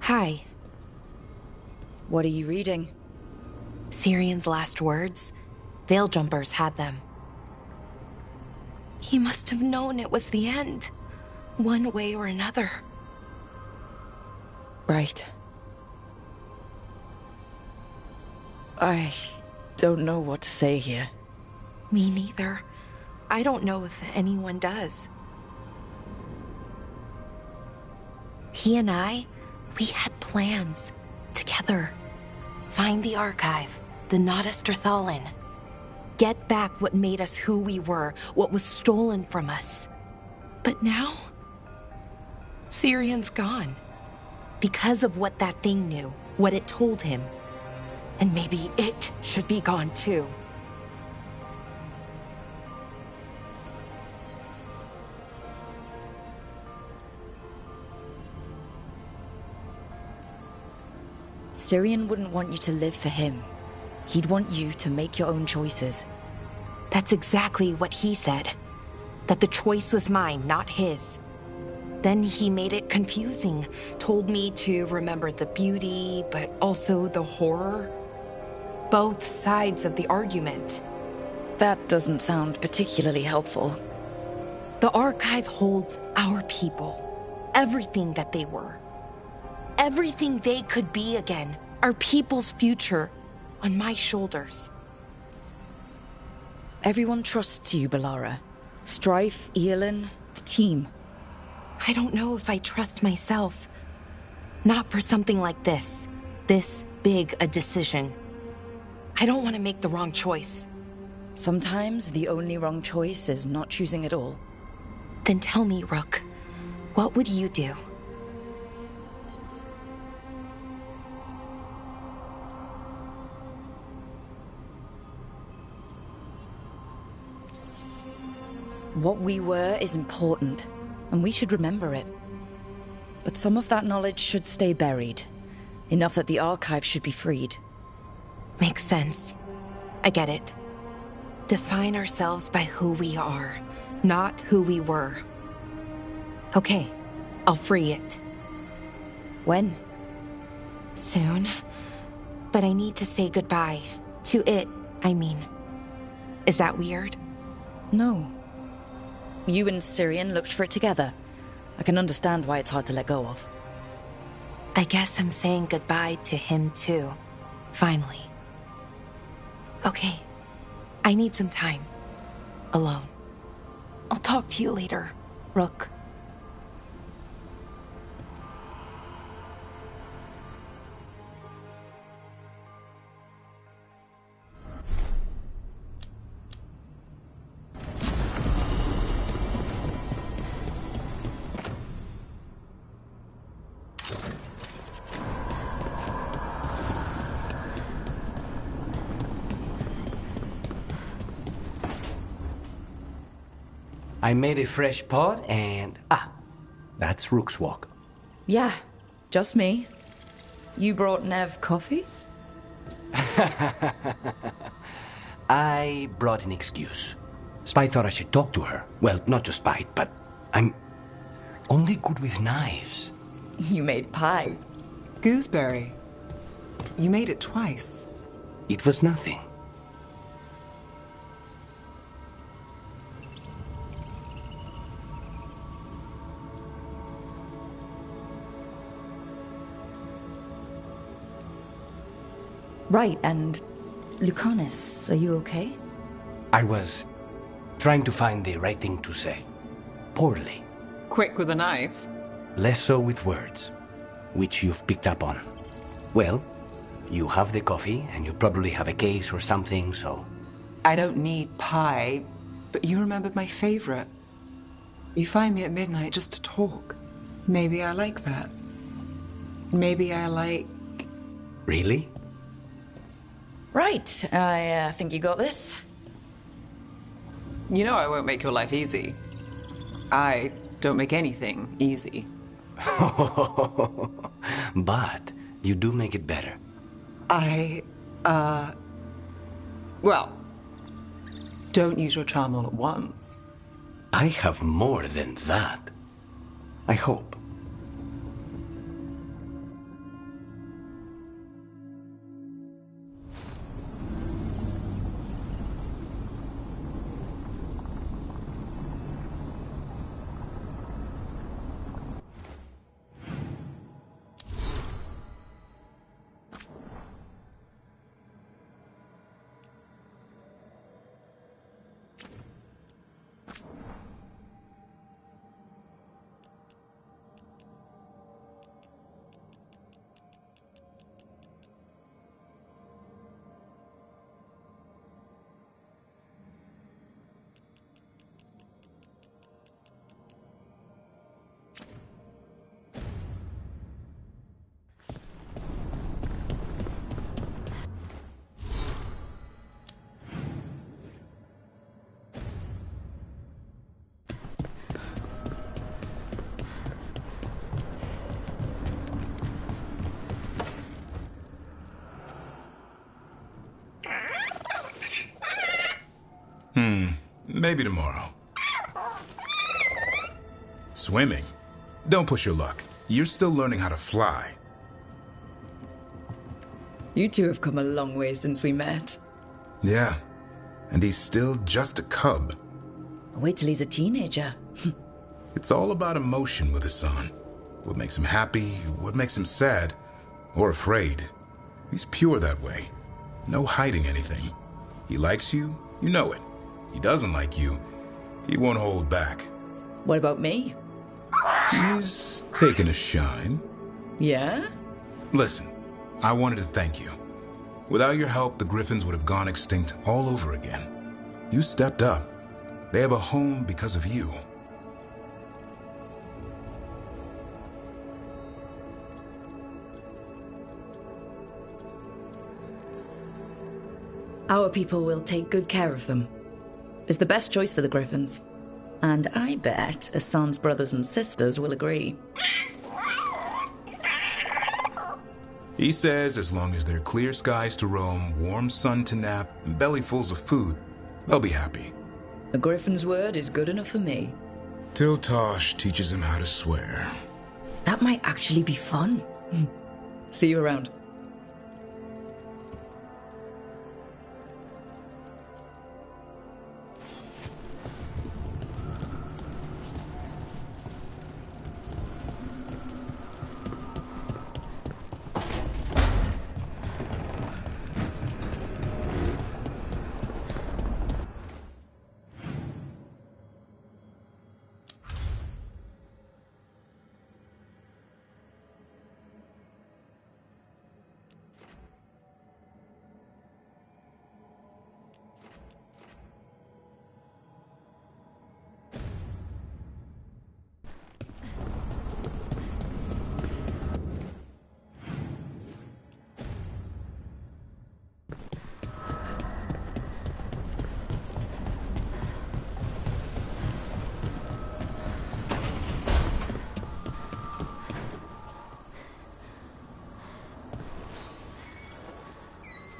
Hi. What are you reading? Syrian's last words. Veil Jumpers had them. He must have known it was the end. One way or another. Right. I don't know what to say here. Me neither. I don't know if anyone does. He and I, we had plans. Together. Find the archive, the Notisterthalin. Get back what made us who we were, what was stolen from us. But now, Syrion's gone. Because of what that thing knew, what it told him. And maybe it should be gone too. Syrian wouldn't want you to live for him. He'd want you to make your own choices. That's exactly what he said. That the choice was mine, not his. Then he made it confusing. Told me to remember the beauty, but also the horror. Both sides of the argument. That doesn't sound particularly helpful. The archive holds our people. Everything that they were. Everything they could be again. Our people's future. On my shoulders. Everyone trusts you, Balara. Strife, Eilin, the team. I don't know if I trust myself. Not for something like this. This big a decision. I don't want to make the wrong choice. Sometimes the only wrong choice is not choosing at all. Then tell me, Rook, what would you do? What we were is important, and we should remember it. But some of that knowledge should stay buried. Enough that the archive should be freed. Makes sense. I get it. Define ourselves by who we are, not who we were. Okay, I'll free it. When? Soon. But I need to say goodbye. To it, I mean. Is that weird? No. You and Syrian looked for it together. I can understand why it's hard to let go of. I guess I'm saying goodbye to him too. Finally. Okay. I need some time. Alone. I'll talk to you later, Rook. I made a fresh pot and... that's Rook's walk. Yeah, just me. You brought Nev coffee? I brought an excuse. Spite thought I should talk to her. Well, not just Spite, but I'm only good with knives. You made pie. Gooseberry. You made it twice. It was nothing. Right, and Lucanus, are you okay? I was trying to find the right thing to say. Poorly. Quick with a knife. Less so with words, which you've picked up on. Well, you have the coffee, and you probably have a case or something, so... I don't need pie, but you remembered my favorite. You find me at midnight just to talk. Maybe I like that. Maybe I like... Really? Right, I think you got this. You know I won't make your life easy. I don't make anything easy. But you do make it better. Well, don't use your charm all at once. I have more than that. I hope. Maybe tomorrow. Swimming? Don't push your luck. You're still learning how to fly. You two have come a long way since we met. Yeah, and he's still just a cub. Wait till he's a teenager. It's all about emotion with his son. What makes him happy, what makes him sad, or afraid. He's pure that way. No hiding anything. He likes you, you know it. He doesn't like you, he won't hold back. What about me? He's taken a shine. Yeah? Listen, I wanted to thank you. Without your help, the Griffins would have gone extinct all over again. You stepped up. They have a home because of you. Our people will take good care of them. It's the best choice for the Griffins. And I bet Hassan's brothers and sisters will agree. He says as long as there are clear skies to roam, warm sun to nap, and bellyfuls of food, they'll be happy. A Griffin's word is good enough for me. Till Tosh teaches him how to swear. That might actually be fun. See you around.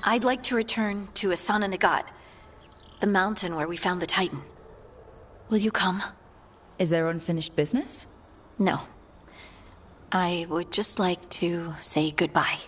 I'd like to return to Asana Nagat, the mountain where we found the Titan. Will you come? Is there unfinished business? No. I would just like to say goodbye.